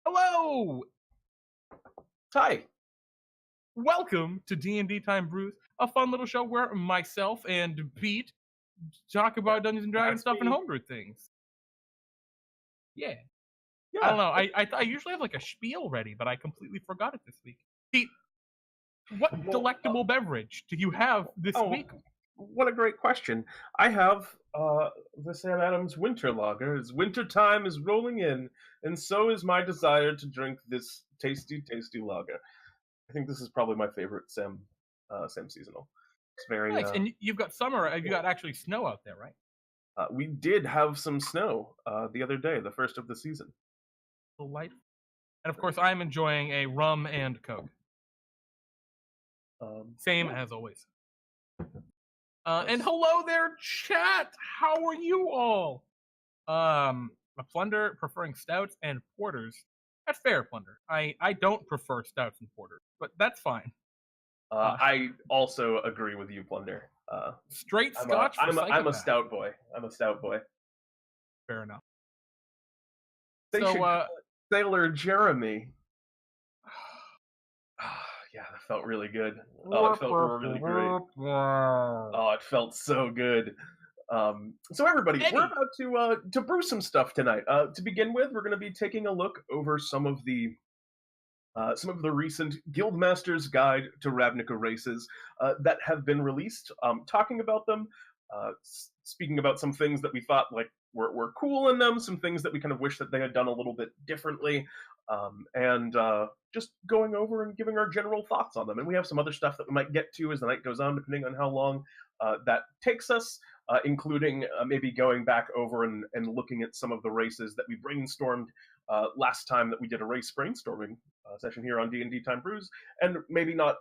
Hello! Hi. Welcome to DnDTime Brews, a fun little show where myself and Pete talk about Dungeons and Dragons That's stuff and me. homebrew things. Yeah. I don't Yeah. know. I usually have like a spiel ready, but I completely forgot it this week. Pete, what Well, delectable beverage do you have this oh, week? what a great question. I have the Sam Adams Winter Lager. As winter time is rolling in, and so is my desire to drink this tasty, tasty lager. I think this is probably my favorite Sam seasonal. It's very Nice. And you've got summer, you got actually snow out there, right? we did have some snow the other day, the first of the season. Delightful. And of course, I'm enjoying a rum and Coke. Same Yeah. as always. And hello there, chat. How are you all? A plunder preferring stouts and porters. That's fair, plunder. I don't prefer stouts and porters, but that's fine. I also agree with you, Plunder. Straight Scotch for I'm a psychopath. stout boy. I'm a stout boy. Fair enough. They So, should call it Sailor Jeremy. Yeah, that felt really good. Oh, it felt really great. Oh, it felt so good. So everybody, Eddie. we're about to brew some stuff tonight. To begin with, we're going to be taking a look over some of the recent Guildmaster's Guide to Ravnica races that have been released, talking about them, speaking about some things that we thought were cool in them, some things that we kind of wish that they had done a little bit differently, and just going over and giving our general thoughts on them. And we have some other stuff that we might get to as the night goes on, depending on how long that takes us. Including maybe going back over and looking at some of the races that we brainstormed last time that we did a race brainstorming session here on DnDTime Brews, and maybe not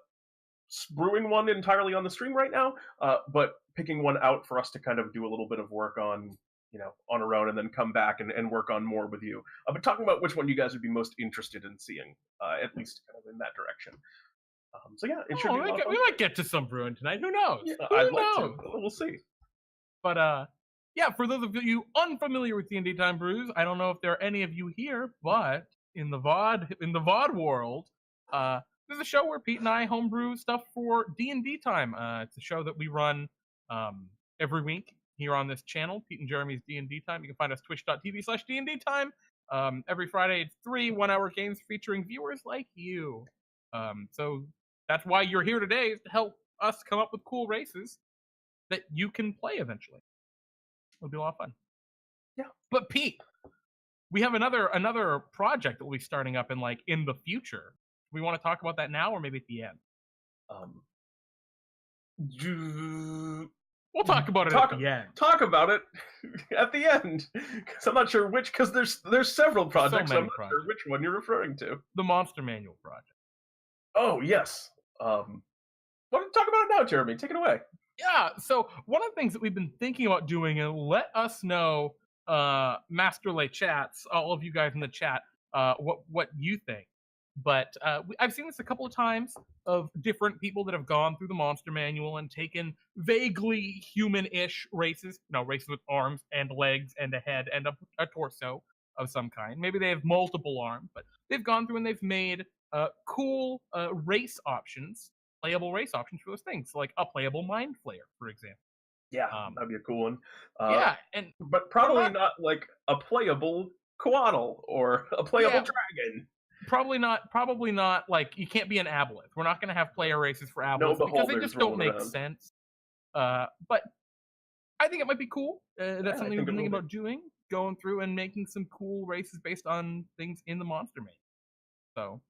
brewing one entirely on the stream right now, but picking one out for us to kind of do a little bit of work on, on our own, and then come back and work on more with you. But talking about which one you guys would be most interested in seeing, at least kind of in that direction. So yeah, it should be a lot of fun. We might get to some brewing tonight. Who knows? Yeah, Who I'd knows? like to. We'll see. But yeah, for those of you unfamiliar with DnDTime Brews, I don't know if there are any of you here, but in the VOD world, there's a show where Pete and I homebrew stuff for D&D Time. It's a show that we run every week here on this channel, Pete and Jeremy's D&D Time. You can find us twitch.tv/DnDTime. Every Friday, it's 3 one-hour games featuring viewers like you. So that's why you're here today, is to help us come up with cool races that you can play eventually. It'll be a lot of fun. Yeah. But Pete, we have another project that we'll be starting up in the future. We want to talk about that now or maybe at the end? We'll talk about it at the end. Talk about it at the end, because I'm not sure which. Because there's several projects. So I'm not sure which one you're referring to. The Monster Manual project. Oh yes. Talk about it now, Jeremy. Take it away. Yeah. So one of the things that we've been thinking about doing, and let us know, Masterlay chats, all of you guys in the chat, what you think. But I've seen this a couple of times of different people that have gone through the Monster Manual and taken vaguely human-ish races, races with arms and legs and a head and a torso of some kind. Maybe they have multiple arms, but they've gone through and they've made cool race options, playable race options for those things, like a playable Mind Flayer, for example. Yeah, that'd be a cool one. Yeah, but probably not like a playable Coatl or a playable dragon. Probably not. Like, you can't be an aboleth. We're not going to have player races for aboleths because they just don't make sense. But I think it might be cool. That's something we've been thinking about doing, going through and making some cool races based on things in the Monster Manual. So,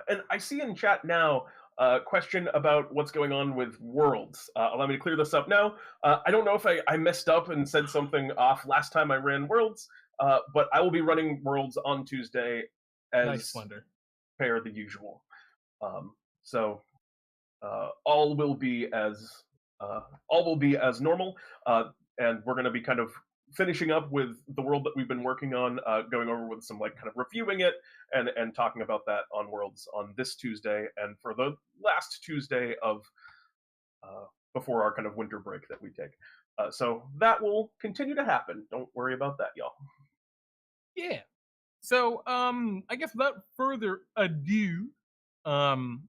and I see in chat now a question about what's going on with Worlds. Allow me to clear this up now. I don't know if I messed up and said something off last time I ran Worlds, but I will be running Worlds on Tuesday as per the usual. So all will be as normal, and we're going to be kind of finishing up with the world that we've been working on, going over with some kind of reviewing it and talking about that on Worlds on this Tuesday and for the last Tuesday of before our kind of winter break that we take. So that will continue to happen. Don't worry about that, y'all. Yeah. So, I guess without further ado, um,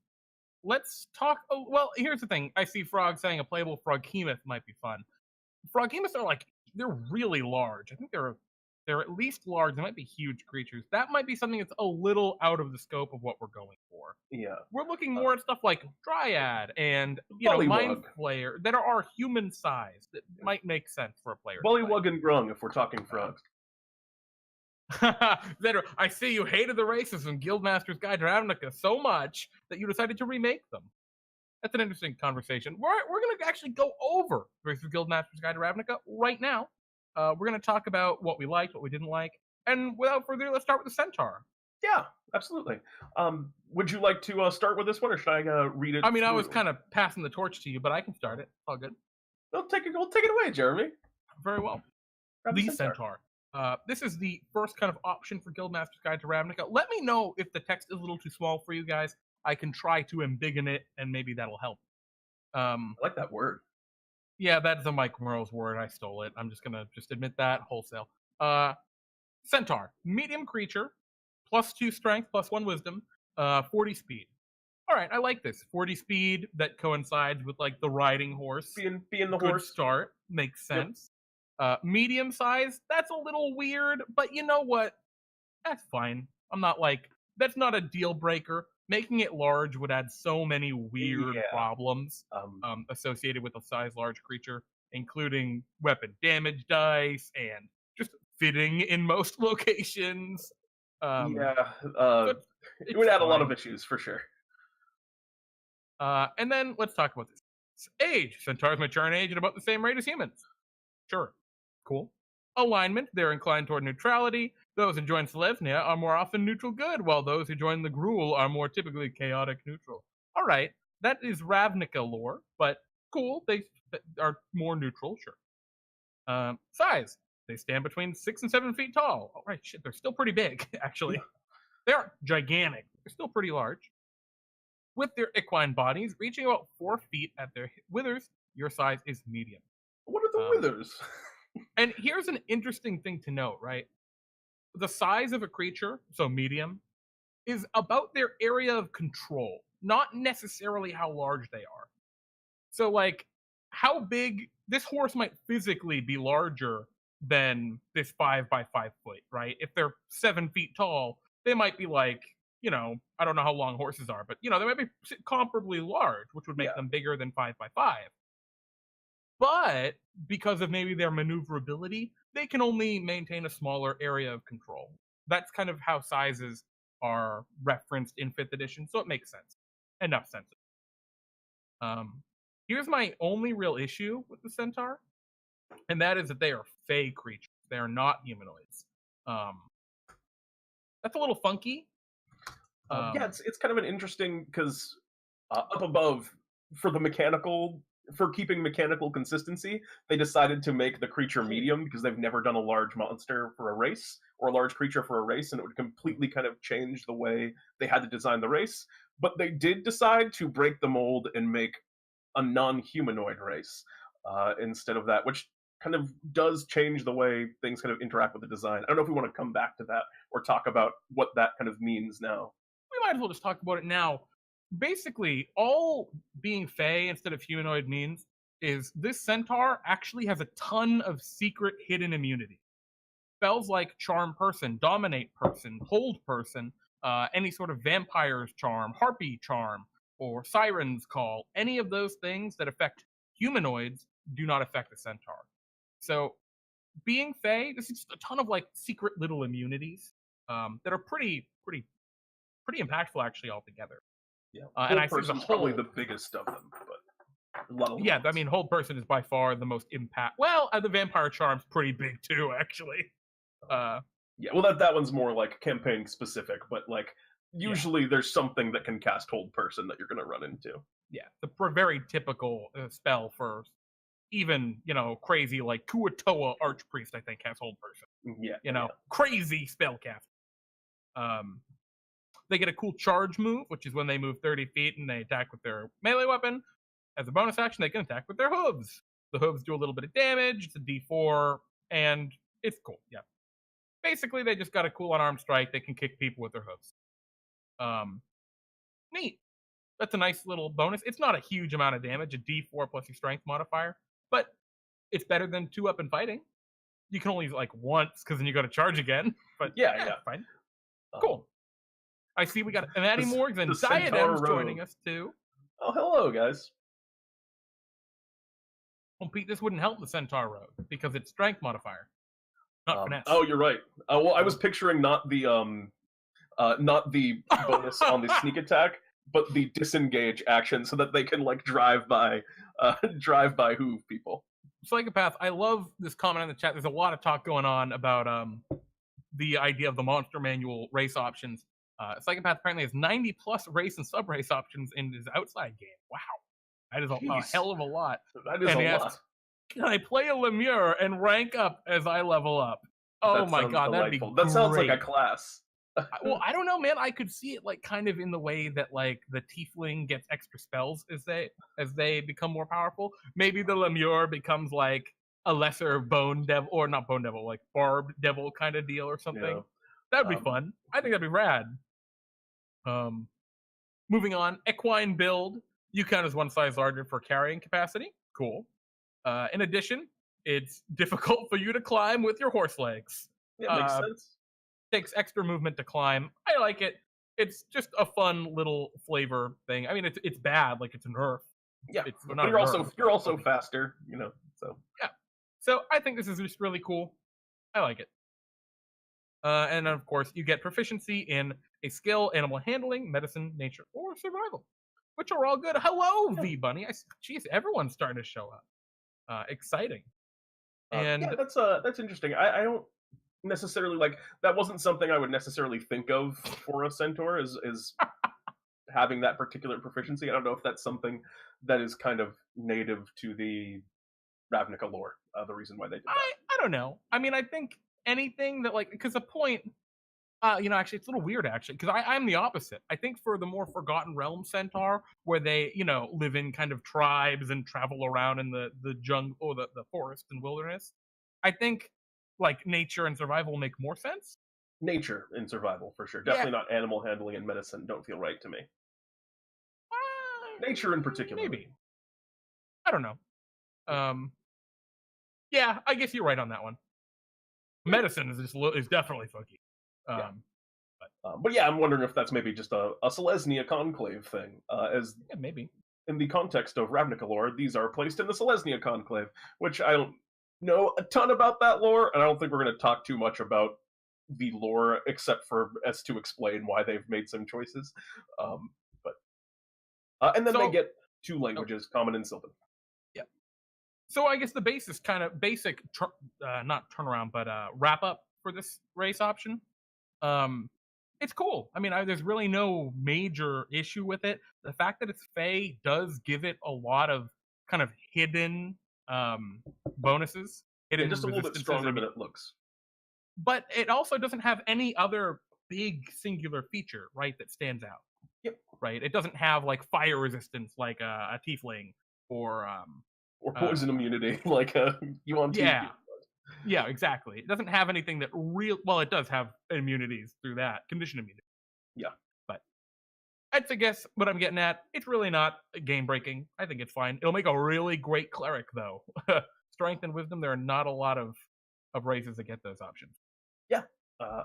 let's talk. Oh, well, here's the thing. I see Frog saying a playable Froghemoth might be fun. Froghemoths are like they're really large. I think they're at least large. They might be huge creatures. That might be something that's a little out of the scope of what we're going for. Yeah. We're looking more at stuff like Dryad and Mind Bullywug. Flayer that are human sized. That might make sense for a player. To play. Bullywug and Grung, if we're talking frogs. I see you hated the races in Guildmaster's Guide to Ravnica so much that you decided to remake them. That's an interesting conversation. We're going to actually go over versus Guildmaster's Guide to Ravnica right now. We're going to talk about what we liked, what we didn't like, and without further ado, let's start with the Centaur. Yeah, absolutely. Would you like to start with this one, or should I read it? I mean, I through? was kind of passing the torch to you, but I can start it. All good. We'll take it away, Jeremy. Very well. Grab The Centaur. This is the first kind of option for Guildmaster's Guide to Ravnica. Let me know if the text is a little too small for you guys. I can try to embiggen it, and maybe that'll help. I like that word. Yeah, that's a Mike Morrow's word. I stole it. I'm just gonna admit that wholesale. Centaur, medium creature, +2 strength, +1 wisdom, 40 speed. All right, I like this. 40 speed that coincides with like the riding horse. Being the Good horse. start, makes sense. Medium size, that's a little weird, but you know what? That's fine. I'm not like that's not a deal breaker. Making it large would add so many weird Yeah. problems associated with a size large creature, including weapon damage dice and just fitting in most locations. Yeah, but it would add a lot fine. of issues for sure. And then let's talk about this. Age. Centaurs mature in age at about the same rate as humans. Sure. Cool. Alignment. They're inclined toward neutrality. Those who join Selesnya are more often neutral good, while those who join the Gruul are more typically chaotic neutral. All right. That is Ravnica lore, but cool. They are more neutral, sure. Size. They stand between 6 and 7 feet tall. All right, shit. They're still pretty big, actually. They aren't gigantic. They're still pretty large. With their equine bodies reaching about 4 feet at their withers, your size is medium. What are the withers? And here's an interesting thing to note, right? The size of a creature, so medium, is about their area of control, not necessarily how large they are. So, like, how big this horse might physically be larger than this 5 by 5 foot, right? If they're 7 feet tall, they might be like, I don't know how long horses are, but they might be comparably large, which would make Yeah. them bigger than 5 by 5. But because of maybe their maneuverability, they can only maintain a smaller area of control. That's kind of how sizes are referenced in 5th edition, so it makes sense. Enough sense. Here's my only real issue with the Centaur, and that is that they are fey creatures. They are not humanoids. That's a little funky. Yeah, it's kind of an interesting because up above for keeping mechanical consistency, they decided to make the creature medium because they've never done a large monster for a race or a large creature for a race, and it would completely kind of change the way they had to design the race. But they did decide to break the mold and make a non-humanoid race instead of that, which kind of does change the way things kind of interact with the design. I don't know if we want to come back to that or talk about what that kind of means now. We might as well just talk about it now. Basically, all being fey instead of humanoid means is this centaur actually has a ton of secret hidden immunity. Spells like Charm Person, Dominate Person, Hold Person, any sort of Vampire's Charm, Harpy Charm, or Siren's Call, any of those things that affect humanoids do not affect the centaur. So, being fey, this is just a ton of like secret little immunities that are pretty impactful actually altogether. Yeah, And I think Person's probably the biggest of them, but a lot of yeah, I mean, Hold Person is by far the most impact. Well, the Vampire Charm's pretty big too, actually. Yeah, well, that one's more like campaign specific, but like usually there's something that can cast Hold Person that you're going to run into. Yeah, the very typical spell for even crazy like Kuatoa Archpriest, I think, has Hold Person. Yeah, crazy spellcast. They get a cool charge move, which is when they move 30 feet and they attack with their melee weapon. As a bonus action, they can attack with their hooves. The hooves do a little bit of damage. It's a D4, and it's cool. Yeah. Basically, they just got a cool unarmed strike. They can kick people with their hooves. Um, Neat. That's a nice little bonus. It's not a huge amount of damage, a D4 plus your strength modifier, but it's better than 2-up and fighting. You can only use it like once because then you got to charge again. But Yeah. fine. Um, Cool. I see we got Maddie Morgs and Diadems joining us too. Oh, hello, guys. Well, Pete, this wouldn't help the Centaur Road because it's strength modifier, not finesse. Oh, you're right. Well, I was picturing not the bonus on the sneak attack, but the disengage action, so that they can like drive by hoof people. Psychopath, I love this comment in the chat. There's a lot of talk going on about the idea of the monster manual race options. Psychopath apparently has 90 plus race and sub race options in his outside game. Wow, that is a hell of a lot. That is a lot. Can I play a Lemure and rank up as I level up? Oh my god, that'd be great. That sounds like a class. Well, I don't know, man. I could see it like kind of in the way that like the Tiefling gets extra spells as they become more powerful. Maybe the Lemure becomes like a lesser bone devil, or not bone devil, like barbed devil kind of deal or something. Yeah. That'd be fun. I think that'd be rad. Moving on, equine build. You count as one size larger for carrying capacity. Cool. In addition, it's difficult for you to climb with your horse legs. Yeah, makes sense. Takes extra movement to climb. I like it. It's just a fun little flavor thing. I mean, it's bad, like it's a nerf. Yeah, but you're also faster, you know. So yeah, so I think this is just really cool. I like it. And then of course, you get proficiency in a skill, animal handling, medicine, nature, or survival, which are all good. Hello, V Bunny. Jeez, everyone's starting to show up. Exciting. And yeah, that's interesting. I don't necessarily like that. Wasn't something I would necessarily think of for a centaur is having that particular proficiency. I don't know if that's something that is kind of native to the Ravnica lore. The reason why they did that. I don't know. I mean, I think anything that like, because the point, actually, it's a little weird actually, because I'm the opposite. I think for the more Forgotten Realm centaur, where they live in kind of tribes and travel around in the jungle or the forest and wilderness, I think like nature and survival make more sense. Nature and survival for sure. Definitely not animal handling and medicine. Don't feel right to me. Nature in particular. Maybe. I don't know. Yeah, I guess you're right on that one. Medicine is definitely funky. But yeah, I'm wondering if that's maybe just a Selesnya conclave thing. Maybe. In the context of Ravnica lore, these are placed in the Selesnya conclave, which I don't know a ton about that lore, and I don't think we're going to talk too much about the lore, except for as to explain why they've made some choices. And then they get two languages, Common and Sylvan. Yeah. So I guess the basic not turnaround, but wrap up for this race option. It's cool. I mean, there's really no major issue with it. The fact that it's Fey does give it a lot of kind of hidden bonuses. Just a little bit stronger than it looks. But it also doesn't have any other big singular feature, right, that stands out. Yep. Right? It doesn't have like fire resistance like a tiefling or poison immunity like you on TV. Yeah. Yeah, exactly. It doesn't have anything that it does have immunities through that, condition immunity. Yeah. But that's, I guess, what I'm getting at. It's really not game breaking. I think it's fine. It'll make a really great cleric, though. Strength and wisdom, there are not a lot of races that get those options. Yeah,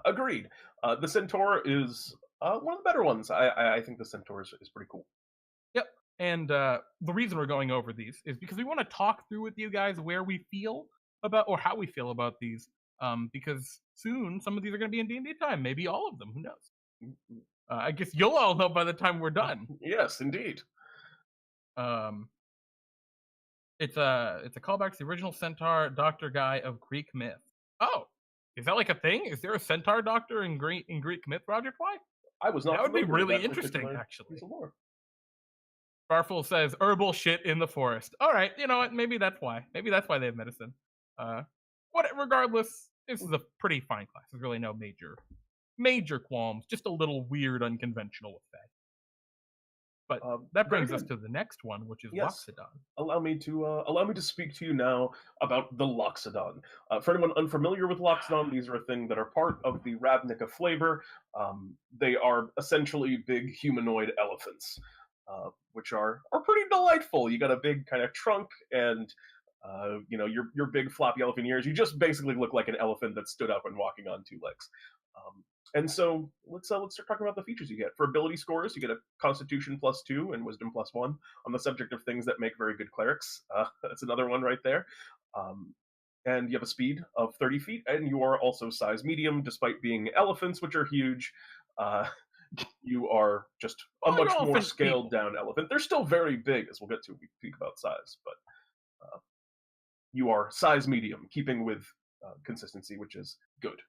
agreed. The centaur is one of the better ones. I think the centaur is pretty cool. Yep. And the reason we're going over these is because we want to talk through with you guys where we feel about, or how we feel about these, because soon some of these are going to be in D&D time, maybe all of them, who knows. I guess you'll all know by the time we're done. Yes, indeed. It's a callback to the original centaur doctor guy of Greek myth. Oh, is that like a thing? Is there a centaur doctor in Greek myth, Roger Fly? I was not. That would be really interesting, actually. Barful says herbal shit in the forest. All right, you know what? Maybe that's why. Maybe that's why they have medicine. Regardless, this is a pretty fine class. There's really no major qualms. Just a little weird, unconventional effect. But that Very brings us good. to the next one, which is Yes. Loxodon. Allow me to speak to you now about the Loxodon. For anyone unfamiliar with Loxodon, these are a thing that are part of the Ravnica flavor. They are essentially big humanoid elephants, which are pretty delightful. You got a big kind of trunk and your big floppy elephant ears. You just basically look like an elephant that stood up and walking on two legs. Um, and so let's start talking about the features you get. For ability scores, you get a Constitution +2 and Wisdom +1. On the subject of things that make very good clerics, that's another one right there. Um, and you have a speed of 30 feet, and you are also size medium, despite being elephants, which are huge. Uh, you are just a Well, much you're more elephant scaled people. down elephant. They're still very big, as we'll get to when we speak about size, but you are size medium, keeping with consistency, which is good.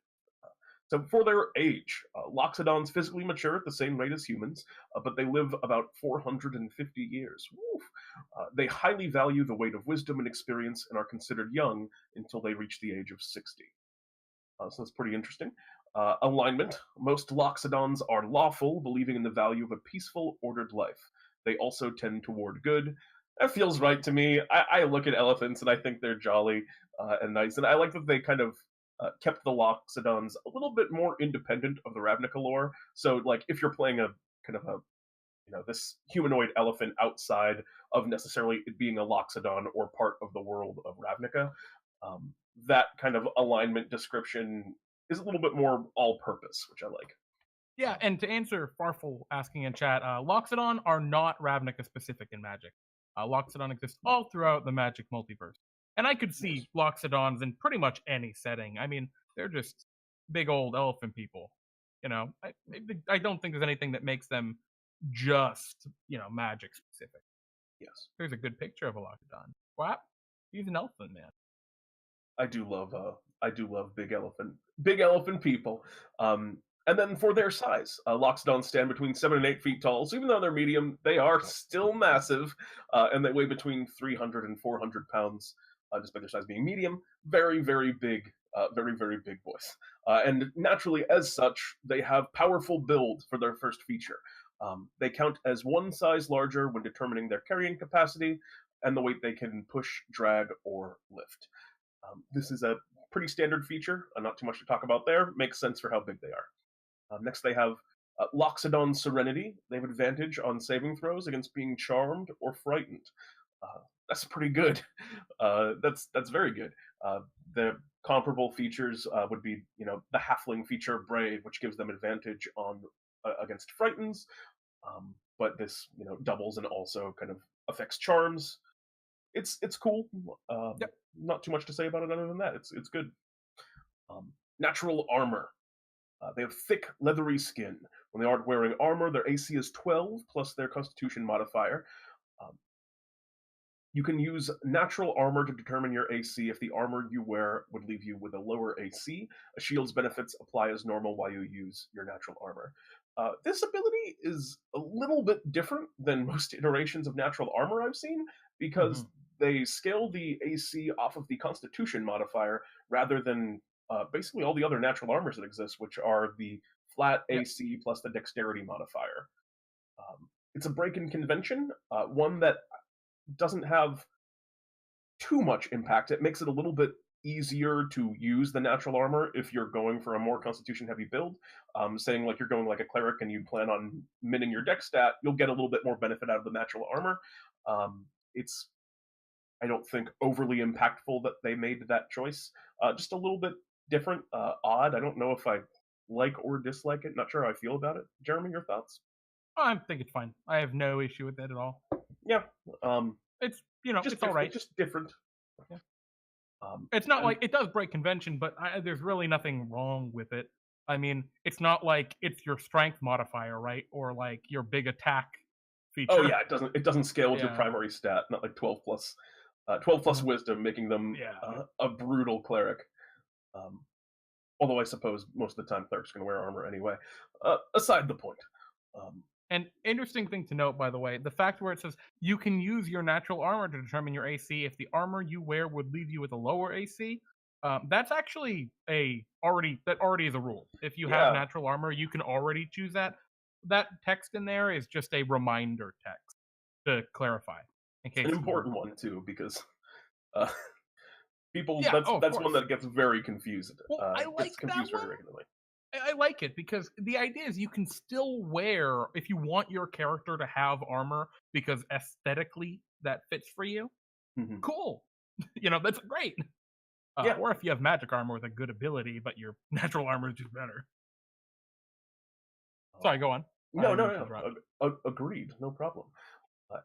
So for their age, Loxodons physically mature at the same rate as humans, but they live about 450 years. They highly value the weight of wisdom and experience and are considered young until they reach the age of 60. So that's pretty interesting. Alignment. Most Loxodons are lawful, believing in the value of a peaceful, ordered life. They also tend toward good. That feels right to me. I look at elephants and I think they're jolly and nice, and I like that they kind of kept the Loxodons a little bit more independent of the Ravnica lore. So, like, if you're playing a kind of a this humanoid elephant outside of necessarily it being a Loxodon or part of the world of Ravnica, um, that kind of alignment description is a little bit more all-purpose, which I like. Yeah, and to answer Farfel asking in chat, Loxodon are not Ravnica specific in Magic. Loxodon exists all throughout the Magic multiverse. And I could Nice. see Loxodons in pretty much any setting. I mean, they're just big old elephant people. I don't think there's anything that makes them just, Magic specific. Yes, There's a good picture of a Loxodon. Wow, he's an elephant man. I do love big elephant people. And then for their size, Loxodons stand between 7 and 8 feet tall. So even though they're medium, they are still massive, and they weigh between 300 and 400 pounds, despite their size being medium. Very, very big, very, very big boys. And naturally, as such, they have powerful build for their first feature. They count as one size larger when determining their carrying capacity and the weight they can push, drag, or lift. This is a pretty standard feature, not too much to talk about there. Makes sense for how big they are. Next, they have Loxodon Serenity. They have advantage on saving throws against being charmed or frightened. That's pretty good. That's very good. The comparable features would be, the Halfling feature Brave, which gives them advantage on against frightens. But this, doubles and also kind of affects charms. It's cool. Yep. Not too much to say about it other than that. It's good. Natural armor. They have thick, leathery skin. When they aren't wearing armor, their AC is 12 plus their Constitution modifier. Um, you can use natural armor to determine your AC if the armor you wear would leave you with a lower AC. A shield's benefits apply as normal while you use your natural armor. This ability is a little bit different than most iterations of natural armor I've seen because they scale the AC off of the Constitution modifier rather than basically all the other natural armors that exist, which are the flat Yep. AC plus the Dexterity modifier. It's a break-in convention, one that doesn't have too much impact. It makes it a little bit easier to use the natural armor if you're going for a more Constitution heavy build. Saying like you're going like a cleric and you plan on minning your dex stat, you'll get a little bit more benefit out of the natural armor. It's I don't think overly impactful that they made that choice. Just a little bit different, odd. I don't know if I like or dislike it. Not sure how I feel about it. Jeremy, your thoughts? I think it's fine. I have no issue with it at all. Yeah, It's just it's all right. just different. Yeah. It's not and- like it does break convention, but there's really nothing wrong with it. I mean, it's not like it's your strength modifier, right? Or like your big attack feature. Oh yeah, it doesn't scale with your Yeah. primary stat. Not like 12 plus wisdom, making them Yeah. a brutal cleric. Although I suppose most of the time clerics are going to wear armor anyway. Aside the point. An interesting thing to note, by the way, the fact where it says you can use your natural armor to determine your AC if the armor you wear would leave you with a lower AC. That's actually already is a rule. If you have Yeah. natural armor, you can already choose that. that text in there is just a reminder text to clarify in case An you were. important one too, because uh, people Yeah, oh, of that's one course. that gets very confused. Well, I Gets like that confused one. very regularly. I like it because the idea is you can still wear if you want your character to have armor because aesthetically that fits for you. Mhm. Cool, that's great. Yeah. Or if you have magic armor with a good ability, but your natural armor is just better. Sorry, go on. I No, didn't no, mean to no. interrupt. Agreed. No problem.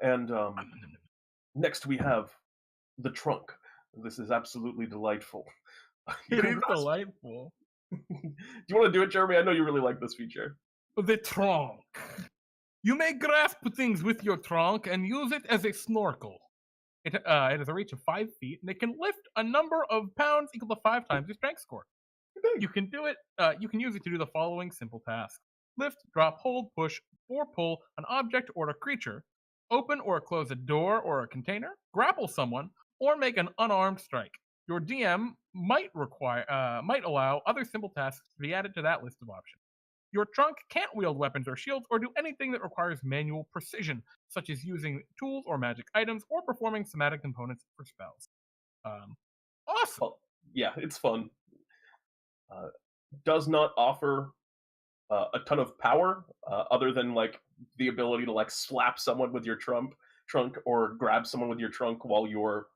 And next we have the trunk. This is absolutely delightful. You It can is grasp. delightful. Do you want to do it, Jeremy? I know you really like this feature. The trunk. You may grasp things with your trunk and use it as a snorkel. It has a reach of 5 feet, and it can lift a number of pounds equal to 5 times your strength score. Big. You can do it. You can use it to do the following simple tasks: lift, drop, hold, push, or pull an object or a creature, open or close a door or a container, grapple someone, or make an unarmed strike. Your DM might allow other simple tasks to be added to that list of options. Your trunk can't wield weapons or shields or do anything that requires manual precision, such as using tools or magic items or performing somatic components for spells. Um, awesome. Well, yeah, it's fun. Uh, does not offer a ton of power, other than like the ability to like slap someone with your trunk or grab someone with your trunk while you're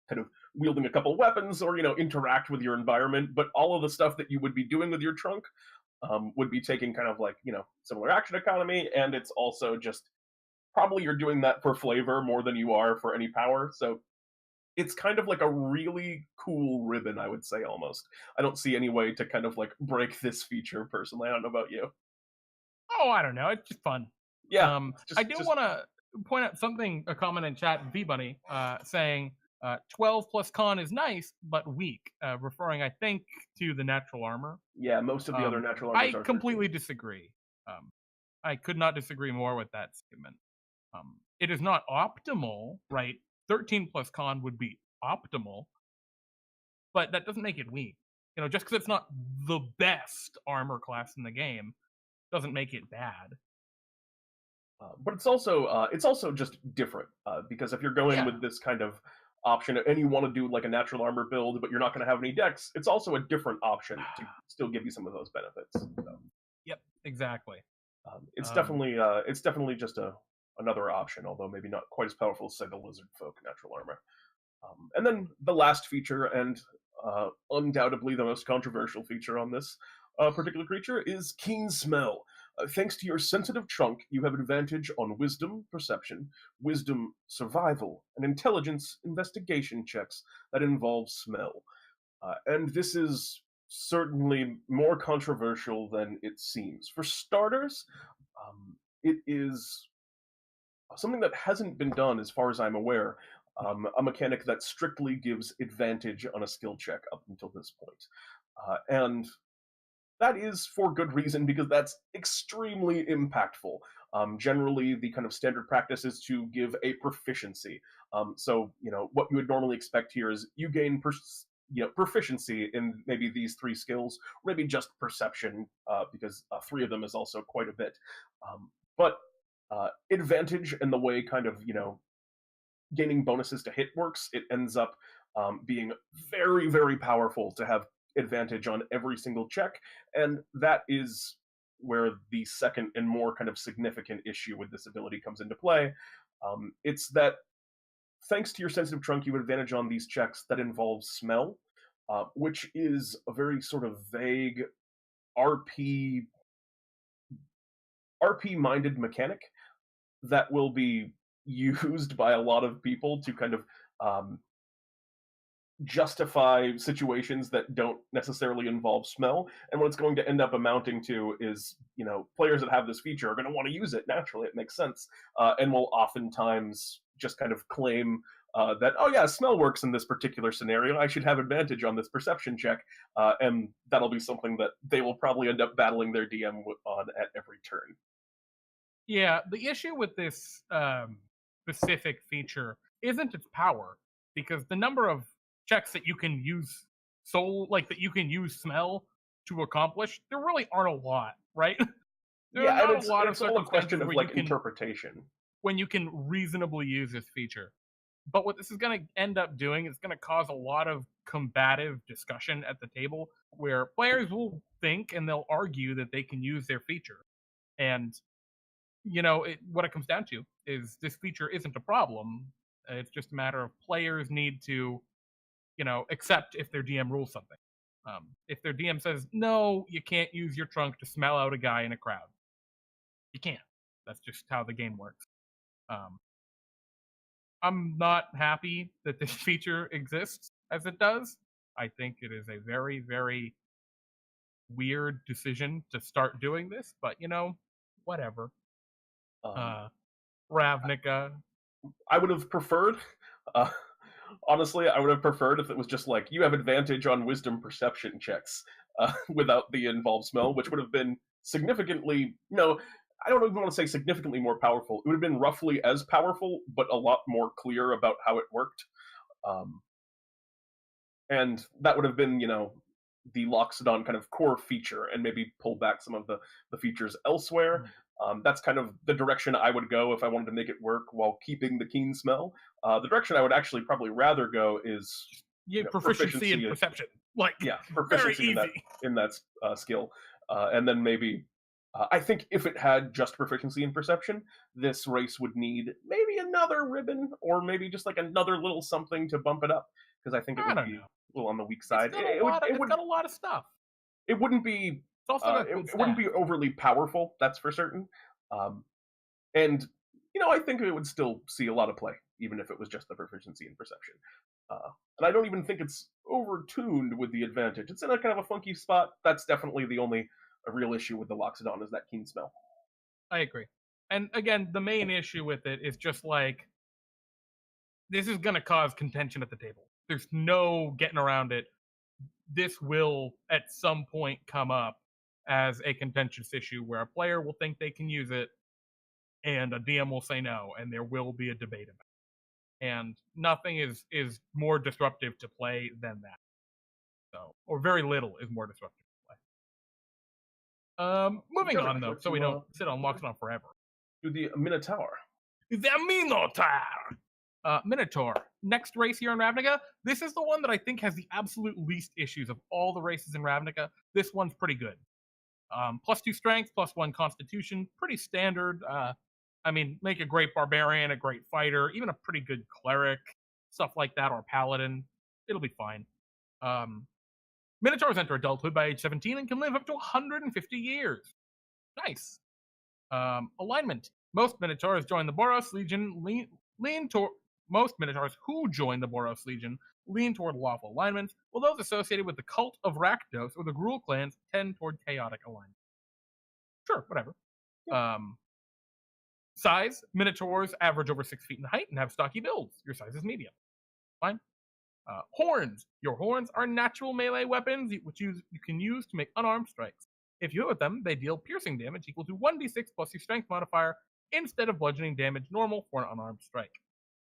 kind of wielding a couple weapons or interact with your environment. But all of the stuff that you would be doing with your trunk would be taking kind of like similar action economy, and it's also just probably you're doing that for flavor more than you are for any power. So it's kind of like a really cool ribbon, I would say. Almost, I don't see any way to kind of like break this feature personally. I don't know about you. Oh, I don't know. It's just fun. Yeah, I just do just want to point out something, a comment in chat, V Bunny, saying 12 plus con is nice, but weak, referring, I think, to the natural armor. yeah. Most of the other natural armors I are 13. completely disagree. I could not disagree more with that statement. It is not optimal, right? 13 plus con would be optimal, but that doesn't make it weak. Just because it's not the best armor class in the game doesn't make it bad. But it's also just different because if you're going Yeah. with this kind of option and you want to do like a natural armor build, but you're not going to have any decks, it's also a different option to still give you some of those benefits. So, Yep, exactly. it's definitely just another option, although maybe not quite as powerful as say the lizard folk natural armor. And then the last feature, and undoubtedly the most controversial feature on this particular creature, is Keen Smell. Thanks to your sensitive trunk, you have advantage on Wisdom Perception, Wisdom Survival, and Intelligence Investigation checks that involve smell. And this is certainly more controversial than it seems. For starters, it is something that hasn't been done, as far as I'm aware, a mechanic that strictly gives advantage on a skill check up until this point. And that is for good reason, because that's extremely impactful. Generally, the kind of standard practice is to give a proficiency. So, what you would normally expect here is you gain proficiency in maybe these 3 skills, or maybe just perception, because 3 of them is also quite a bit. But advantage in the way kind of gaining bonuses to hit works, it ends up being very, very powerful to have advantage on every single check, and that is where the second and more kind of significant issue with this ability comes into play. It's that thanks to your sensitive trunk, you have advantage on these checks that involve smell, which is a very sort of vague RP minded mechanic that will be used by a lot of people to kind of justify situations that don't necessarily involve smell. And what it's going to end up amounting to is, players that have this feature are going to want to use it naturally. It makes sense. And will oftentimes just kind of claim that, oh yeah, smell works in this particular scenario. I should have advantage on this perception check. And that'll be something that they will probably end up battling their DM on at every turn. Yeah, the issue with this specific feature isn't its power, because the number of checks that you can use that you can use smell to accomplish, there really aren't a lot, right? There are Yeah, and not a lot of it's all a circumstances question of where like interpretation. you can reasonably use this feature. But what this is going to end up doing is going to cause a lot of combative discussion at the table where players will think and they'll argue that they can use their feature. And, what it comes down to is this feature isn't a problem. It's just a matter of players need to, accept if their DM rules something. If their DM says, no, you can't use your trunk to smell out a guy in a crowd, you can't. That's just how the game works. Um, I'm not happy that this feature exists as it does. I think it is a very, very weird decision to start doing this, but whatever. Um, Uh, Ravnica. I would have preferred, uh, honestly, I would have preferred if it was just like you have advantage on wisdom perception checks without the involved smell, which would have been significantly, no, I don't even want to say significantly more powerful. It would have been roughly as powerful, but a lot more clear about how it worked. Um, and that would have been, the Loxodon kind of core feature, and maybe pull back some of the features elsewhere. That's kind of the direction I would go if I wanted to make it work while keeping the keen smell. The direction I would actually probably rather go is Proficiency in perception. Like, yeah, very proficiency easy. in that skill, and then maybe I think if it had just proficiency in perception, this race would need maybe another ribbon or maybe just like another little something to bump it up, because I think it I would don't be know. a little on the weak It's side. got a lot of stuff. It wouldn't be It's also got good it wouldn't stats. be overly powerful, that's for certain. Um, and I think it would still see a lot of play, even if it was just the proficiency in perception. And I don't even think it's overtuned with the advantage. It's in a kind of a funky spot. That's definitely the only real issue with the Loxodon is that keen smell. I agree. And again, the main issue with it is just like this is going to cause contention at the table. There's no getting around it. This will at some point come up as a contentious issue where a player will think they can use it and a DM will say no, and there will be a debate about it. And nothing is more disruptive to play than that. So, or very little is more disruptive to play. Moving on though, so we don't sit on Loxodon forever. To the Minotaur. The Minotaur! Minotaur. Next race here in Ravnica. This is the one that I think has the absolute least issues of all the races in Ravnica. This one's pretty good. +2 strength, +1 constitution. Pretty standard. Make a great barbarian, a great fighter, even a pretty good cleric, stuff like that, or paladin. It'll be fine. Minotaurs enter adulthood by age 17 and can live up to 150 years. Nice. Alignment. Most Minotaurs join the Boros Legion lean toward most Minotaurs who join the Boros Legion lean toward lawful alignment, while those associated with the cult of Rakdos or the Gruul clans tend toward chaotic alignment. Sure, whatever. Yeah. Size. Minotaurs average over 6 feet in height and have stocky builds. Your size is medium. Fine. Horns. Your horns are natural melee weapons which you can use to make unarmed strikes. If you hit with them, they deal piercing damage equal to 1d6 plus your strength modifier instead of bludgeoning damage normal for an unarmed strike.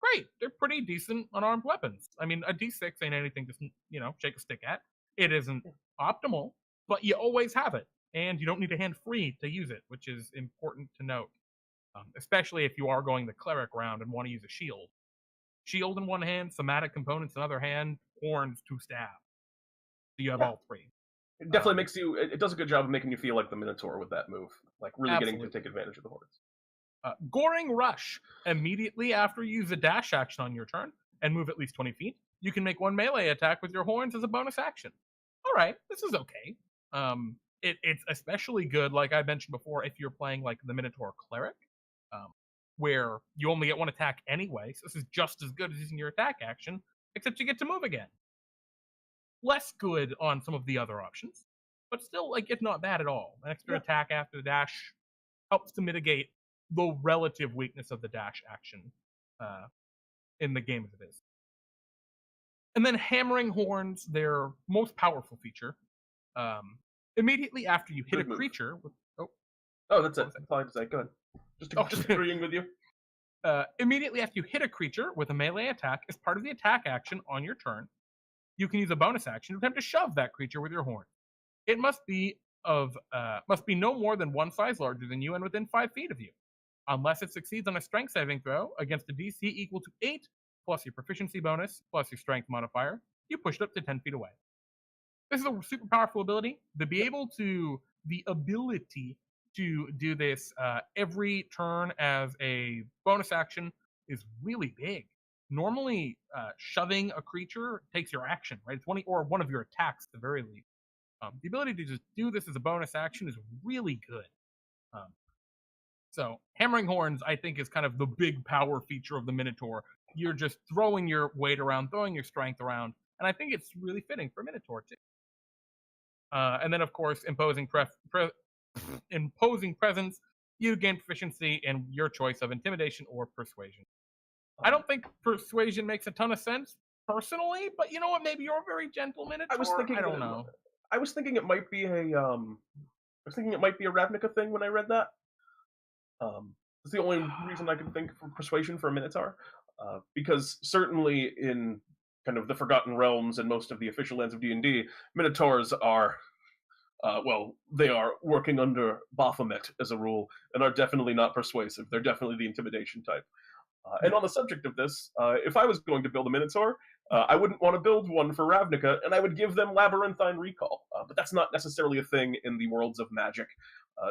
Great. They're pretty decent unarmed weapons. I mean, a d6 ain't anything to, shake a stick at. It isn't optimal, but you always have it. And you don't need a hand free to use it, which is important to note. Especially if you are going the cleric round and want to use a shield. Shield in one hand, somatic components in other hand, horns to stab. So you have all three. It definitely makes you. It does a good job of making you feel like the Minotaur with that move, like really getting to take advantage of the horns. Goring Rush. Immediately after you use a dash action on your turn and move at least 20 feet, you can make one melee attack with your horns as a bonus action. All right, this is okay. It's especially good, like I mentioned before, if you're playing like the Minotaur Cleric, where you only get one attack anyway. So this is just as good as using your attack action, except you get to move again. Less good on some of the other options, but still, like, it's not bad at all. An extra attack after the dash helps to mitigate the relative weakness of the dash action in the game as it is. And then Hammering Horns, their most powerful feature. Immediately after you hit a creature with... that's it. That's all I have to say. Go ahead. Just agreeing with you. Immediately after you hit a creature with a melee attack as part of the attack action on your turn, you can use a bonus action to attempt to shove that creature with your horn. It must be must be no more than one size larger than you and within 5 feet of you. Unless it succeeds on a strength saving throw against a DC equal to 8, plus your proficiency bonus, plus your strength modifier, you push it up to 10 feet away. This is a super powerful ability. The ability to do this every turn as a bonus action is really big. Normally, shoving a creature takes your action, right? It's one of your attacks at the very least. The ability to just do this as a bonus action is really good. Um, so hammering horns, I think, is kind of the big power feature of the Minotaur. You're just throwing your weight around, throwing your strength around, and I think it's really fitting for Minotaur too. And then, of course, imposing presence. You gain proficiency in your choice of intimidation or persuasion. I don't think persuasion makes a ton of sense personally, but you know what? Maybe you're a very gentle Minotaur. I don't know. I was thinking it might be a Ravnica thing when I read that. It's the only reason I could think for persuasion for a Minotaur, because certainly in kind of the Forgotten Realms and most of the official lands of D&D, Minotaurs are, they are working under Baphomet as a rule, and are definitely not persuasive. They're definitely the intimidation type. And on the subject of this, if I was going to build a Minotaur, I wouldn't want to build one for Ravnica, and I would give them Labyrinthine Recall. But that's not necessarily a thing in the worlds of Magic,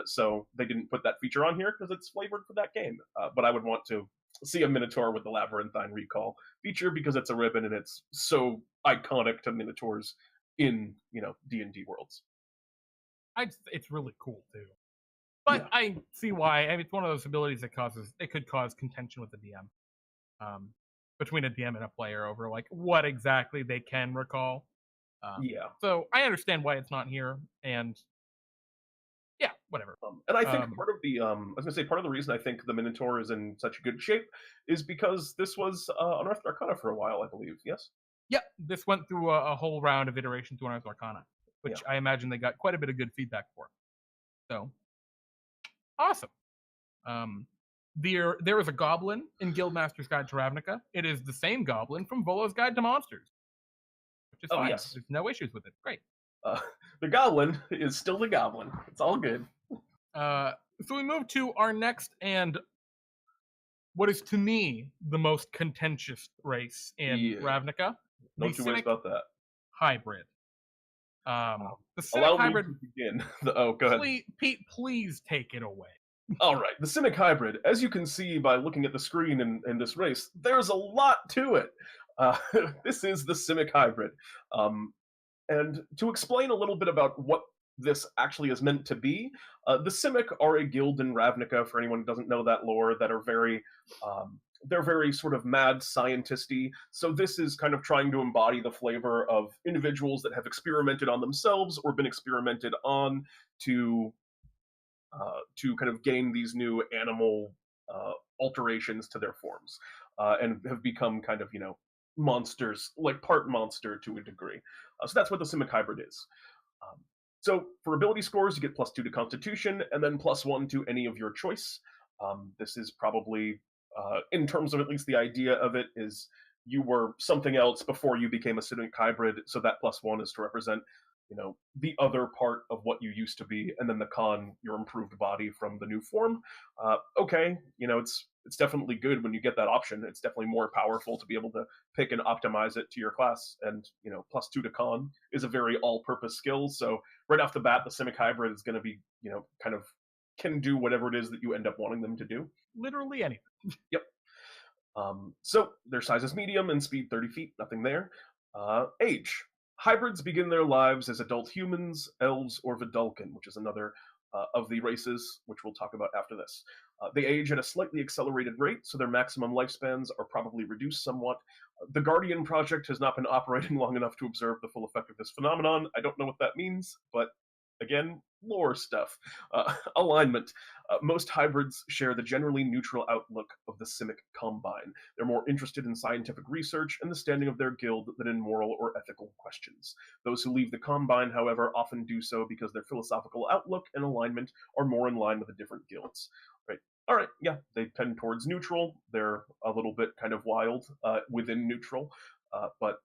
so they didn't put that feature on here because it's flavored for that game. But I would want to see a Minotaur with the Labyrinthine Recall feature because it's a ribbon and it's so iconic to Minotaurs in D&D worlds. It's really cool too. But yeah. I see why. I mean, it's one of those abilities that could cause contention with the DM, between a DM and a player over like what exactly they can recall. So I understand why it's not here, and yeah, whatever. And I think part of the reason I think the Minotaur is in such good shape is because this was Unearthed Arcana for a while, I believe. Yes. Yeah, this went through a whole round of iteration to Unearthed Arcana, which I imagine they got quite a bit of good feedback for. So. Awesome. There is a goblin in Guildmaster's Guide to Ravnica. It is the same goblin from Volo's Guide to Monsters, which is fine. Yes. There's no issues with it. Great. The goblin is still the goblin. It's all good. So we move to our next and what is to me the most contentious race in Ravnica. Don't you worry about that. Hybrid. The Cynic Hybrid. Me to begin. Go ahead. Pete, please take it away. All right, the Cynic Hybrid. As you can see by looking at the screen in this race, there's a lot to it. This is the Cynic Hybrid. And to explain a little bit about what this actually is meant to be, the Cynic are a guild in Ravnica, for anyone who doesn't know that lore, that are very... they're very sort of mad scientisty, so this is kind of trying to embody the flavor of individuals that have experimented on themselves or been experimented on to kind of gain these new animal alterations to their forms, and have become kind of, monsters, like part monster to a degree. So that's what the Cynic Hybrid is. So for ability scores, you get +2 to Constitution, and then +1 to any of your choice. This is probably... in terms of at least the idea of it, is you were something else before you became a Cynic Hybrid, so that +1 is to represent, the other part of what you used to be, and then the con, your improved body from the new form. It's definitely good when you get that option. It's definitely more powerful to be able to pick and optimize it to your class, and, +2 to con is a very all-purpose skill, so right off the bat, the Cynic Hybrid is going to be, kind of can do whatever it is that you end up wanting them to do. Literally anything. Yep. So their size is medium and speed 30 feet, nothing there. Age. Hybrids begin their lives as adult humans, elves, or Vidalcan, which is another of the races, which we'll talk about after this. They age at a slightly accelerated rate, so their maximum lifespans are probably reduced somewhat. The Guardian Project has not been operating long enough to observe the full effect of this phenomenon. I don't know what that means, but again, lore stuff. Alignment. Most hybrids share the generally neutral outlook of the Cynic Combine. They're more interested in scientific research and the standing of their guild than in moral or ethical questions. Those who leave the Combine, however, often do so because their philosophical outlook and alignment are more in line with the different guilds. Right. All right, yeah, they tend towards neutral. They're a little bit kind of wild within neutral, but,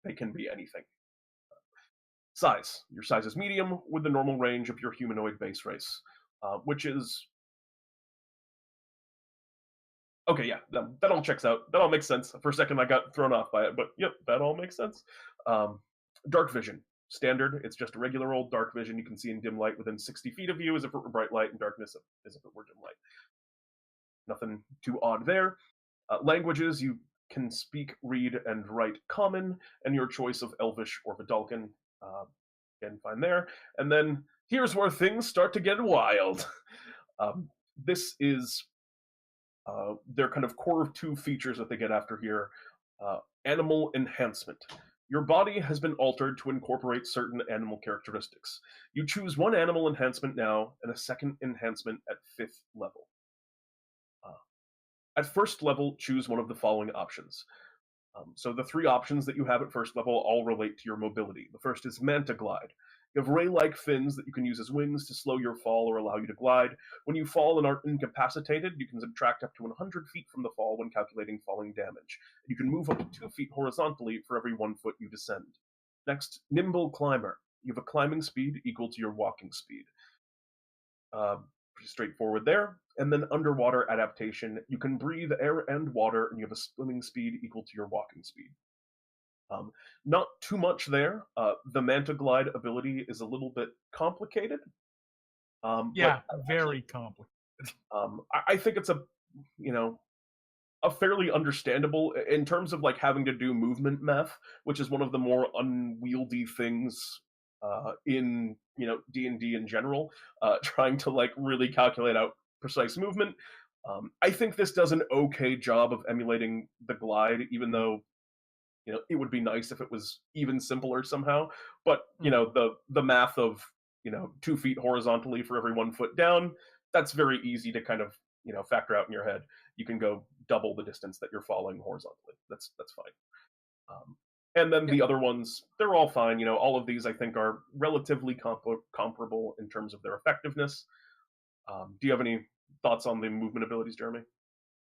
they can be anything. Size. Your size is medium with the normal range of your humanoid base race, which is okay. Yeah, that all checks out. That all makes sense. For a second, I got thrown off by it, but yep, that all makes sense. Um, dark vision. Standard. It's just a regular old dark vision you can see in dim light within 60 feet of you as if it were bright light, and darkness as if it were dim light. Nothing too odd there. Languages, you can speak, read, and write Common, and your choice of Elvish or Vidalcan. Again, fine there. And then here's where things start to get wild. This is their kind of core 2 features that they get after here. Animal enhancement. Your body has been altered to incorporate certain animal characteristics. You choose 1 animal enhancement now and a second enhancement at 5th level. At 1st level, choose one of the following options. So the 3 options that you have at 1st level all relate to your mobility. The first is Manta Glide. You have ray-like fins that you can use as wings to slow your fall or allow you to glide. When you fall and are incapacitated, you can subtract up to 100 feet from the fall when calculating falling damage. You can move up to 2 feet horizontally for every 1 foot you descend. Next, Nimble Climber. You have a climbing speed equal to your walking speed. Pretty straightforward there. And then underwater adaptation. You can breathe air and water, and you have a swimming speed equal to your walking speed. Not too much there. The Manta Glide ability is a little bit complicated. Very complicated. I think it's a fairly understandable in terms of like having to do movement math, which is one of the more unwieldy things in D&D in general, trying to like really calculate out precise movement. I think this does an okay job of emulating the glide, even though it would be nice if it was even simpler somehow. But the math of 2 feet horizontally for every 1 foot down, that's very easy to kind of factor out in your head. You can go double the distance that you're falling horizontally. That's fine. And then the other ones, they're all fine. All of these I think are relatively comparable in terms of their effectiveness. Do you have any thoughts on the movement abilities, Jeremy?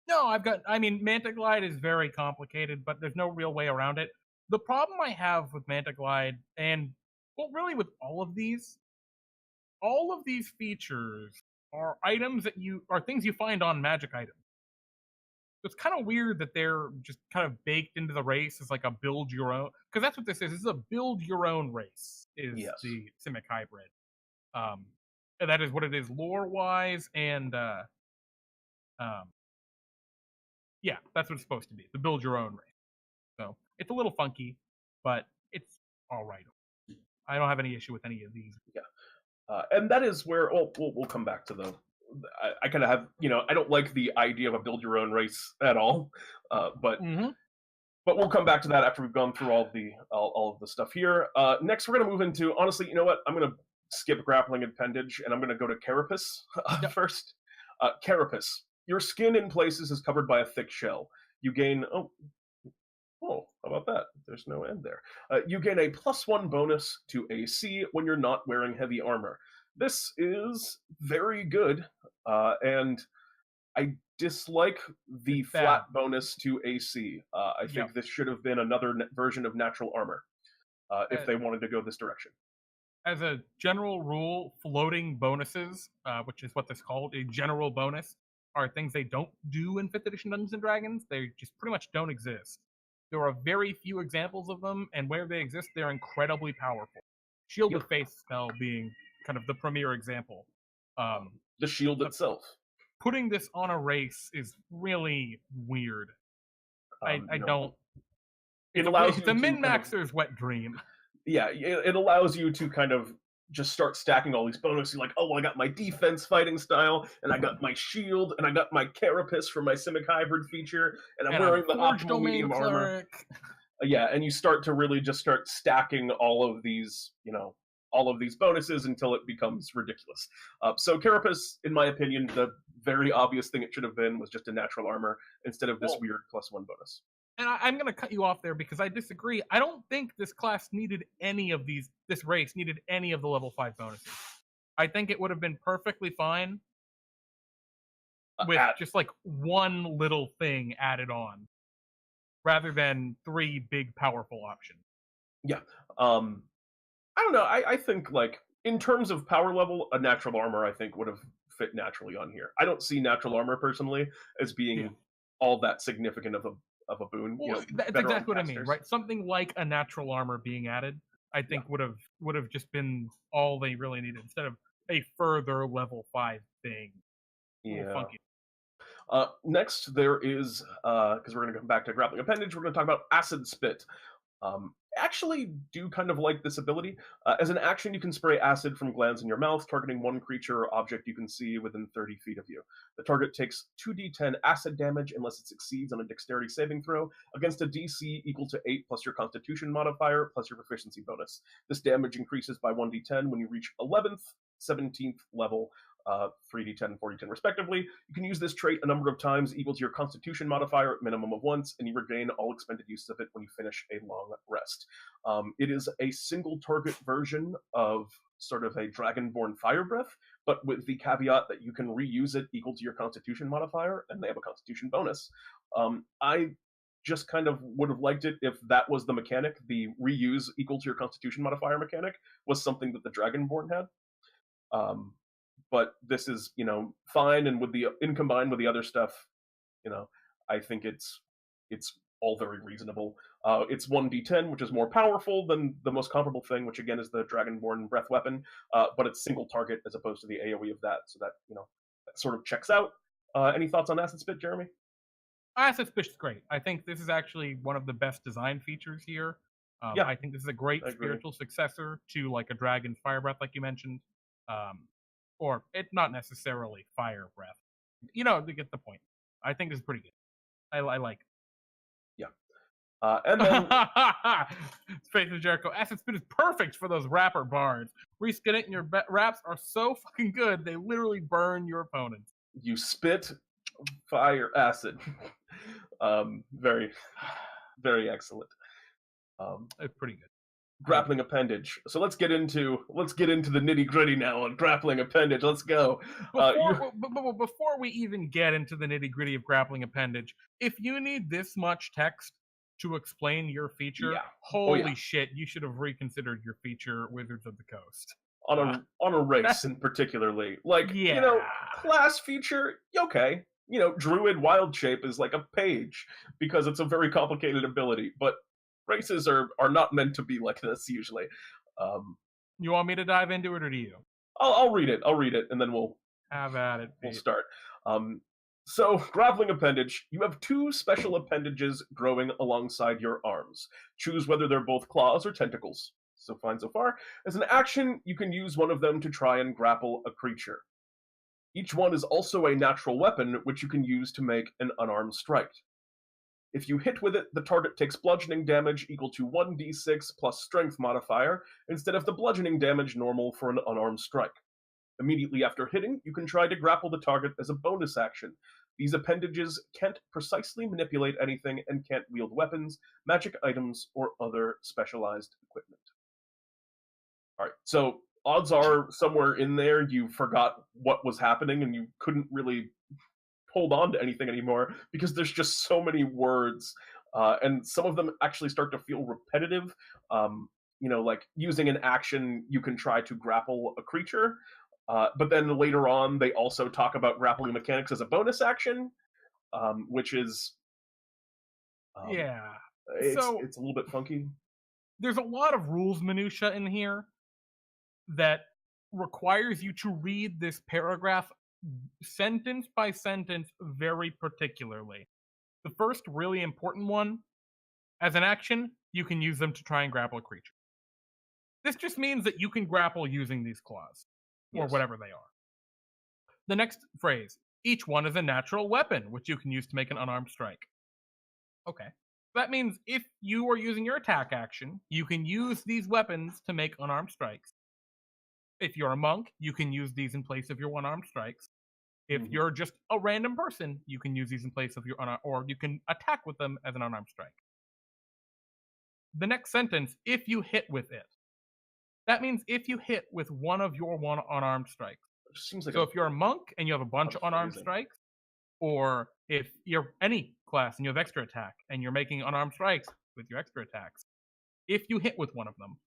No, Manta Glide is very complicated, but there's no real way around it. The problem I have with Manta Glide, and well, really with all of these features are things you find on magic items. So it's kind of weird that they're just kind of baked into the race as like a build your own, because that's what this is. This is a build your own race. Yes. The Simic hybrid. And that is what it is lore wise, and yeah, that's what it's supposed to be. The build your own race. So it's a little funky, but it's all right. I don't have any issue with any of these. Yeah, and that is where we'll come back to the. I kind of have I don't like the idea of a build your own race at all, but we'll come back to that after we've gone through all of the stuff here. Next, we're gonna move into honestly, you know what? I'm gonna skip grappling appendage and I'm gonna go to Carapace first. Carapace. Your skin in places is covered by a thick shell. You gain how about that? There's no end there. You gain a +1 bonus to AC when you're not wearing heavy armor. This is very good, and I dislike the flat bonus to AC. I think this should have been another version of natural armor if they wanted to go this direction. As a general rule, floating bonuses, which is what this is called, a general bonus, are things they don't do in 5th edition Dungeons & Dragons. They just pretty much don't exist. There are very few examples of them, and where they exist, they're incredibly powerful. Shield of Faith spell being kind of the premier example. The shield itself. Putting this on a race is really weird. I don't... It allows it's a min-maxer's wet dream. Yeah, it allows you to kind of just start stacking all these bonuses. You're like, oh, well, I got my defense fighting style, and I got my shield, and I got my Carapace for my Simic hybrid feature, and I'm wearing the optimal medium armor. Yeah, and you start to really just start stacking all of these bonuses until it becomes ridiculous. So Carapace, in my opinion, the very obvious thing it should have been was just a natural armor instead of this weird +1 bonus. And I'm going to cut you off there because I disagree. I don't think this class needed this race needed any of the level 5 bonuses. I think it would have been perfectly fine with just like one little thing added on rather than 3 big powerful options. Yeah. I don't know. I think like in terms of power level, a natural armor I think would have fit naturally on here. I don't see natural armor personally as Yeah. being all that significant of a boon. You Well, know, that's better on exactly what I mean, casters. right? Something like a natural armor being added, I Yeah, think would have just been all they really needed instead of a further level 5 thing. A little yeah. funky. Next, there is because we're going to come back to grappling appendage. We're going to talk about acid spit. Actually, do kind of like this ability. As an action, you can spray acid from glands in your mouth, targeting one creature or object you can see within 30 feet of you. The target takes 2d10 acid damage unless it succeeds on a dexterity saving throw against a DC equal to 8 plus your constitution modifier plus your proficiency bonus. This damage increases by 1d10 when you reach 11th, 17th level, 3d10, 4d10 respectively. You can use this trait a number of times equal to your constitution modifier at minimum of once, and you regain all expended uses of it when you finish a long rest. It is a single target version of sort of a dragonborn fire breath, but with the caveat that you can reuse it equal to your constitution modifier, and they have a constitution bonus. I just kind of would have liked it if that was the mechanic. The reuse equal to your constitution modifier mechanic was something that the dragonborn had. Um, but this is fine, and with the in combined with the other stuff, you know I think it's all very reasonable. It's 1d10, which is more powerful than the most comparable thing, which again is the dragonborn breath weapon, but it's single target as opposed to the AoE of that, so that that sort of checks out. Any thoughts on acid spit, Jeremy? Acid Spit is great. I think this is actually one of the best design features here. Yeah, I think this is a great I agree. spiritual successor to like a dragon's fire breath, like you mentioned, um, or it not necessarily fire breath. To get the point. I think this is pretty good. I like. Yeah, and then Faith of Jericho. Acid Spit is perfect for those rapper bards. Reskin it, and your raps are so fucking good they literally burn your opponents. you spit fire acid. Very, very excellent. It's pretty good. Grappling appendage. So let's get into the nitty gritty now on grappling appendage. Let's go. Before we even get into the nitty gritty of grappling appendage, if you need this much text to explain your feature, Yeah. holy shit, you should have reconsidered your feature, Wizards of the Coast. On a race in particularly, like Yeah. class feature. Okay, Druid Wild Shape is like a page because it's a very complicated ability, but races are not meant to be like this usually. You want me to dive into it, or do you? I'll read it. And then we'll Have at it. we'll Pete. start. So, grappling appendage. You have two special appendages growing alongside your arms. Choose whether they're both claws or tentacles. So fine so far. As an action, you can use one of them to try and grapple a creature. Each one is also a natural weapon, which you can use to make an unarmed strike. If you hit with it, the target takes bludgeoning damage equal to 1d6 plus strength modifier, instead of the bludgeoning damage normal for an unarmed strike. Immediately after hitting, you can try to grapple the target as a bonus action. These appendages can't precisely manipulate anything and can't wield weapons, magic items, or other specialized equipment. Alright, so odds are somewhere in there you forgot what was happening and you couldn't really hold on to anything anymore because there's just so many words, and some of them actually start to feel repetitive. Like using an action, you can try to grapple a creature, but then later on, they also talk about grappling mechanics as a bonus action, which is Yeah. it's So it's a little bit funky. there's a lot of rules minutia in here that requires you to read this paragraph sentence by sentence very particularly. The first really important one, as an action, you can use them to try and grapple a creature. This just means that you can grapple using these claws, or Yes. whatever they are. The next phrase, each one is a natural weapon, which you can use to make an unarmed strike. Okay. That means if you are using your attack action, you can use these weapons to make unarmed strikes. If you're a monk, you can use these in place of your unarmed strikes. If Mhm. you're just a random person, you can use these in place of your or you can attack with them as an unarmed strike. The next sentence, if you hit with it. That means if you hit with one of your one unarmed strikes. It just seems like So if you're a monk and you have a bunch of unarmed phrasing. strikes, or if you're any class and you have extra attack and you're making unarmed strikes with your extra attacks, if you hit with one of them,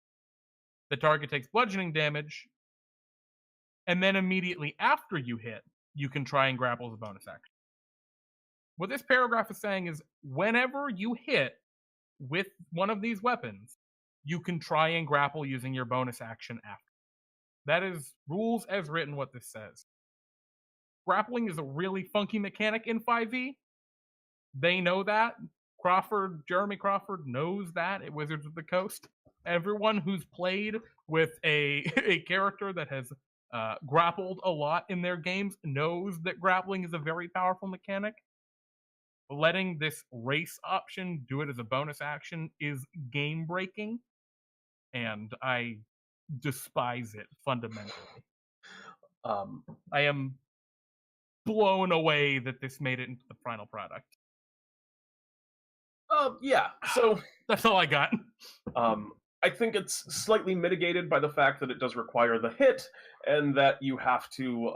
The target takes bludgeoning damage, and then immediately after you hit, you can try and grapple as a bonus action. What this paragraph is saying is whenever you hit with one of these weapons, you can try and grapple using your bonus action after. That is rules as written what this says. Grappling is a really funky mechanic in 5e. They know that. Jeremy Crawford knows that at Wizards of the Coast. Everyone who's played with a character that has grappled a lot in their games knows that grappling is a very powerful mechanic. Letting this race option do it as a bonus action is game breaking, and I despise it fundamentally. I am blown away that this made it into the final product. Yeah, so that's all I got. I think it's slightly mitigated by the fact that it does require the hit, and that you have to,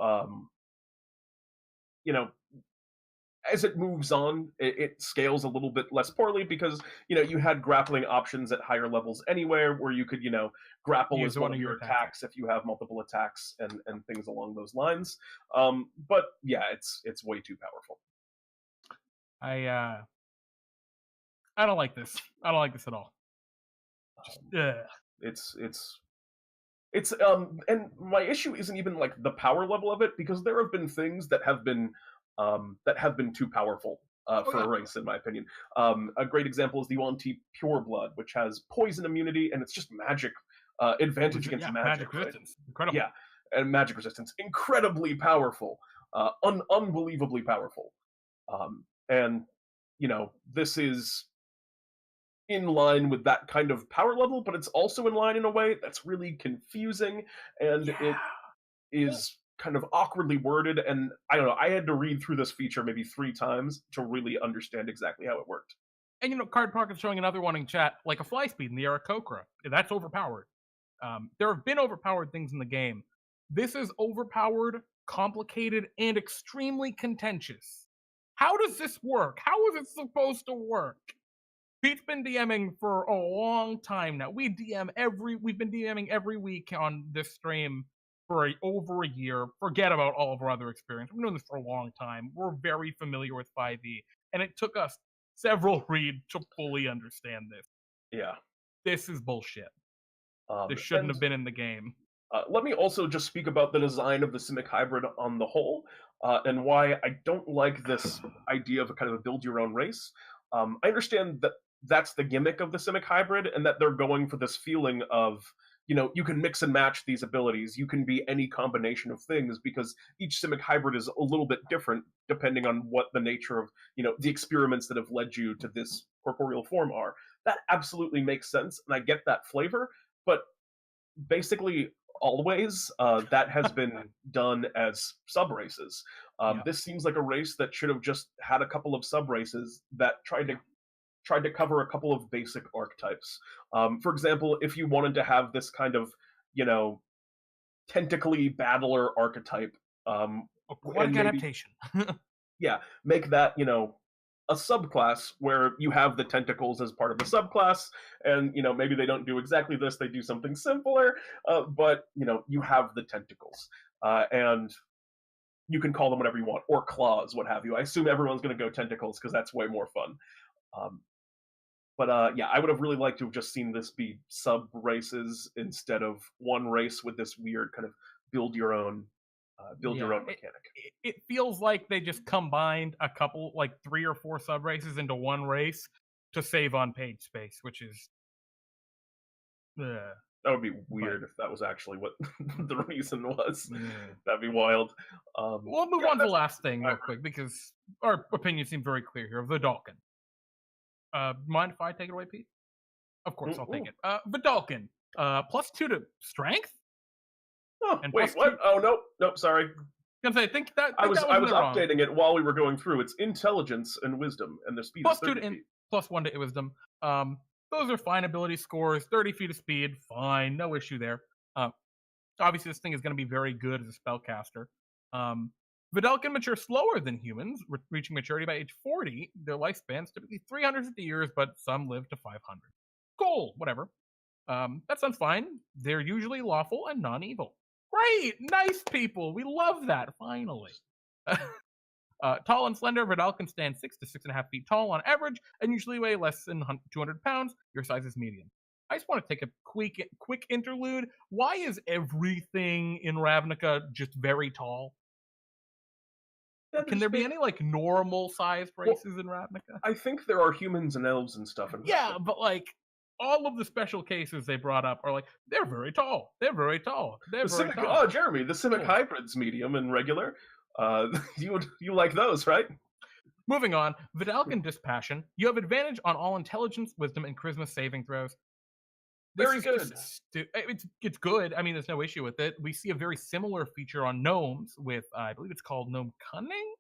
as it moves on, it scales a little bit less poorly because, you had grappling options at higher levels anywhere where you could, grapple as one of your attacks if you have multiple attacks and things along those lines. But yeah, it's way too powerful. I don't like this. I don't like this at all. It's and my issue isn't even like the power level of it, because there have been things that have been too powerful for a race, in my opinion. A great example is the Yuan-Ti Pure Blood, which has poison immunity, and it's just magic advantage against magic resistance. Right? Incredible. Yeah, and magic resistance. Incredibly powerful. Unbelievably powerful. And, this is in line with that kind of power level, but it's also in line in a way that's really confusing, and it is kind of awkwardly worded, and I don't know, I had to read through this feature maybe 3 times to really understand exactly how it worked. And Card Pocket's showing another one in chat, like a fly speed in the Aarakocra. That's overpowered. There have been overpowered things in the game. This is overpowered, complicated, and extremely contentious. How does this work? How is it supposed to work? Pete's been DMing for a long time now. We've been DMing every week on this stream for over a year. Forget about all of our other experience. We've been doing this for a long time. We're very familiar with 5e, and it took us several reads to fully understand this. Yeah. This is bullshit. This shouldn't have been in the game. Let me also just speak about the design of the Simic Hybrid on the whole, and why I don't like this idea of a kind of a build-your-own race. I understand that that's the gimmick of the Simic Hybrid, and that they're going for this feeling of, you can mix and match these abilities. You can be any combination of things, because each Simic Hybrid is a little bit different depending on what the nature of, the experiments that have led you to this corporeal form are. That absolutely makes sense, and I get that flavor, but basically always that has been done as sub-races. This seems like a race that should have just had a couple of sub-races that tried to cover a couple of basic archetypes. For example, if you wanted to have this kind of, tentacly battler archetype, aquatic adaptation. Yeah, make that, a subclass where you have the tentacles as part of the subclass, and, maybe they don't do exactly this, they do something simpler, but, you have the tentacles. And you can call them whatever you want, or claws, what have you. I assume everyone's going to go tentacles, because that's way more fun. But yeah, I would have really liked to have just seen this be sub-races instead of one race with this weird kind of build-your-own mechanic. It feels like they just combined a couple, like 3 or 4 sub-races into one race to save on page space, which is... That would be weird if that was actually what the reason was. That'd be wild. We'll move on to the last thing real quick, because our opinions seem very clear here. Vidalcan. Mind if I take it away, Pete? Of course, I'll take it. Vidalcan. +2 to strength? Oh, and wait, what? Oh, nope, sorry. I think that I was updating it while we were going through. It's intelligence and wisdom, and their speed is 30 feet. +1 to wisdom. Those are fine ability scores. 30 feet of speed, fine, no issue there. Obviously, this thing is going to be very good as a spellcaster. Vidalcan mature slower than humans, reaching maturity by age 40. Their lifespan's typically 350 years, but some live to 500. Cool, whatever. That sounds fine. They're usually lawful and non-evil. Great, nice people. We love that. Finally. Tall and slender, Vidal can stand 6 to 6.5 feet tall on average, and usually weigh less than 200 pounds. Your size is medium. I just want to take a quick interlude. Why is everything in Ravnica just very tall? Can there be any like normal sized races in Ravnica? I think there are humans and elves and stuff. Yeah, but like all of the special cases they brought up are like they're very tall. They're very tall. They're very tall. Oh, Jeremy, the Simic hybrids, medium and regular. You like those, right? Moving on, Vidalcan Dispassion. You have advantage on all intelligence, wisdom, and charisma saving throws. Very good. It's good. I mean, there's no issue with it. We see a very similar feature on gnomes with, I believe it's called Gnome Cunning.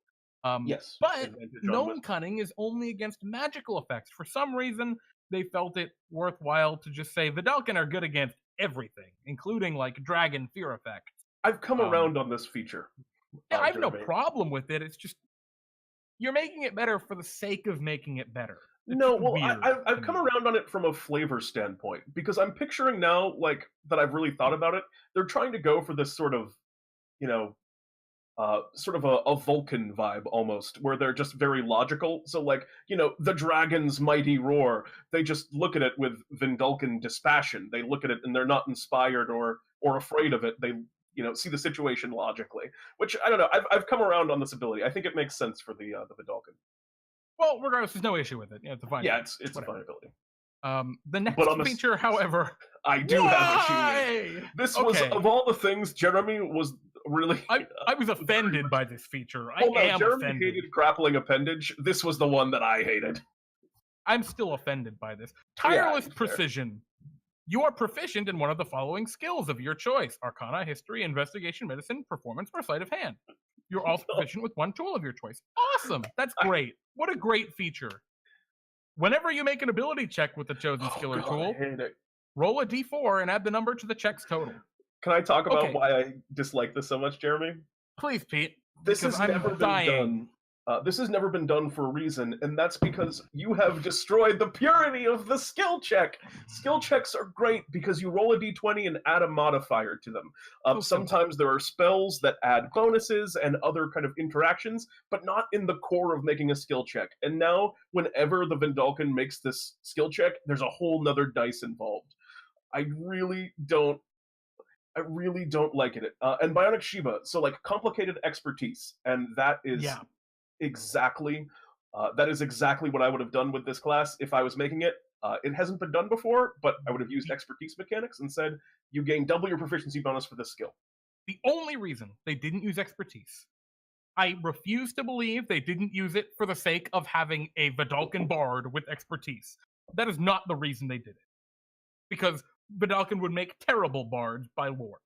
Yes. But Gnome Cunning is only against magical effects. For some reason, they felt it worthwhile to just say Vidalcan are good against everything, including like dragon fear effects. I've come around on this feature. Yeah, I have no problem with it. It's just you're making it better for the sake of making it better. No, well, I've come around on it from a flavor standpoint, because I'm picturing now, like, that I've really thought about it, they're trying to go for this sort of, sort of a Vulcan vibe, almost, where they're just very logical. So, like, the dragon's mighty roar, they just look at it with Vindalcan dispassion. They look at it and they're not inspired or afraid of it. They, see the situation logically, which, I don't know, I've come around on this ability. I think it makes sense for the Vindalcan. Well, regardless, there's no issue with it. Yeah, it's a fine. Yeah, it's a fine ability. The next feature, however, I do have what you mean. This was, of all the things, Jeremy was really. I was offended by this feature. Jeremy hated grappling appendage. This was the one that I hated. I'm still offended by this. Tireless precision. You are proficient in one of the following skills of your choice: Arcana, History, Investigation, Medicine, Performance, or Sleight of Hand. You're also proficient with one tool of your choice. Awesome. That's great. What a great feature. Whenever you make an ability check with the chosen skill or tool, roll a d4 and add the number to the check's total. Can I talk about why I dislike this so much, Jeremy? Please, Pete. This has never been done. This has never been done for a reason, and that's because you have destroyed the purity of the skill check. Skill checks are great because you roll a d20 and add a modifier to them. Sometimes there are spells that add bonuses and other kind of interactions, but not in the core of making a skill check. And now, whenever the Vindalcan makes this skill check, there's a whole nother dice involved. I really don't like it. And Bionic Shiva, so like complicated expertise, and that is... Yeah. Exactly. That is exactly what I would have done with this class if I was making it. It hasn't been done before, but I would have used expertise mechanics and said, you gain double your proficiency bonus for this skill. The only reason they didn't use expertise, I refuse to believe they didn't use it for the sake of having a Vidalcan bard with expertise. That is not the reason they did it. Because Vidalcan would make terrible bards by lore.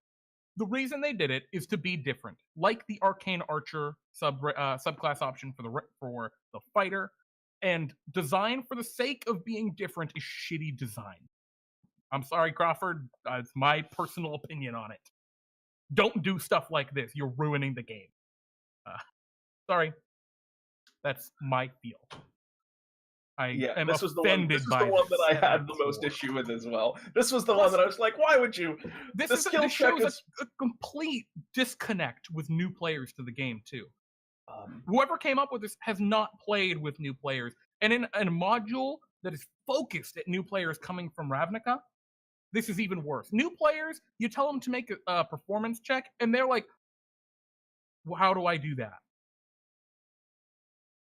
The reason they did it is to be different, like the Arcane Archer subclass option for the fighter, and design for the sake of being different is shitty design. I'm sorry, Crawford. It's my personal opinion on it. Don't do stuff like this. You're ruining the game. Sorry. That's my feel. This was the one that I had the most issue with as well. This was the one that I was like, why would you? This shows a complete disconnect with new players to the game, too. Whoever came up with this has not played with new players. And in a module that is focused at new players coming from Ravnica, this is even worse. New players, you tell them to make a performance check, and they're like, well, how do I do that?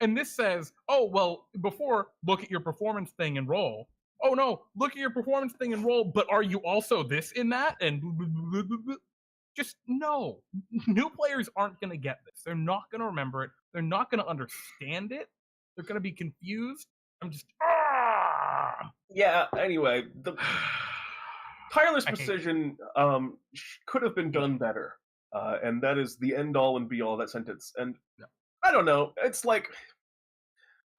And this says, oh, well, before, look at your performance thing and roll. Oh, no, look at your performance thing and roll, but are you also this in that? And just no. New players aren't going to get this. They're not going to remember it. They're not going to understand it. They're going to be confused. I'm just, Yeah, anyway, the tireless precision could have been done better. And that is the end-all and be-all of that sentence. And I don't know. It's like,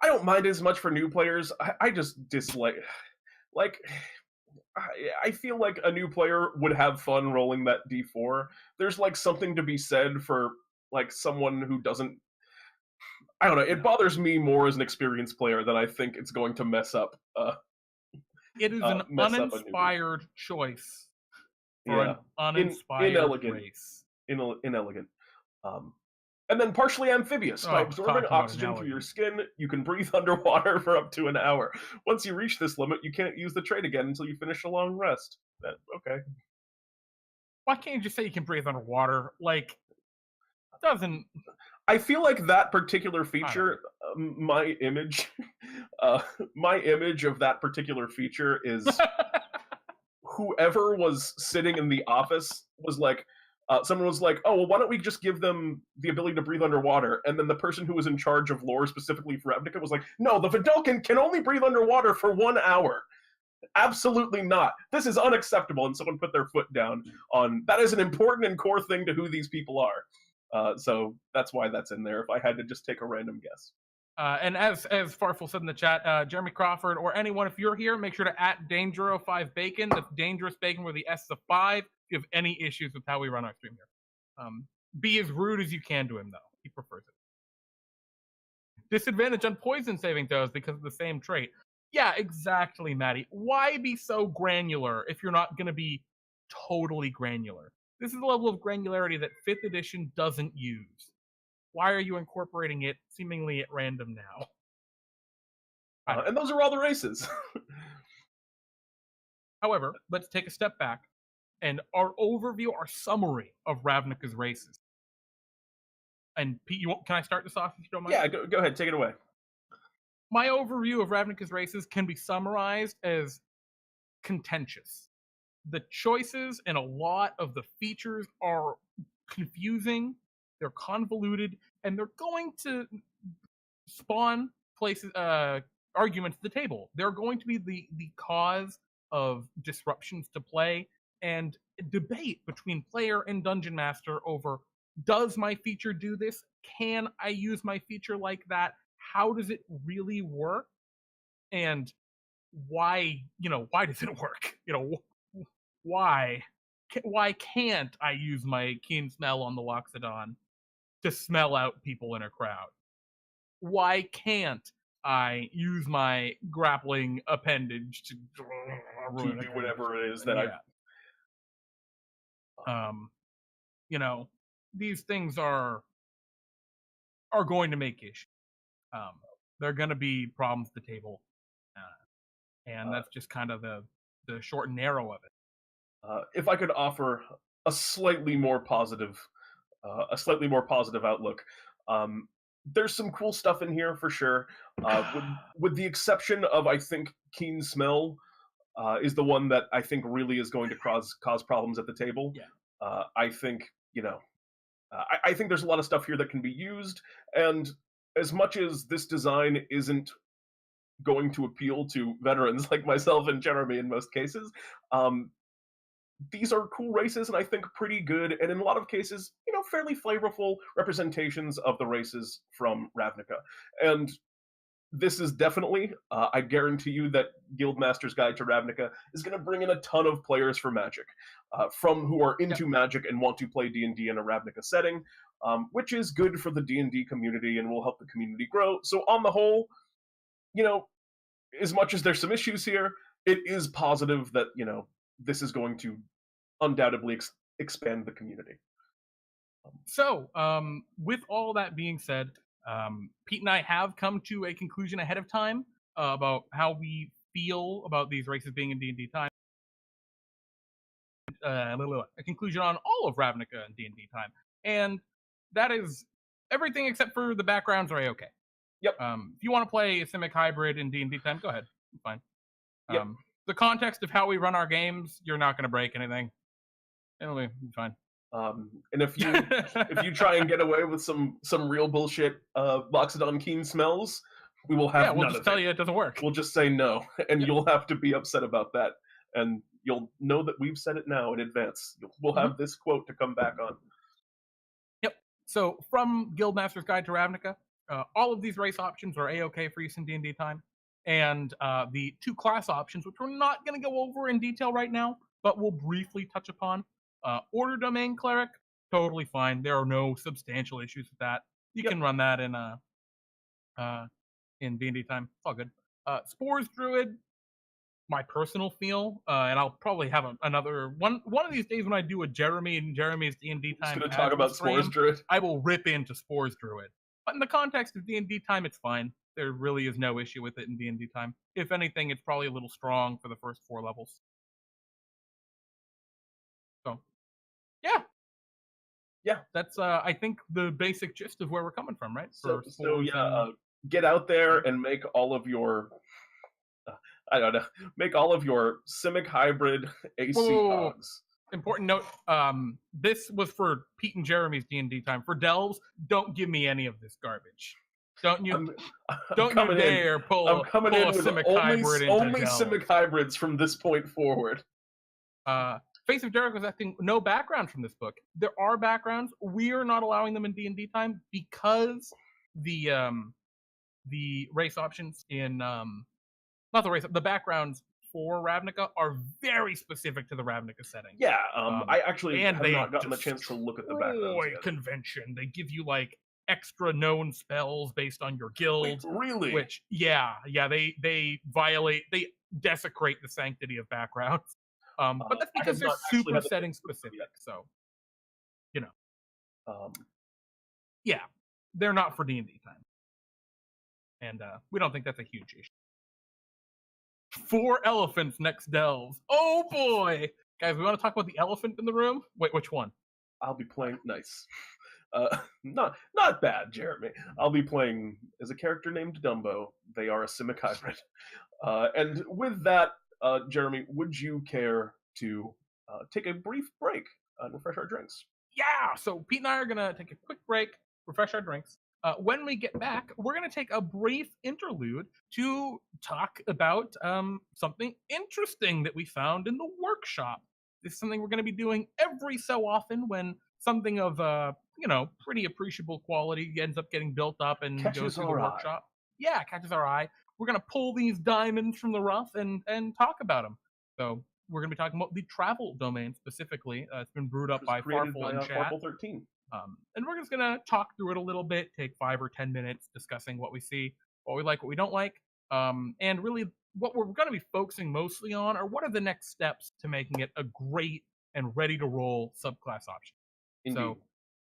I don't mind as much for new players. I just dislike, I feel like a new player would have fun rolling that d4. There's like something to be said for like someone who doesn't, I don't know. It bothers me more as an experienced player than I think it's going to mess up It is an mess up a newbie. uninspired choice for Yeah, an uninspired inelegant, race. inelegant. Um, and then partially amphibious. By Oh, absorbing talking about oxygen through your inelegant. skin, you can breathe underwater for up to an hour. Once you reach this limit, you can't use the trait again until you finish a long rest. Okay. Why can't you just say you can breathe underwater? Like, doesn't. I feel like that particular I don't feature, my image, my image of that particular feature is know. whoever was sitting in the office was like, someone was like, "Oh, well, why don't we just give them the ability to breathe underwater?" And then the person who was in charge of lore specifically for Ravnica was like, "No, the Vidalcan can only breathe underwater for 1 hour. Absolutely not. This is unacceptable." And someone put their foot down on that is an important and core thing to who these people are. So that's why that's in there. If I had to just take a random guess. And as Farfel said in the chat, Jeremy Crawford or anyone, if you're here, make sure to at Danger05Bacon. That's Dangerous Bacon where the S is a 5. If you have any issues with how we run our stream here. Be as rude as you can to him, though. He prefers it. Disadvantage on poison saving throws because of the same trait. Yeah, exactly, Maddie. Why be so granular if you're not going to be totally granular? This is a level of granularity that 5th edition doesn't use. Why are you incorporating it seemingly at random now? And those are all the races. However, let's take a step back and our overview, our summary of Ravnica's races. And Pete, can I start this off if you don't mind? Yeah, go ahead, take it away. My overview of Ravnica's races can be summarized as contentious. The choices and a lot of the features are confusing, they're convoluted, and they're going to spawn places arguments at the table. They're going to be the cause of disruptions to play and debate between player and dungeon master over, does my feature do this? Can I use my feature like that? How does it really work? And why does it work? Why can't I use my keen smell on the Loxodon to smell out people in a crowd? Why can't I use my grappling appendage to do whatever it is that these things are going to make issues. There are going to be problems at the table, and that's just kind of the short and narrow of it. If I could offer a slightly more positive outlook, there's some cool stuff in here for sure. With the exception of, I think, keen smell is the one that I think really is going to cause problems at the table. Yeah. I think I think there's a lot of stuff here that can be used, and as much as this design isn't going to appeal to veterans like myself and Jeremy in most cases, these are cool races and I think pretty good, and in a lot of cases, fairly flavorful representations of the races from Ravnica. And this is definitely, I guarantee you that Guildmaster's Guide to Ravnica is going to bring in a ton of players for Magic, from who are into Magic and want to play D&D in a Ravnica setting, which is good for the D&D community and will help the community grow. So on the whole, as much as there's some issues here, it is positive that, this is going to undoubtedly expand the community. So, with all that being said, Pete and I have come to a conclusion ahead of time about how we feel about these races being in DnDTime. A conclusion on all of Ravnica and DnDTime, and that is everything except for the backgrounds are a-okay. Yep. If you want to play a Simic hybrid in DnDTime, go ahead. It's fine. Yep. The context of how we run our games, you're not going to break anything. It'll be fine. And if you try and get away with some real bullshit Loxodon keen smells, we will have we'll just tell you it doesn't work. We'll just say no, and you'll have to be upset about that, and you'll know that we've said it now in advance. We'll have this quote to come back on. Yep. So from Guildmaster's Guide to Ravnica, all of these race options are a-okay for use in DnDTime, and the 2 class options, which we're not going to go over in detail right now, but we'll briefly touch upon. Order Domain Cleric, totally fine. There are no substantial issues with that. You can run that in DnDTime. It's all good. Spores Druid, my personal feel, and I'll probably have another one of these days when I do a Jeremy and Jeremy's D&D Just time gonna talk casual about Spores stream, Druid. I will rip into Spores Druid. But in the context of D&D time, it's fine. There really is no issue with it in D&D time. If anything, it's probably a little strong for the first 4 levels. So, yeah. Yeah. That's, I think, the basic gist of where we're coming from, right? So For so spores yeah, and... get out there and make all of your I don't know, make all of your Simic hybrid AC Whoa. hogs. Important note, this was for Pete and Jeremy's D&D time. For Delves, don't give me any of this garbage. Don't you dare pull I'm coming a in with Simic only hybrid into only Delves. Simic hybrids from this point forward. Face of Jericho is asking no background from this book. There are backgrounds. We are not allowing them in D&D time because the race options in not the race, the backgrounds for Ravnica are very specific to the Ravnica setting. Yeah, I actually and have they not gotten the chance to look at the backgrounds yet. Convention. They give you like extra known spells based on your guild. Wait, really? Which they violate, they desecrate the sanctity of backgrounds. But that's because they're super setting specific. So, you know, yeah, they're not for D&D time, and we don't think that's a huge issue. 4 elephants next Delves. Oh boy, guys, we want to talk about the elephant in the room. Wait, which one? I'll be playing nice. Not bad, Jeremy. I'll be playing as a character named Dumbo. They are a Simic hybrid. And with that, Jeremy, would you care to take a brief break and refresh our drinks? Yeah, so Pete and I are going to take a quick break, refresh our drinks. When we get back, we're going to take a brief interlude to talk about something interesting that we found in the workshop. This is something we're going to be doing every so often when something of pretty appreciable quality ends up getting built up and goes through the workshop. Yeah, catches our eye. We're going to pull these diamonds from the rough and talk about them. So we're going to be talking about the travel domain specifically. It's been brewed up by Farfel in chat. Farfel 13. And we're just going to talk through it a little bit, take 5 or 10 minutes discussing what we see, what we like, what we don't like. And really what we're going to be focusing mostly on are what are the next steps to making it a great and ready to roll subclass option. Indeed. So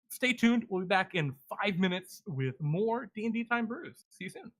stay tuned. We'll be back in 5 minutes with more DnDTime Brews. See you soon.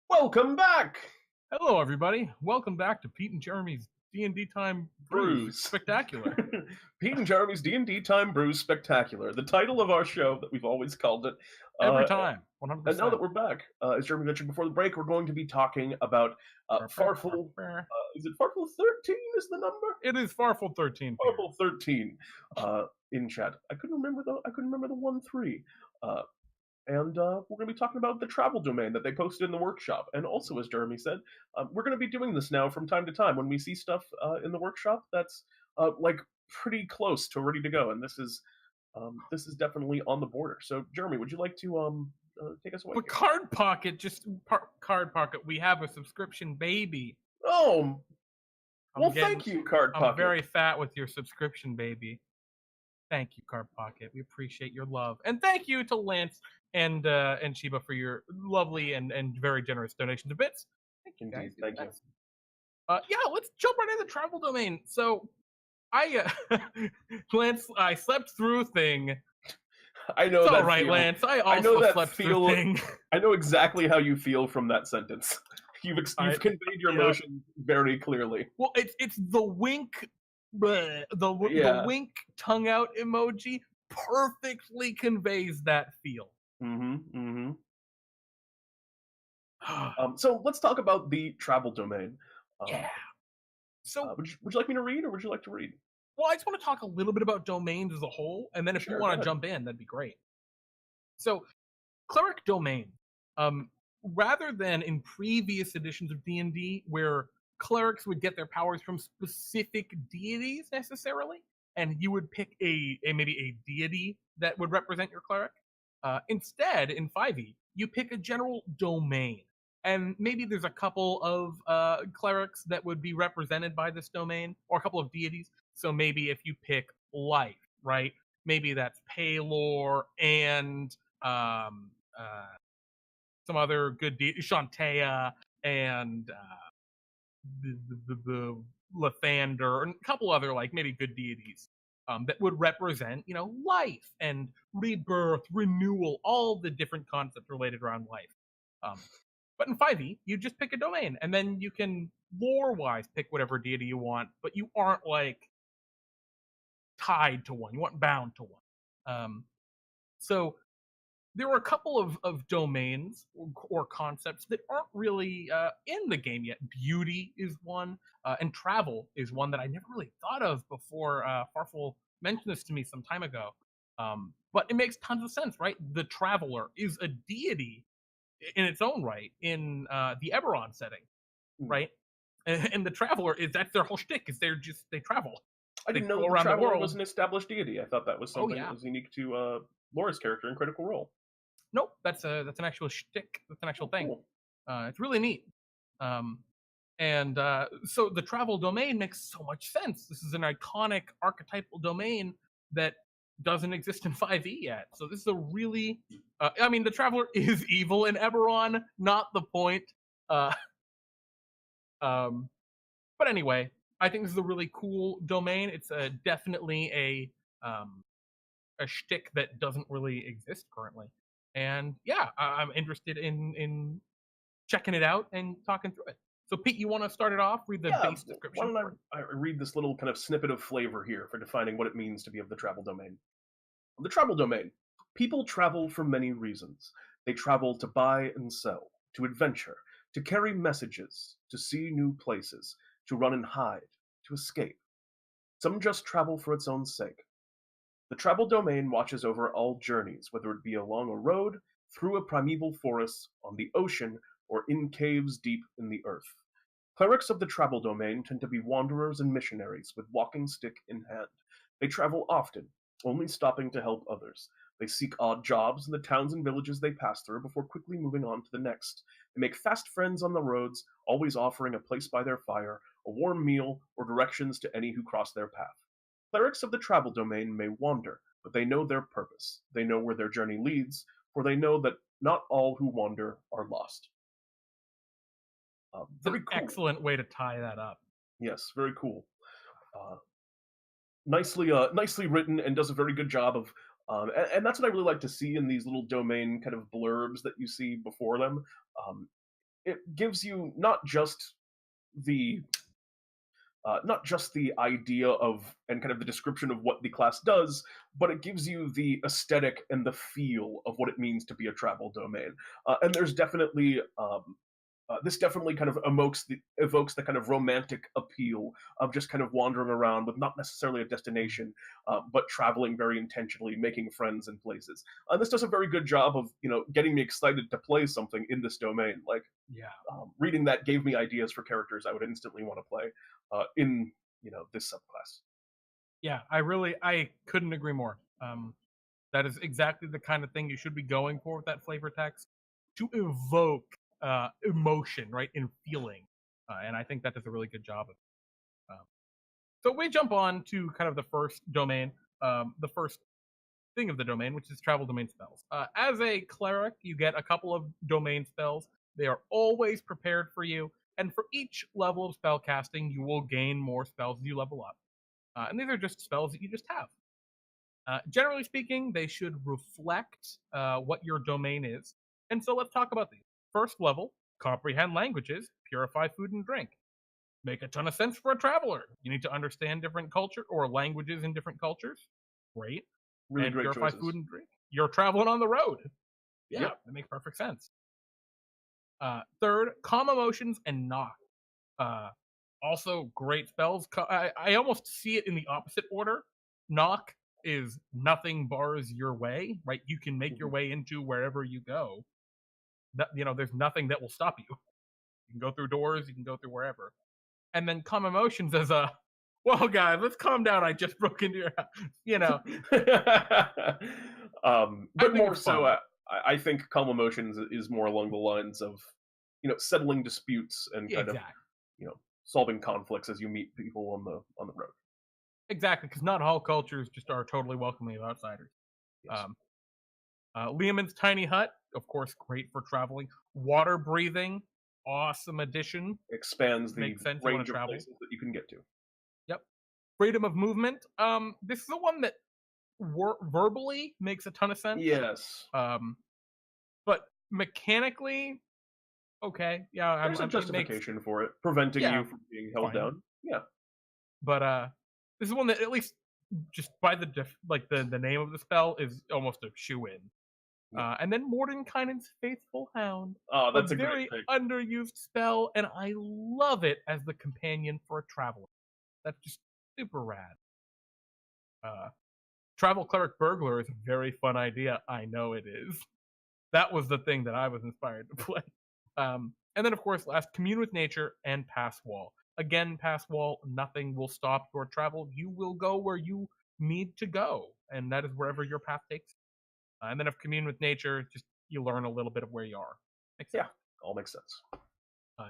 Welcome back, Hello, everybody. Welcome back to Pete and Jeremy's DnDTime Brews Brews. Spectacular. Pete and Jeremy's DnDTime Brews Spectacular, the title of our show that we've always called it. Every time, 100%. And now that we're back, as Jeremy mentioned before the break, we're going to be talking about Farfel. Is it Farfel 13 is the number? It is Farfel 13. Farfel 13 in chat. I couldn't remember the 1-3. And we're going to be talking about the travel domain that they posted in the workshop. And also, as Jeremy said, we're going to be doing this now from time to time when we see stuff in the workshop that's like pretty close to ready to go. And this is definitely on the border. So, Jeremy, would you like to take us away? But Card Pocket, Card Pocket, we have a subscription baby. Oh, well, thank you, Card Pocket. I'm very fat with your subscription baby. Thank you, Card Pocket. We appreciate your love. And thank you to Lance and Sheba for your lovely and very generous donation to bits. Thank you, guys. Thank you. Yeah, let's jump right into the travel domain. So, Lance, I slept through thing. I know it's that. All right, Lance. I also slept through thing. I know exactly how you feel from that sentence. You've conveyed your emotions very clearly. Well, it's the wink. The wink tongue out emoji perfectly conveys that feel. So let's talk about the travel domain. Yeah. So would you like me to read, or would you like to read? Well, I just want to talk a little bit about domains as a whole, and then if you want to jump in, that'd be great. So, cleric domain. Rather than in previous editions of D&D, where clerics would get their powers from specific deities necessarily, and you would pick maybe a deity that would represent your cleric. Instead, in 5e, you pick a general domain, and maybe there's a couple of clerics that would be represented by this domain, or a couple of deities. So maybe if you pick life, right? Maybe that's Paylor and some other good deity, Shantea and the Lathander, and a couple other like maybe good deities that would represent, life and rebirth, renewal, all the different concepts related around life. But in 5e, you just pick a domain, and then you can lore-wise pick whatever deity you want, but you aren't like tied to one. You aren't bound to one. So there were a couple of domains or concepts that aren't really in the game yet. Beauty is one, and travel is one that I never really thought of before Farfel mentioned this to me some time ago. But it makes tons of sense, right? The Traveler is a deity in its own right in the Eberron setting, right? And the Traveler that's their whole shtick. Is they travel. I didn't know the Traveler was an established deity. I thought that was something that was unique to Laura's character in Critical Role. Nope, that's an actual shtick. That's an actual thing. Cool. It's really neat. So the travel domain makes so much sense. This is an iconic archetypal domain that doesn't exist in 5e yet. So this is a really, the Traveler is evil in Eberron, not the point. But anyway, I think this is a really cool domain. It's definitely a shtick that doesn't really exist currently. And yeah, I'm interested in checking it out and talking through it. So Pete, you want to start it off? Read the base description. Why don't I read this little kind of snippet of flavor here for defining what it means to be of the travel domain. The travel domain. People travel for many reasons. They travel to buy and sell, to adventure, to carry messages, to see new places, to run and hide, to escape. Some just travel for its own sake. The travel domain watches over all journeys, whether it be along a road, through a primeval forest, on the ocean, or in caves deep in the earth. Clerics of the travel domain tend to be wanderers and missionaries with walking stick in hand. They travel often, only stopping to help others. They seek odd jobs in the towns and villages they pass through before quickly moving on to the next. They make fast friends on the roads, always offering a place by their fire, a warm meal, or directions to any who cross their path. Clerics of the travel domain may wander, but they know their purpose. They know where their journey leads, for they know that not all who wander are lost. Very cool. Excellent way to tie that up. Yes, very cool. Nicely written, and does a very good job of, and that's what I really like to see in these little domain kind of blurbs that you see before them. it gives you the not just the idea of and kind of the description of what the class does, but it gives you the aesthetic and the feel of what it means to be a travel domain. And there's definitely this definitely kind of evokes the kind of romantic appeal of just kind of wandering around with not necessarily a destination, but traveling very intentionally, making friends in places. And this does a very good job of getting me excited to play something in this domain. Like Yeah. reading that gave me ideas for characters I would instantly want to play in this subclass. Yeah, I couldn't agree more. That is exactly the kind of thing you should be going for with that flavor text to evoke emotion, right, and feeling. And I think that does a really good job of it. So we jump on to kind of the first domain, the first thing of the domain, which is travel domain spells. As a cleric, you get a couple of domain spells. They are always prepared for you, and for each level of spell casting, you will gain more spells as you level up. And these are just spells that you just have. Generally speaking, they should reflect what your domain is. And so let's talk about these. First level, comprehend languages, purify food and drink. Make a ton of sense for a traveler. You need to understand different culture or languages in different cultures. Great. Really And great purify choices. food and drink. You're traveling on the road. Yeah, Yep. that makes perfect sense. Third, calm emotions and knock. Uh, Also, great spells. I almost see it in the opposite order. Knock is nothing bars your way, right? You can make your Mhm. way into wherever you go. There's nothing that will stop you. You can go through doors, you can go through wherever. And then calm emotions as a, well, guys, let's calm down. I just broke into your house. You know, I But think more it's so, fun. I think calm emotions is more along the lines of settling disputes and Yeah, kind of exactly. solving conflicts as you meet people on the road. Exactly, because not all cultures just are totally welcoming of outsiders. Yes, Um, Liamon's tiny hut, of course, great for traveling. Water breathing, awesome addition. expands the Makes sense. You want range to of travel. places that you can get to. Yep. Freedom of movement. This is the one that verbally makes a ton of sense. Yes, Um, but mechanically, okay, yeah, there's a it makes, justification for it, preventing yeah, you from being held fine. down. Yeah, But this is one that at least just by the name of the spell is almost a shoe in. yeah. And then Mordenkainen's Faithful Hound, Oh, a that's a great very pick. underused spell, and I love it as the companion for a traveler. That's just super rad. Uh, Travel Cleric Burglar is a very fun idea. I know it is. That was the thing that I was inspired to play. And then, of course, last, Commune with Nature and Pass Wall. Again, Pass Wall, nothing will stop your travel. You will go where you need to go, and that is wherever your path takes. And then, if Commune with Nature, just you learn a little bit of where you are. Makes sense. Yeah, all makes sense.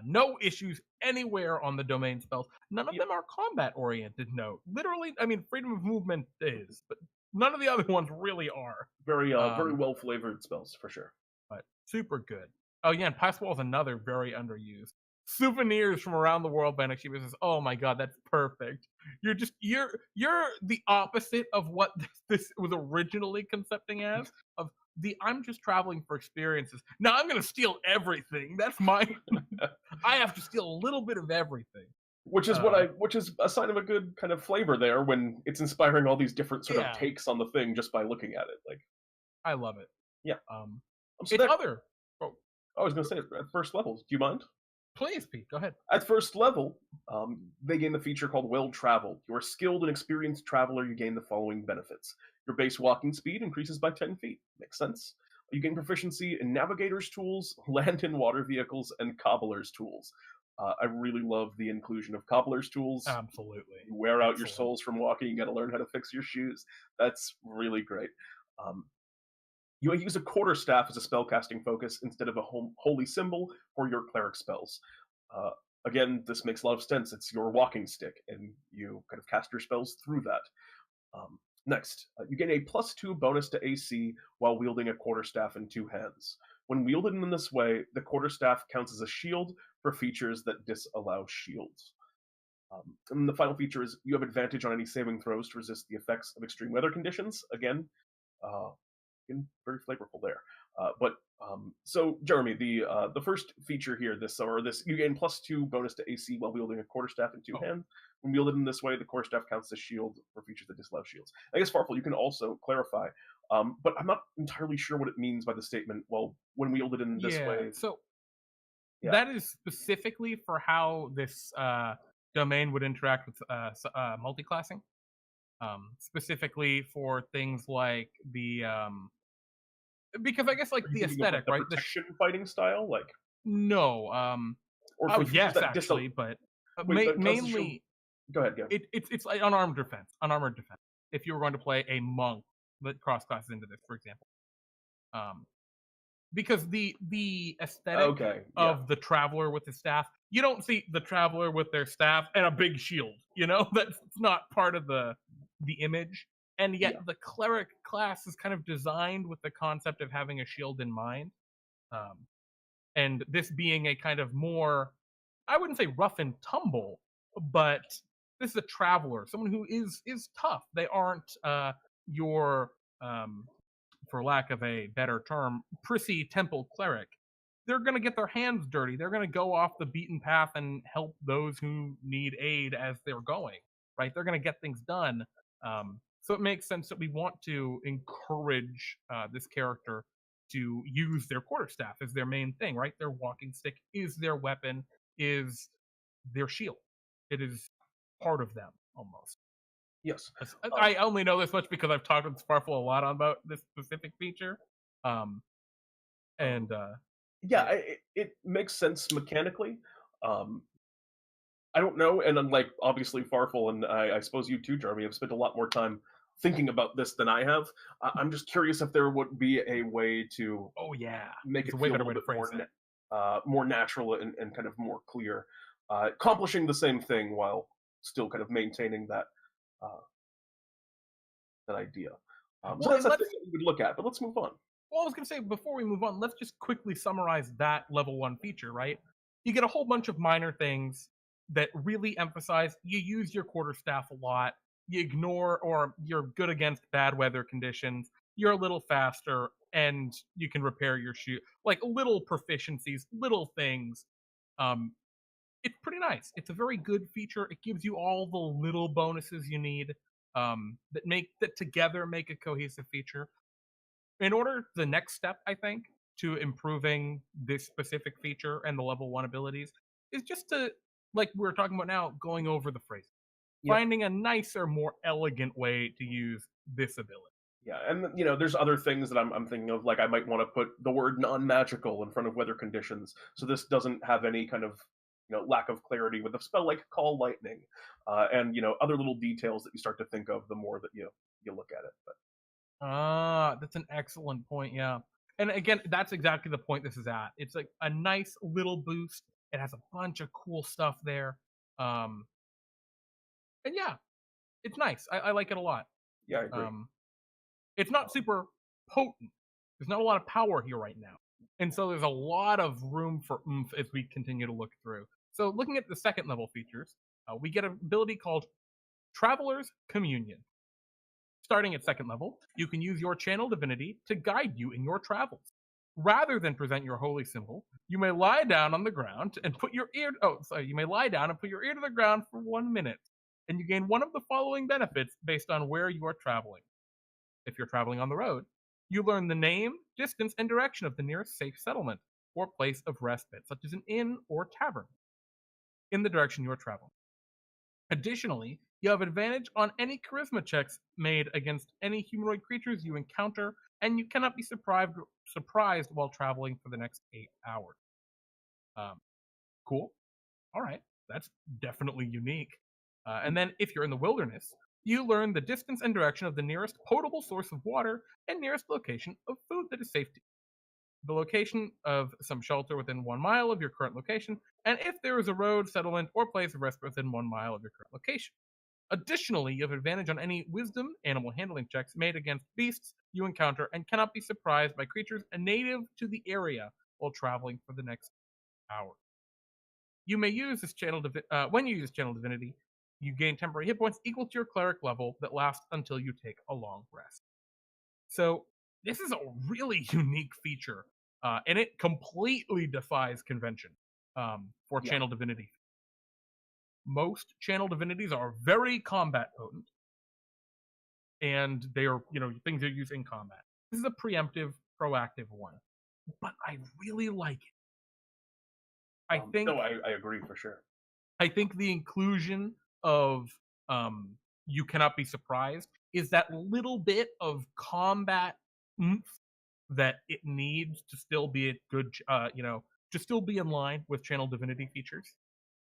No issues anywhere on the domain spells. None of Yep. them are combat oriented. No, literally, I mean, freedom of movement is, but none of the other ones really are. Very well flavored spells for sure. But super good. Oh yeah, and Passwall is another very underused. Souvenirs from around the world by Nakshima says, "Oh my god, that's perfect. You're the opposite of what this was originally concepting as. Of the I'm just traveling for experiences. Now I'm gonna steal everything. That's my. I have to steal a little bit of everything. Which is a sign of a good kind of flavor there when it's inspiring all these different sort of Yeah, takes on the thing just by looking at it. Like, I love it. yeah. Um, So it's that other. Oh, I was gonna say at first levels. Do you mind? please, Pete, go ahead. At first level, they gain the feature called Well Traveled. You're a skilled and experienced traveler. You gain the following benefits: your base walking speed increases by 10 feet. Makes sense. You gain proficiency in navigator's tools, land and water vehicles, and cobbler's tools. I really love the inclusion of cobbler's tools. Absolutely, You wear out your excellent. soles from walking. You got to learn how to fix your shoes. That's really great. Um, you use a quarterstaff as a spellcasting focus instead of a holy symbol for your cleric spells. Uh, Again, this makes a lot of sense. It's your walking stick, and you kind of cast your spells through that. Next, you gain a +2 bonus to AC while wielding a quarterstaff in two hands. When wielded in this way, the quarterstaff counts as a shield for features that disallow shields. And the final feature is you have advantage on any saving throws to resist the effects of extreme weather conditions. Again, uh, very flavorful there. So Jeremy, the first feature here, this you gain +2 bonus to AC while wielding a quarterstaff in two Oh, hands. When wielded in this way, the quarterstaff counts as shield for features that disallow shields. I guess Farfel, you can also clarify, but I'm not entirely sure what it means by the statement. Well, when wielded in this yeah. way, So yeah. that is specifically for how this domain would interact with multi-classing. Specifically for things like the because I guess like Are you the thinking of like aesthetic, the right? protection fighting style, like, No, or oh for features yes, that actually, but wait, Constitution? mainly Go ahead, go. it's like unarmored defense. If you were going to play a monk that cross classes into this, for example, um, because the aesthetic Okay, yeah, of the traveler with the staff, you don't see the traveler with their staff and a big shield. You know that's not part of the image, and yet yeah, the cleric class is kind of designed with the concept of having a shield in mind. Um, and this being a kind of more, I wouldn't say rough and tumble, but this is a traveler, someone who is tough. They aren't your for lack of a better term, prissy temple cleric. They're going to get their hands dirty. They're going to go off the beaten path and help those who need aid as they're going. Right? They're going to get things done. So it makes sense that we want to encourage this character to use their quarterstaff as their main thing. Right? Their walking stick is their weapon, is their shield. It is part of them almost. yes. I only know this much because I've talked with Sparkle a lot about this specific feature. Um, and Yeah, yeah, it makes sense mechanically. Um, I don't know, and unlike obviously Farfel and I suppose you too, Jeremy, have spent a lot more time thinking about this than I have. I'm just curious if there would be a way to oh yeah, make it's a it way feel a better little way to bit phrase it. more natural and kind of more clear, accomplishing the same thing while still kind of maintaining uh, that idea. So Well, that's and a let's. thing that we would look at. But let's move on. Well, I was gonna say before we move on, let's just quickly summarize that level one feature. Right, you get a whole bunch of minor things that really emphasize you use your quarterstaff a lot. You ignore or you're good against bad weather conditions. You're a little faster, and you can repair your shoe. Like little proficiencies, little things. Um, it's pretty nice. It's a very good feature. It gives you all the little bonuses you need that together make a cohesive feature. In order, the next step I think to improving this specific feature and the level one abilities is just to, like we are talking about now, going over the phrase, Yeah. finding a nicer, more elegant way to use this ability. Yeah, and there's other things that I'm thinking of. Like I might want to put the word non-magical in front of weather conditions, so this doesn't have any kind of lack of clarity with a spell like Call Lightning, and other little details that you start to think of the more that you look at it. But Ah, that's an excellent point. Yeah. And again, that's exactly the point this is at. It's like a nice little boost. It has a bunch of cool stuff there. Um, and yeah, it's nice. I like it a lot. yeah, I agree. Um, it's not super potent. There's not a lot of power here right now. And so there's a lot of room for oomph as we continue to look through. So looking at the second level features, we get an ability called Traveler's Communion. Starting at second level, you can use your channel divinity to guide you in your travels. Rather than present your holy symbol, you may lie down on the ground and put your ear. Oh, sorry. You may lie down and put your ear to the ground for 1 minute, and you gain one of the following benefits based on where you are traveling. If you're traveling on the road, you learn the name, distance, and direction of the nearest safe settlement or place of respite, such as an inn or tavern, in the direction you are traveling. Additionally, you have advantage on any charisma checks made against any humanoid creatures you encounter, and you cannot be surprised while traveling for the next 8 hours. Um, cool. All right. That's definitely unique. And then, if you're in the wilderness, you learn the distance and direction of the nearest potable source of water and nearest location of food that is safe to eat, the location of some shelter within 1 mile of your current location, and if there is a road, settlement, or place of rest within 1 mile of your current location. Additionally, you have advantage on any wisdom animal handling checks made against beasts you encounter and cannot be surprised by creatures native to the area while traveling for the next hour. You may use this when you use channel divinity, you gain temporary hit points equal to your cleric level that last until you take a long rest. So this is a really unique feature, and it completely defies convention for Yeah. channel divinity. Most channel divinities are very combat potent, and they are, things you use in combat. This is a preemptive, proactive one, but I really like it. I think No, I agree for sure. I think the inclusion of you cannot be surprised is that little bit of combat oomph that it needs to still be a good, to still be in line with channel divinity features.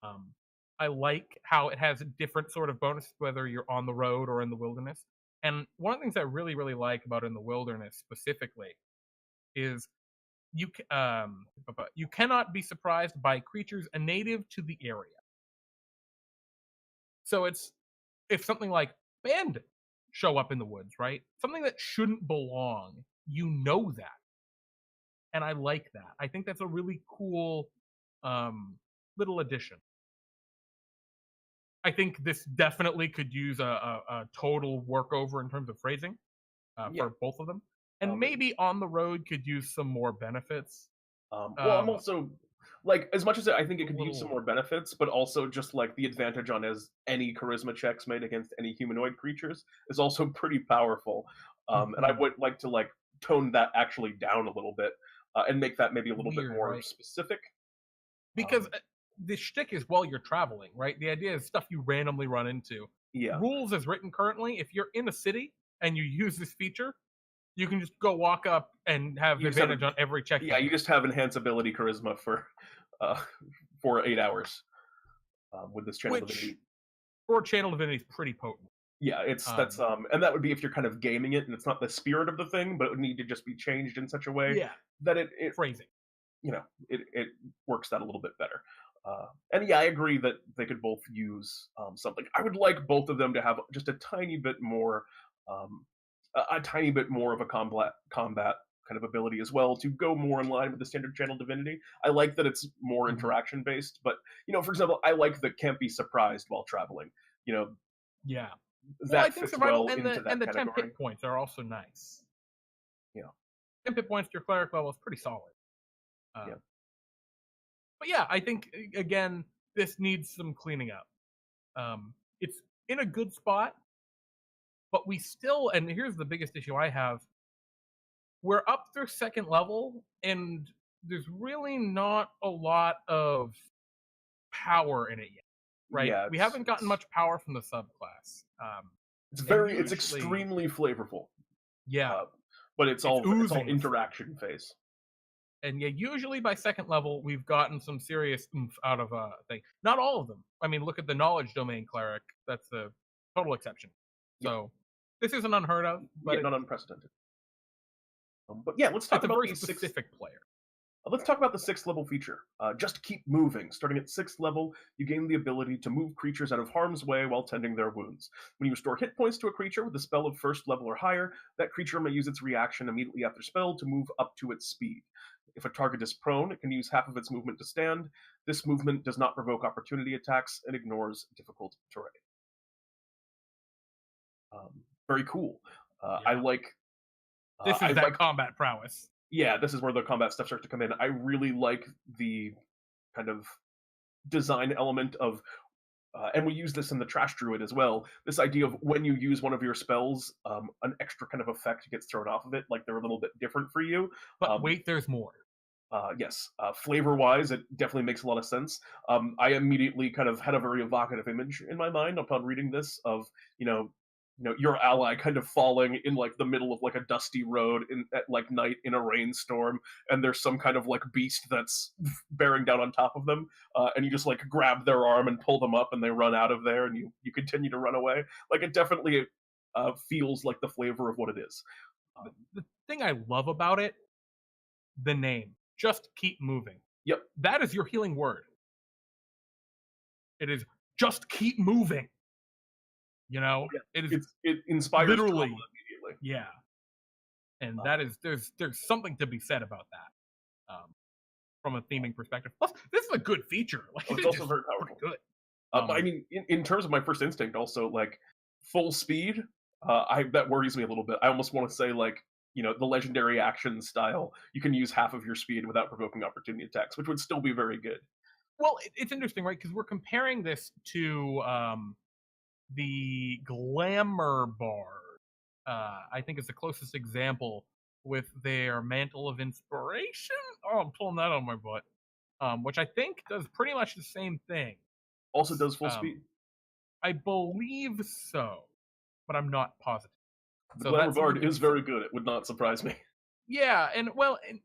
Um, I like how it has a different sort of bonus whether you're on the road or in the wilderness. And one of the things I really, really like about in the wilderness specifically is you cannot be surprised by creatures a native to the area. So it's if something like bandit show up in the woods, right? Something that shouldn't belong, you know that. And I like that. I think that's a really cool little addition. I think this definitely could use a total workover in terms of phrasing Yeah. for both of them. And Um, maybe on the road could use some more benefits. well, I'm also like as much as I think it A could use some little, more benefits, but also just like the advantage on as any charisma checks made against any humanoid creatures is also pretty powerful. And I mhm, would like to like tone that actually down a little bit and make that maybe a little bit weird, more right? specific. Because Um, the shtick is while you're traveling, right? The idea is stuff you randomly run into. yeah, Rules as written currently, if you're in a city and you use this feature, you can just go walk up and have you just have advantage on every check you yeah, you make. just have enhance ability charisma uh, for 8 hours with this channel Which divinity. for channel divinity is pretty potent. Yeah, it's that's Um, and that would be if you're kind of gaming it and it's not the spirit of the thing, but it would need to just be changed in such a way yeah, that it phrasing. it works that a little bit better. And yeah, I agree that they could both use something. I would like both of them to have just a tiny bit more, um, a tiny bit more of a combat kind of ability as well to go more in line with the standard channel divinity. I like that it's more Mhm. interaction based, but for example, I like that can't be surprised while traveling. You know, Yeah. Well, I that think fits survival well into and that the temp category. hit points are also nice. Yeah, 10 hit points to your cleric level is pretty solid. yeah, Um, but yeah, I think again this needs some cleaning up. It's in a good spot, but we still, and here's the biggest issue I have, we're up through second level, and there's really not a lot of power in it yet, right? yeah. We It's haven't gotten it's much power from the subclass. And it's usually, extremely flavorful, yeah, uh, but it's it's all oozing with flavor. interaction phase. And yeah, usually by second level, we've gotten some serious oomph out of a thing. Not all of them. I mean, look at the knowledge domain cleric. That's a total exception. Yeah, So this isn't unheard of, but yeah, not unprecedented. But yeah, it's a very specific player. let's talk about the sixth level feature. Just keep moving. Starting at sixth level, you gain the ability to move creatures out of harm's way while tending their wounds. When you restore hit points to a creature with a spell of first level or higher, that creature may use its reaction immediately after spell to move up to its speed. If a target is prone, it can use half of its movement to stand. This movement does not provoke opportunity attacks and ignores difficult terrain. Very cool. I Yeah. like. This I is that like. combat prowess. Yeah, this is where the combat stuff starts to come in. I really like the kind of design element of and we use this in the trash druid as well, this idea of when you use one of your spells, an extra kind of effect gets thrown off of it, like they're a little bit different for you. But um, wait, there's more. yes, flavor wise it definitely makes a lot of sense. I immediately kind of had a very evocative image in my mind upon reading this of you know your ally kind of falling in like the middle of like a dusty road at like night in a rainstorm, and there's some kind of like beast that's bearing down on top of them, and you just like grab their arm and pull them up and they run out of there, and you continue to run away. Like it definitely feels like the flavor of what it is. The thing I love about it, the name. Just keep moving. Yep. That is your healing word. It is just keep moving. Yeah. It is It inspires trauma literally, immediately. yeah. And Uh, that is there's something to be said about that. From a theming perspective. Plus, this is a good feature. Like it's it is also just very pretty powerful. good. I Um, mean, in terms of my first instinct, also like full speed, I that worries me a little bit. I almost want to say like the legendary action style, you can use half of your speed without provoking opportunity attacks, which would still be very good. Well, it's interesting, right? Because we're comparing this to the Glamour Bar. I think is the closest example with their Mantle of Inspiration. Oh, I'm pulling that on my butt. Which I think does pretty much the same thing. Also does full Um, speed. I believe so, but I'm not positive. The So Glamour that's something Bard to is very good. It would not surprise me. Yeah, and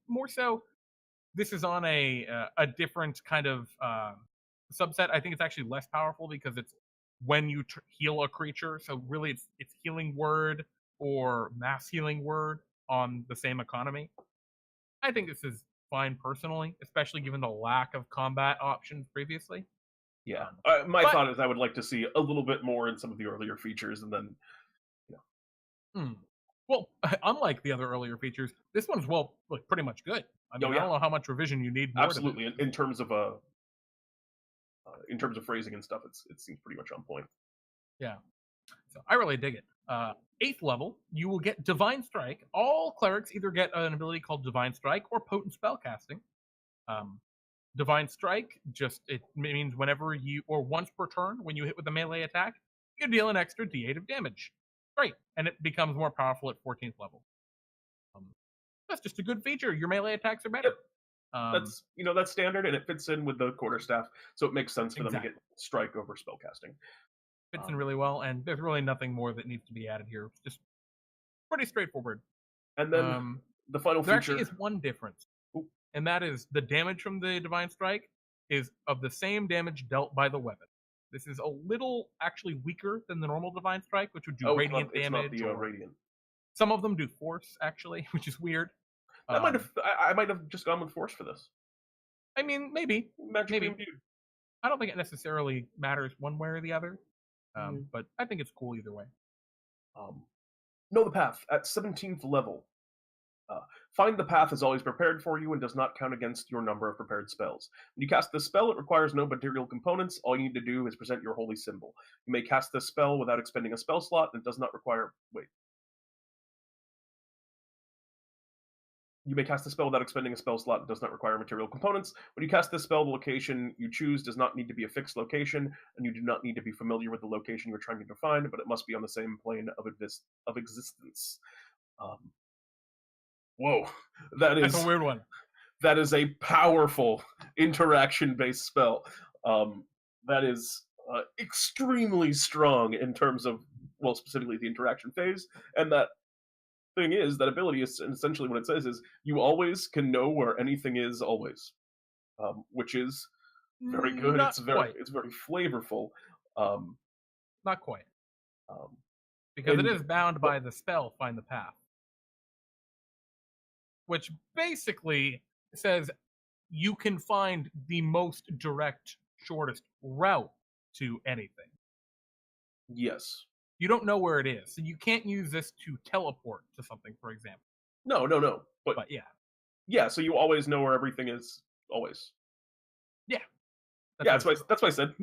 more so, this is on a different kind of subset. I think it's actually less powerful because it's when you heal a creature. So really, it's healing word or mass healing word on the same economy. I think this is fine personally, especially given the lack of combat options previously. Yeah. My But thought is I would like to see a little bit more in some of the earlier features, and then hmm, well, unlike the other earlier features, this one's pretty much good. I mean, oh I yeah, don't know how much revision you need more to absolutely. In terms of phrasing and stuff, it seems pretty much on point. Yeah. So I really dig it. 8th level, you will get Divine Strike. All clerics either get an ability called Divine Strike or Potent Spellcasting. Divine Strike it means whenever once per turn when you hit with a melee attack, you deal an extra D8 of damage. Great, and it becomes more powerful at 14th level. That's just a good feature. Your melee attacks are better. Yep. That's standard, and it fits in with the quarterstaff, so it makes sense for them to Exactly. get strike over spellcasting. Fits in really well, and there's really nothing more that needs to be added here. It's just pretty straightforward. And then the final There feature actually is one difference, and that is the damage from the Divine Strike is of the same damage dealt by the weapon. This is a little actually weaker than the normal Divine Strike, which would do radiant it's not damage. the radiant. Some of them do force, actually, which is weird. I might have just gone with force for this. I mean, maybe. Magically imbued. I don't think it necessarily matters one way or the other, but I think it's cool either way. Know the path at 17th level. Find the path is always prepared for you and does not count against your number of prepared spells. When you cast this spell, it requires no material components. All you need to do is present your holy symbol. You may cast this spell without expending a spell slot, and it does not require. Wait. You may cast the spell without expending a spell slot and does not require material components. When you cast this spell, the location you choose does not need to be a fixed location, and you do not need to be familiar with the location you are trying to define, but it must be on the same plane of existence. Whoa, That's a weird one. That is a powerful interaction-based spell. That is extremely strong in terms of, specifically the interaction phase, and that ability is essentially what it says is you always can know where anything is always, which is very good. It's very flavorful. Not quite, because it is bound by the spell Find the Path, which basically says you can find the most direct, shortest route to anything. Yes. You don't know where it is, so you can't use this to teleport to something, for example. No. But yeah. Yeah, so you always know where everything is, always. Yeah. That's what I said.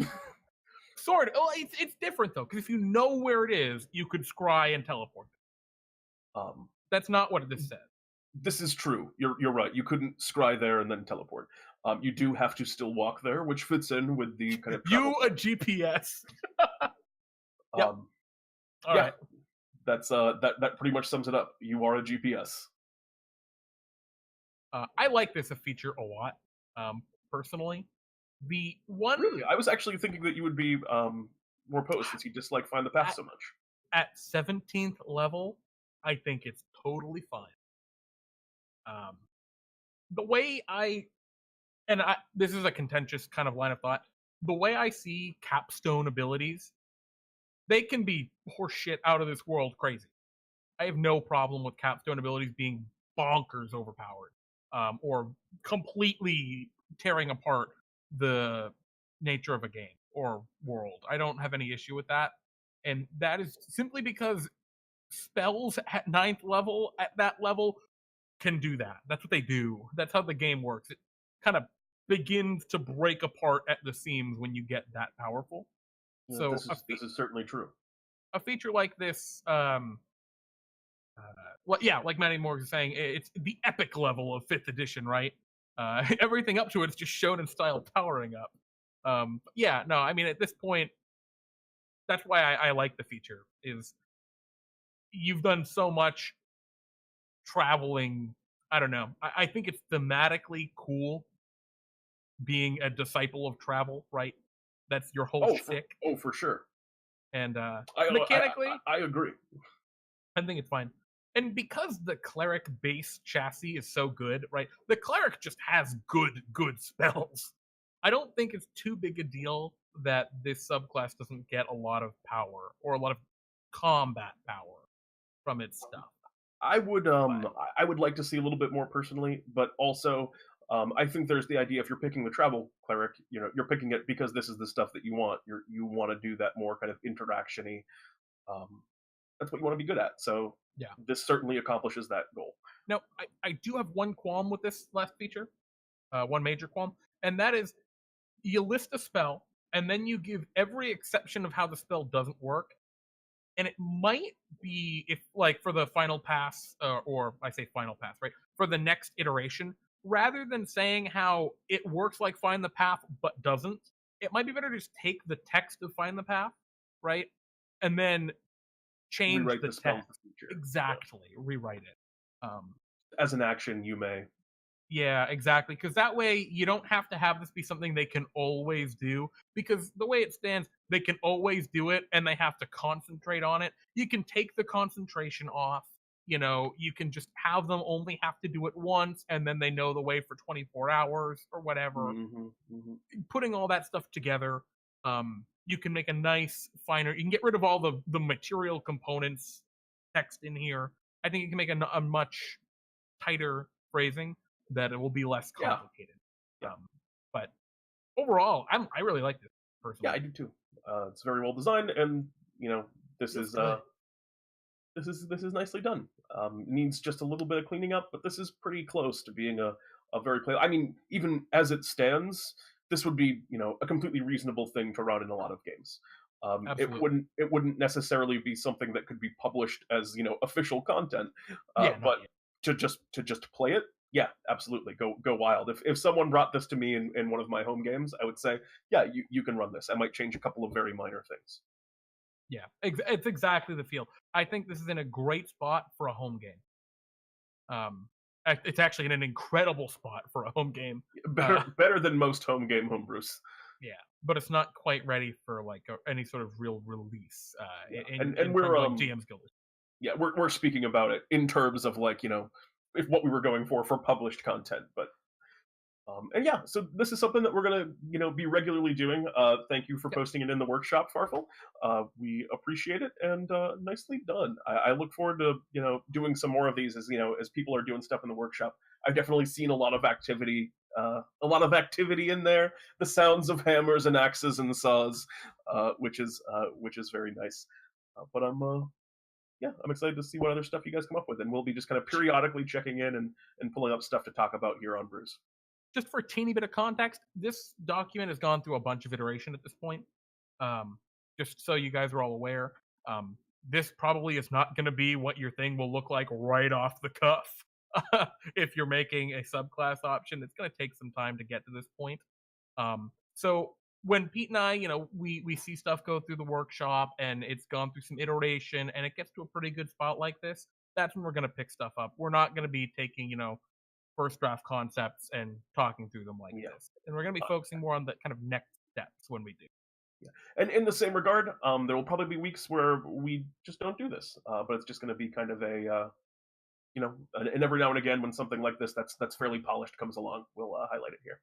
Sort of. Well, it's different, though, because if you know where it is, you could scry and teleport. That's not what this says. This is true. You're right. You couldn't scry there and then teleport. You do have to still walk there, which fits in with the kind of a GPS. Yep. All right. That's that pretty much sums it up. You are a GPS. I like this feature a lot, personally. The one really, I was actually thinking that you would be more opposed since you dislike Find the Path so much. At 17th level, I think it's totally fine. The way this is a contentious kind of line of thought. The way I see capstone abilities, they can be horseshit out of this world crazy. I have no problem with capstone abilities being bonkers overpowered, or completely tearing apart the nature of a game or world. I don't have any issue with that. And that is simply because spells at 9th level, at that level, can do that. That's what they do. That's how the game works. It kind of begins to break apart at the seams when you get that powerful. Yeah, so this is certainly true. A feature like this, Well, yeah, like Matty Moore was saying, it's the epic level of 5th edition, right? Everything up to it's just shown in style powering up. Yeah, no, I mean at this point, that's why I like the feature. Is you've done so much traveling. I don't know. I think it's thematically cool being a disciple of travel, right? That's your whole shtick. For sure. And I, mechanically, I agree. I think it's fine. And because the cleric base chassis is so good, right? The cleric just has good spells. I don't think it's too big a deal that this subclass doesn't get a lot of power or a lot of combat power from its stuff. I would like to see a little bit more personally, but also I think there's the idea if you're picking the travel cleric, you know, you're picking it because this is the stuff that you want. You want to do that more kind of interactiony. Um, that's what you want to be good at. So Yeah. this certainly accomplishes that goal. Now, I do have one qualm with this last feature, one major qualm, and that is you list a spell and then you give every exception of how the spell doesn't work. And it might be if like for the final pass, or I say final pass, right? For the next iteration, rather than saying how it works like find the path but doesn't, it might be better to just take the text of find the path, right? And then change Rewrite the the spell in text. the future. Exactly. Rewrite it. As an action, you may. Yeah, exactly. Because that way you don't have to have this be something they can always do. Because the way it stands, they can always do it and they have to concentrate on it. You can take the concentration off. You know, you can just have them only have to do it once and then they know the way for 24 hours or whatever. Putting all that stuff together, you can make a nice, finer. You can get rid of all the material components text in here. I think you can make a much tighter phrasing that it will be less complicated. Yeah. But overall, I really like this personally. Yeah, I do too. It's very well designed, and you know this Feels is good. this is nicely done. Needs just a little bit of cleaning up, but this is pretty close to being a very clean. I mean, even as it stands, this would be a completely reasonable thing to run in a lot of games. Absolutely. It wouldn't necessarily be something that could be published as official content, Yeah, not but yet. to just play it, yeah, absolutely, go wild. If someone brought this to me in one of my home games, I would say, yeah, you can run this. I might change a couple of very minor things. Yeah, it's exactly the feel. I think this is in a great spot for a home game. It's actually in an incredible spot for a home game. Better than most home game homebrews. Yeah, but it's not quite ready for like any sort of real release. Yeah. In And terms we're of, like GM's Guild. yeah, we're speaking about it in terms of like if what we were going for published content, but and yeah, so this is something that we're gonna be regularly doing. Thank you for Yep. posting it in the workshop, Farfel. We appreciate it, and nicely done. I look forward to doing some more of these as people are doing stuff in the workshop. I've definitely seen a lot of activity. In there. The sounds of hammers and axes and saws, which is very nice. But I'm excited to see what other stuff you guys come up with, and we'll be just kind of periodically checking in and pulling up stuff to talk about here on Brews. Just for a teeny bit of context, this document has gone through a bunch of iteration at this point. Just so you guys are all aware, this probably is not going to be what your thing will look like right off the cuff. If you're making a subclass option, it's going to take some time to get to this point. So when Pete and I, we see stuff go through the workshop and it's gone through some iteration and it gets to a pretty good spot like this, that's when we're going to pick stuff up. We're not going to be taking, first draft concepts and talking through them like this. And we're going to be focusing more on the kind of next steps when we do. Yeah. And in the same regard, there will probably be weeks where we just don't do this, but it's just going to be kind of a, and every now and again when something like this that's fairly polished comes along, we'll highlight it here.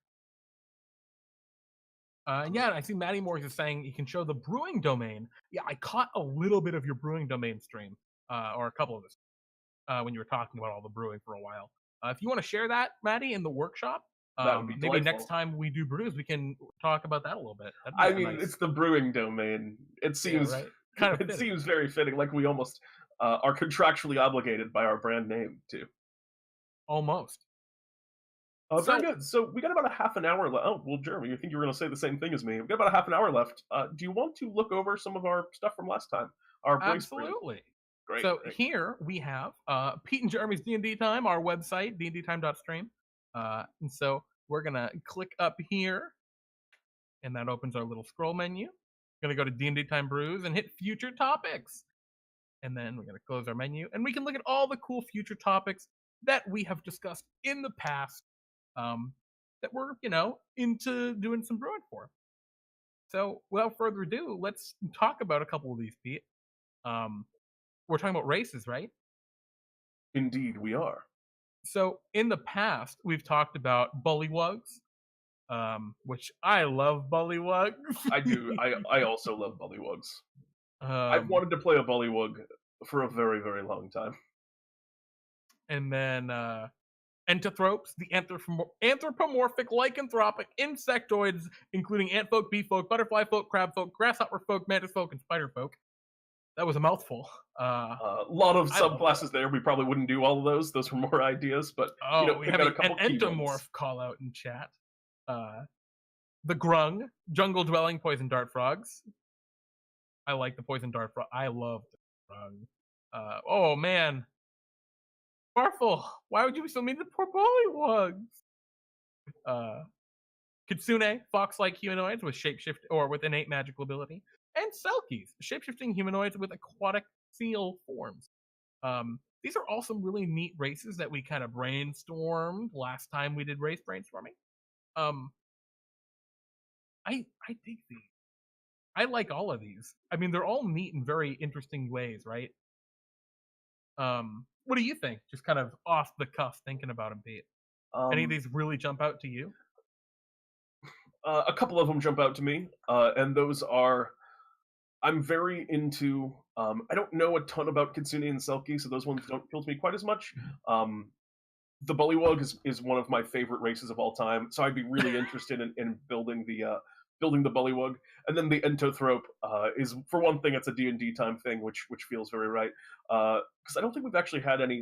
Yeah, I see Matty Moore is saying you can show the brewing domain. Yeah, I caught a little bit of your brewing domain stream, or a couple of this, when you were talking about all the brewing for a while. If you want to share that, Maddie, in the workshop, That would be maybe delightful. next time we do brews, we can talk about that a little bit. I mean, it's the brewing domain. It seems right? Kind of it fitting. seems very fitting. Like we almost are contractually obligated by our brand name too. Almost. Very good. So we got about a half an hour left. Oh, well, Jeremy, you think you were going to say the same thing as me? We got about a half an hour left. Do you want to look over some of our stuff from last time? Our brace brew? Absolutely. Great, So great. here we have Pete and Jeremy's D&D Time, our website, dndtime.stream. And so we're going to click up here, and that opens our little scroll menu. We're going to go to DnDTime Brews and hit Future Topics. And then we're going to close our menu, and we can look at all the cool future topics that we have discussed in the past that we're, into doing some brewing for. So without further ado, let's talk about a couple of these, Pete. We're talking about races, right? Indeed, we are. So in the past, we've talked about bullywugs, which I love bullywugs. I do. I also love bullywugs. I've um, wanted to play a bullywug for a very, very long time. and then entothropes, the anthropomorphic lycanthropic insectoids, including ant folk, bee folk, butterfly folk, crab folk, grasshopper folk, mantis folk, and spider folk. That was a mouthful. A lot of subclasses there. We probably wouldn't do all of those. Those were more ideas, but we have an entomorph call out in chat. The grung, jungle dwelling poison dart frogs. I like the poison dart frog. I love the grung. Oh man, Farfel, why would you be so mean to poor bullywugs? Kitsune, fox-like humanoids with shapeshift or with innate magical ability, and Selkies, shapeshifting humanoids with aquatic seal forms. These are all some really neat races that we kind of brainstormed last time we did race brainstorming. I dig these. I like all of these. I mean, they're all neat in very interesting ways, right? What do you think? Just kind of off the cuff thinking about them, Pete. Any of these really jump out to you? A couple of them jump out to me, and those are. I'm very into. I don't know a ton about Kitsune and Selkie, so those ones don't appeal to me quite as much. The Bullywug is one of my favorite races of all time, so I'd be really interested in building the Bullywug. And then the Entothrope is, for one thing, it's a D&D time thing, which feels very right. Because I don't think we've actually had any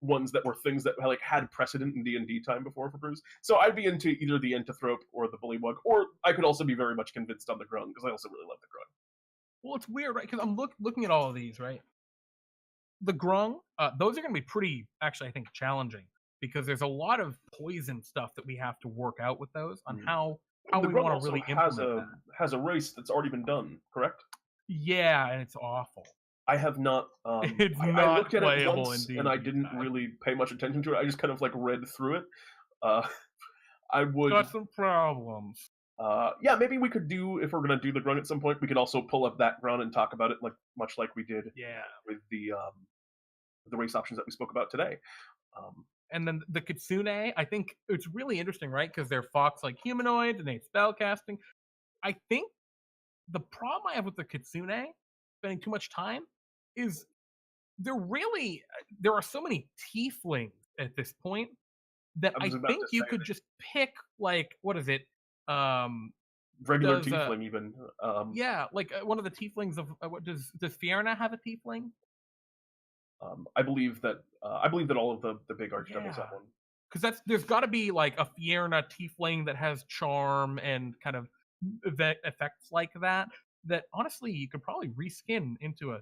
ones that were things that had precedent in D&D time before for brews. So I'd be into either the Entothrope or the Bullywug, or I could also be very much convinced on the Grung, because I also really love the Grung. Well, it's weird, right? Because I'm looking at all of these, right? The Grung, those are going to be pretty, actually, I think, challenging, because there's a lot of poison stuff that we have to work out with those on how we want to really implement that. Has a race that's already been done, correct? Yeah, and it's awful. I have not. It's I not looked at it playable once, in and I didn't really pay much attention to it. I just kind of read through it. I would. Got some problems. Yeah, maybe we could do, if we're gonna do the Grun at some point, we could also pull up that Grun and talk about it much like we did. Yeah. With the race options that we spoke about today. And then the Kitsune, I think it's really interesting, right? Because they're fox-like humanoids and they spell casting. I think the problem I have with the Kitsune, spending too much time, is there are so many tieflings at this point that I think you could just pick what is it? Regular tiefling even. Yeah, one of the tieflings of what does Fierna have a tiefling? I believe that all of the big archdevils have one. Because there's got to be a Fierna tiefling that has charm and kind of effects like that. That honestly, you could probably reskin into a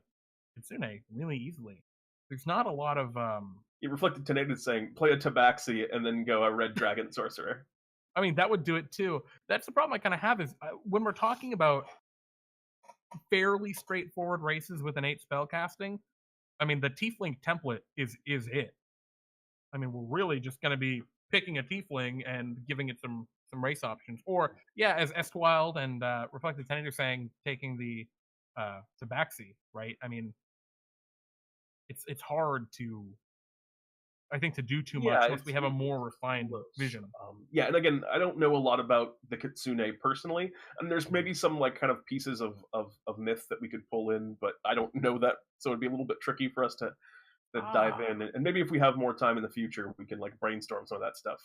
Kitsune really easily. There's not a lot of. It reflected Tenated saying, "Play a Tabaxi and then go a Red Dragon Sorcerer." I mean, that would do it too. That's the problem I kind of have is when we're talking about fairly straightforward races with innate spellcasting. I mean, the Tiefling template is it. I mean, we're really just going to be picking a Tiefling and giving it some race options. Or, yeah, as Estwild and Reflected Tenated are saying, taking the Tabaxi, right? I mean, it's hard to, I think, to do too much unless we have a more refined vision. Yeah, and again, I don't know a lot about the Kitsune personally, and there's maybe some kind of pieces of myth that we could pull in, but I don't know that, so it'd be a little bit tricky for us to dive in. And maybe if we have more time in the future, we can brainstorm some of that stuff.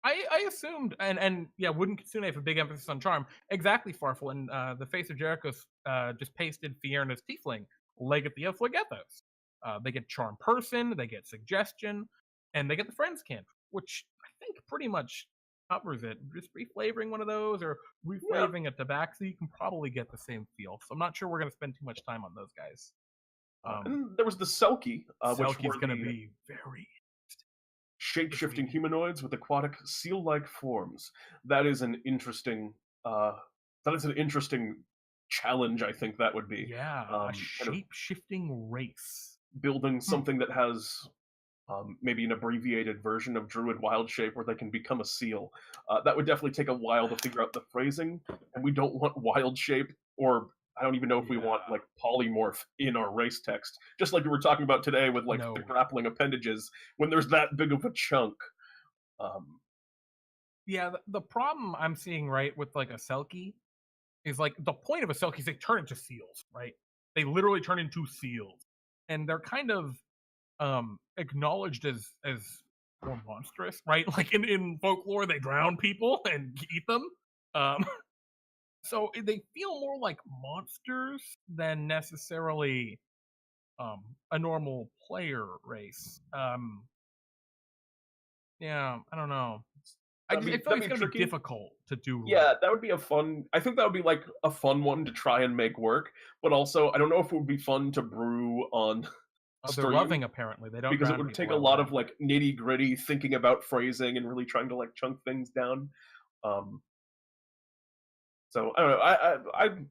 I assumed, and yeah, wouldn't Kitsune have a big emphasis on charm? Exactly, Farfel, and the Face of Jericho just pasted Fierna's Tiefling, Legathia Phlegethos. They get Charm Person, they get Suggestion, and they get the Friends Cantrip, which I think pretty much covers it. Just reflavoring one of those or reflavoring a Tabaxi, you can probably get the same feel. So I'm not sure we're going to spend too much time on those guys. And there was the Selkie, which Selkie's were gonna the be very shape-shifting humanoids with aquatic seal-like forms. That is an interesting. That is an interesting challenge. I think that would be a kind of shape-shifting race. building something that has maybe an abbreviated version of Druid Wild Shape where they can become a seal. That would definitely take a while to figure out the phrasing, and we don't want Wild Shape, or I don't even know if we want like polymorph in our race text. Just like we were talking about today with like No. the grappling appendages, when there's that big of a chunk. Yeah, the problem I'm seeing right with like a Selkie is like the point of a Selkie is they turn into seals, right? They literally turn into seals, and they're kind of acknowledged as more monstrous, right? Like in folklore, they drown people and eat them. Um, so they feel more like monsters than necessarily a normal player race. Yeah, I don't know. I feel like it's That'd be gonna be tricky. difficult to do. Yeah, Right. that would be a fun. I think that would be like a fun one to try and make work. But also, I don't know if it would be fun to brew on They're stream, loving apparently. They don't because it drown would take people a out lot loud. of like nitty gritty thinking about phrasing and really trying to like chunk things down. Um, so I don't know.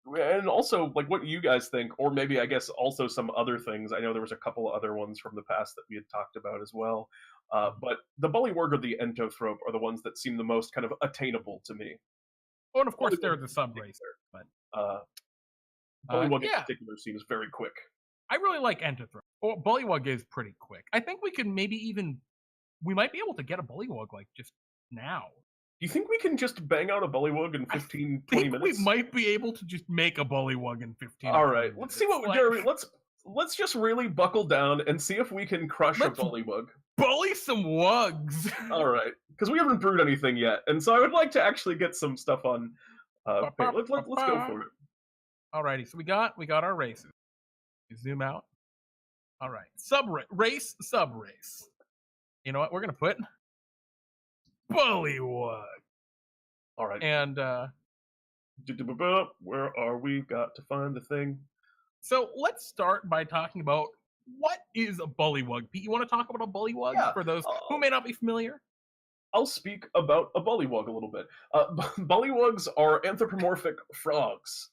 And also like what you guys think, or maybe I guess also some other things. I know there was a couple other ones from the past that we had talked about as well. But the Bullywug or the Entothrope are the ones that seem the most kind of attainable to me. Oh, and of course they're Bullywug the in sub race, particular. but Uh, Bullywug in yeah, particular seems very quick. I really like Entothrope. Well, Bullywug is pretty quick. I think we can maybe even we might be able to get a Bullywug like just now. Do you think we can just bang out a Bullywug in I 15, 20 think we minutes? might be able to just make a Bullywug in 15 or All 20 right, minutes. let's see what Jerry. Let's just really buckle down and see if we can crush a Let's Bullywug. bully some wugs. All right, because we haven't brewed anything yet, and so I would like to actually get some stuff on. Let's go for it. Alrighty, so we got our races. Zoom out. All right, sub race. You know what? We're gonna put Bullywug. All right, And where are we? Got to find the thing. so let's start by talking about what is a bullywug. Pete, you want to talk about a bullywug Yeah, for those who may not be familiar? I'll speak about a bullywug a little bit. Bullywugs are anthropomorphic frogs.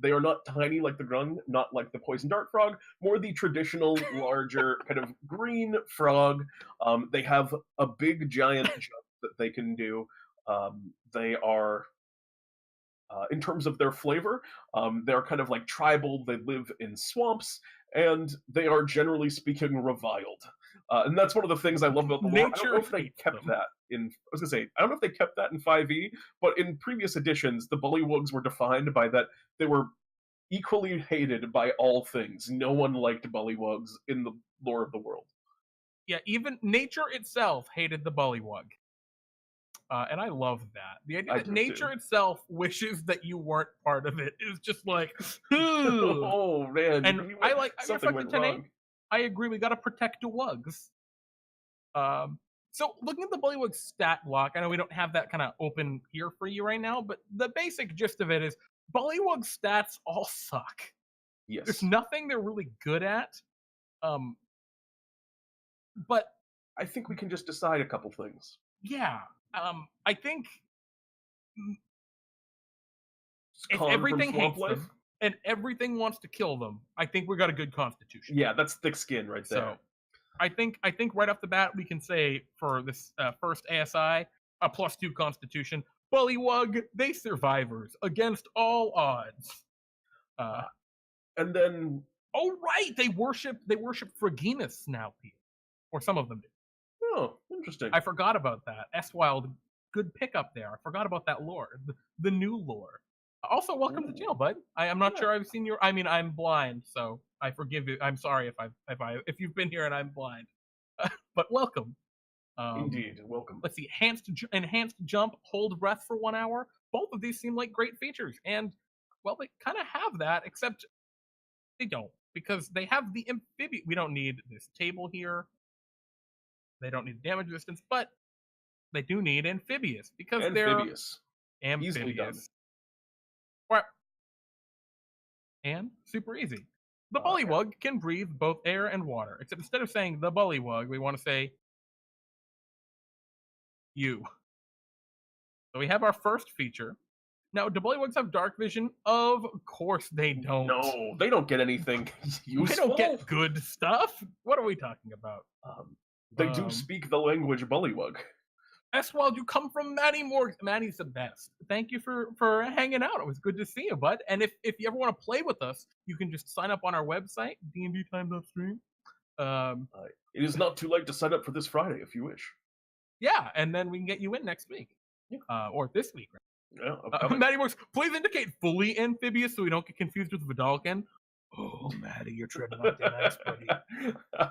They are not tiny like the grung, not like the poison dart frog, more the traditional, larger, kind of green frog. They have a big, giant jump that they can do. They are, in terms of their flavor, they're kind of like tribal. They live in swamps, and they are generally speaking reviled. And that's one of the things I love about the lore. I don't know if they kept that in. I was gonna say I don't know if they kept that in 5e, but in previous editions, the Bullywugs were defined by that they were equally hated by all things. No one liked Bullywugs in the lore of the world. Yeah, even nature itself hated the bullywug. And I love that. The idea that nature itself wishes that you weren't part of it is just like, oh man! And I like something went wrong. I agree. We got to protect the wugs. So looking at the bullywug stat block, I know we don't have that kind of open here for you right now, but the basic gist of it is bullywug stats all suck. Yes. There's nothing they're really good at. But I think we can just decide a couple things. Yeah. I think if everything hates them and everything wants to kill them, I think we got a good constitution. Yeah, that's thick skin right there. So I think right off the bat we can say for this first ASI a +2 constitution. Bullywug, they survivors against all odds. And then right, they worship Phryginus now, Pete. Or some of them do. Oh, interesting. I forgot about that. S-Wild, good pickup there. I forgot about that lore, the new lore. Also, welcome to jail, bud. I'm not sure I've seen your. I mean, I'm blind, so I forgive you. I'm sorry if you've been here and I'm blind, but welcome. Indeed, welcome. Let's see, enhanced jump, hold breath for 1 hour. Both of these seem like great features, and well, they kind of have that, except they don't because they have the amphibian. We don't need this table here. They don't need damage resistance, but they do need amphibious because they're amphibious. Easily done. Right. And super easy. The bullywug can breathe both air and water, except instead of saying the bullywug, we want to say you. So we have our first feature. Now, do bullywugs have dark vision? Of course they don't. No, they don't get anything useful. They don't get good stuff. What are we talking about? They do speak the language bullywug. Eswald, you come from Maddie Morgan. Maddie's the best. Thank you for hanging out. It was good to see you, bud. And if you ever want to play with us, you can just sign up on our website, DnDTime.stream. It is not too late to sign up for this Friday if you wish. Yeah, and then we can get you in next week. Yeah. Or this week. Yeah, Maddie Morgan, please indicate fully amphibious so we don't get confused with Vidalkin. Oh, Maddie, you're treading on thin ice, buddy. I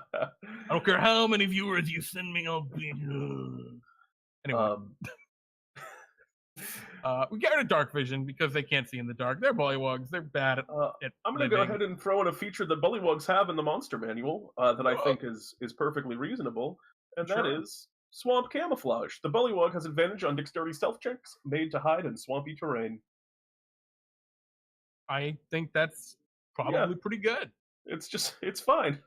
don't care how many viewers you send me, I'll be... Anyway. We get rid of dark vision because they can't see in the dark. They're bullywugs. They're bad at I'm going to go ahead and throw in a feature that bullywugs have in the monster manual that I think is perfectly reasonable, and that is swamp camouflage. The bullywug has advantage on dexterity stealth checks made to hide in swampy terrain. I think that's probably pretty good. It's fine.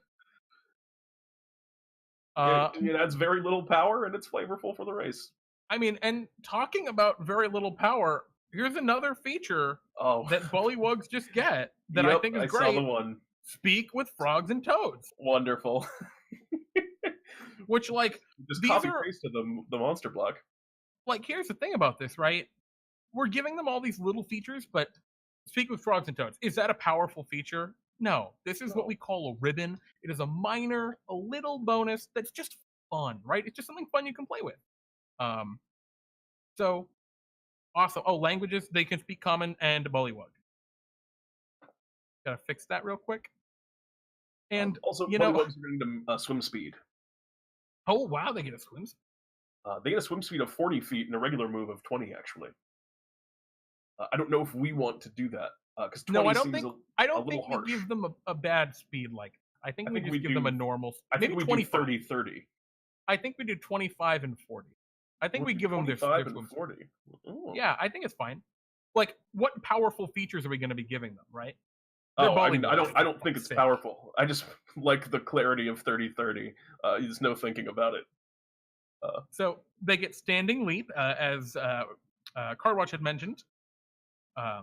It adds very little power, and it's flavorful for the race. I mean, and talking about very little power, here's another feature that bullywugs just get that I think is great. I saw the one. Speak with frogs and toads. Wonderful. Which, like, just copy paste to the monster block. Like, here's the thing about this, right? We're giving them all these little features, but speak with frogs and toads. Is that a powerful feature? No. This is what we call a ribbon. It is a little bonus that's just fun, right? It's just something fun you can play with. So awesome. Oh, languages, they can speak common and bullywug. Gotta fix that real quick. And also, bullywugs are getting swim speed. Oh wow, they get a swim speed. They get a swim speed of 40 feet and a regular move of 20. Actually, I don't know if we want to do that because 20 I don't think harsh. we give them a bad speed. Like I think we just give them a normal. Maybe 20, 30, 30. I think we do 25 and 40. I think we give them their 25 and 40. Ooh. Yeah, I think it's fine. Like, what powerful features are we going to be giving them, right? I mean, I don't think it's powerful. I just like the clarity of 30-30. There's no thinking about it. So they get standing leap, as Cardwatch had mentioned. They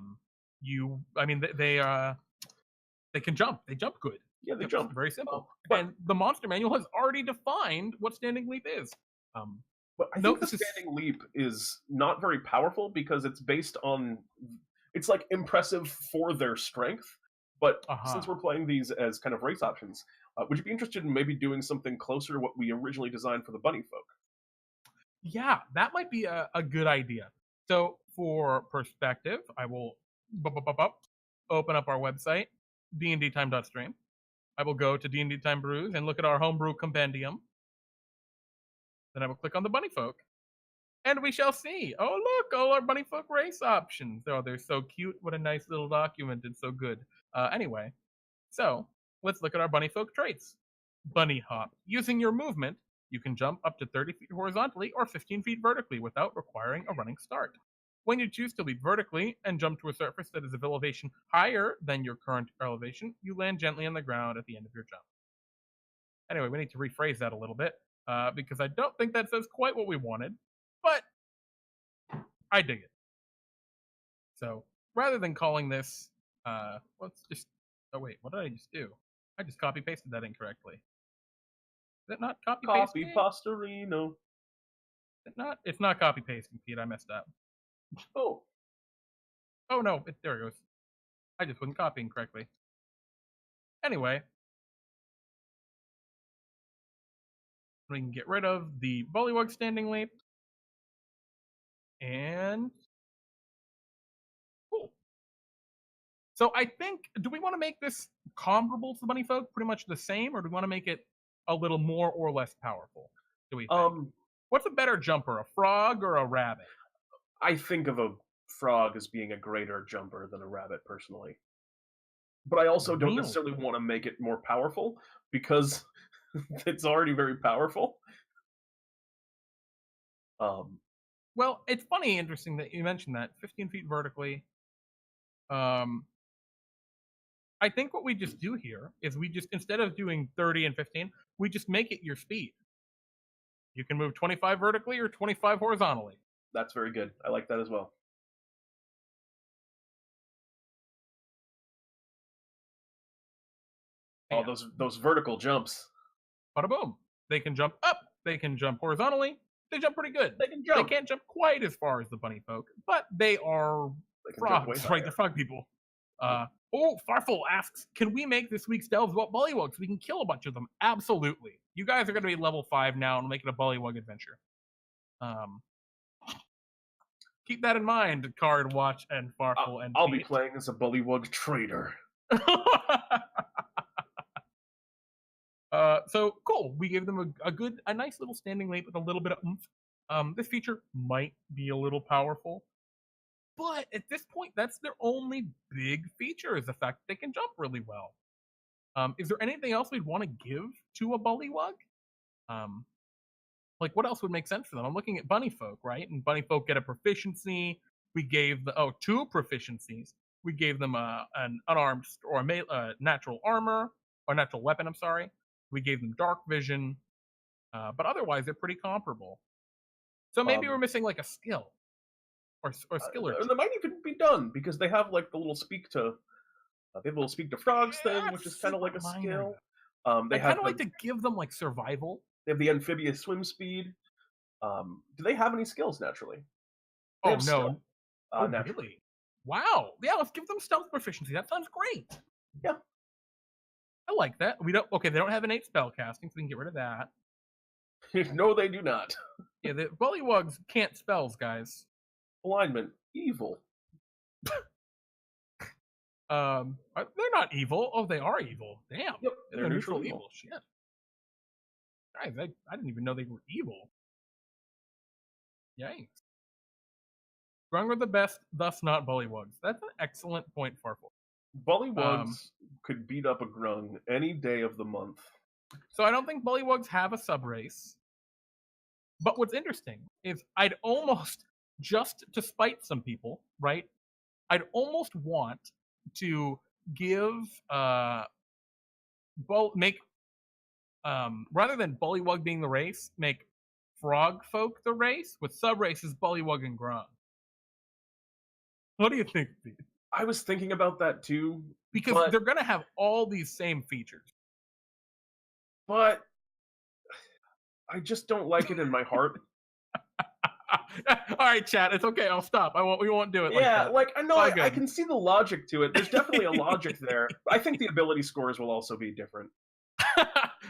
can jump. They jump good. Yeah, they jump. Very simple. And the monster manual has already defined what standing leap is. But I think the standing leap is not very powerful because it's based on... It's, like, impressive for their strength, but since we're playing these as kind of race options, would you be interested in maybe doing something closer to what we originally designed for the bunny folk? Yeah, that might be a good idea. So, for perspective, I will open up our website, DnDTime.stream. I will go to DnDTime Brews and look at our homebrew compendium. Then I will click on the bunny folk. And we shall see. Oh, look, all our bunny folk race options. Oh, they're so cute. What a nice little document. It's so good. Anyway, so let's look at our bunny folk traits. Bunny hop. Using your movement, you can jump up to 30 feet horizontally or 15 feet vertically without requiring a running start. When you choose to leap vertically and jump to a surface that is of elevation higher than your current elevation, you land gently on the ground at the end of your jump. Anyway, we need to rephrase that a little bit because I don't think that says quite what we wanted, but I dig it. So rather than calling this, let's just, oh wait, what did I just do? I just copy pasted that incorrectly. Is it not copy pasting? Copy pastorino. It's not copy pasting, Pete. I messed up. Oh no, there it goes. I just wasn't copying correctly. Anyway, we can get rid of the bullywug standing leap. And cool. So I think, do we want to make this comparable to the bunny folk, pretty much the same, or do we want to make it a little more or less powerful? Do we think? What's a better jumper, a frog or a rabbit? I think of a frog as being a greater jumper than a rabbit, personally. But I also don't necessarily want to make it more powerful because it's already very powerful. Well, it's funny, interesting that you mentioned that 15 feet vertically. I think what we just do here is we just, instead of doing 30 and 15, we just make it your speed. You can move 25 vertically or 25 horizontally. That's very good. I like that as well. Oh, those vertical jumps. Bada boom. They can jump up. They can jump horizontally. They jump pretty good. They can jump. They can't jump quite as far as the bunny folk, but they are frogs, right? They're frog people. Farfel asks, can we make this week's delves about bullywugs so we can kill a bunch of them? Absolutely. You guys are going to be level 5 now and make it a bullywug adventure. Keep that in mind, Card, Watch, and Farfel. And I'll be playing as a bullywug trader. So cool. We gave them a nice little standing leap with a little bit of oomph. This feature might be a little powerful, but at this point, that's their only big feature, is the fact that they can jump really well. Is there anything else we'd want to give to a bullywug? Like, what else would make sense for them? I'm looking at bunny folk, right? And bunny folk get a proficiency. We gave 2 proficiencies. We gave them an unarmed or a natural armor or natural weapon. I'm sorry. We gave them dark vision, but otherwise they're pretty comparable. So maybe we're missing like a skill or skill or two. That might even be done because they have like the little speak to frogs thing, which is kind of like a skill. I kind of like to give them like survival. They have the amphibious swim speed. Do they have any skills naturally? Oh no! Really? Wow! Yeah, let's give them stealth proficiency. That sounds great. Yeah. I like that. They don't have innate spell casting, so we can get rid of that. No, they do not. Yeah, the bullywugs can't spells, guys. Alignment, evil. They're not evil. Oh, they are evil. Damn. Yep, they're neutral evil. Shit. Guys, I didn't even know they were evil. Yikes. Grung are the best, thus not bullywugs. That's an excellent point, Farfel. Bullywugs could beat up a grung any day of the month. So I don't think bullywugs have a subrace. But what's interesting is I'd almost, just to spite some people, right? I'd almost want to give rather than bullywug being the race, make frog folk the race with subraces bullywug and grung. What do you think, Pete? I was thinking about that too. Because they're going to have all these same features. But I just don't like it in my heart. All right, chat. It's okay. I'll stop. We won't do it. Yeah, like that. I know. I can see the logic to it. There's definitely a logic there. I think the ability scores will also be different.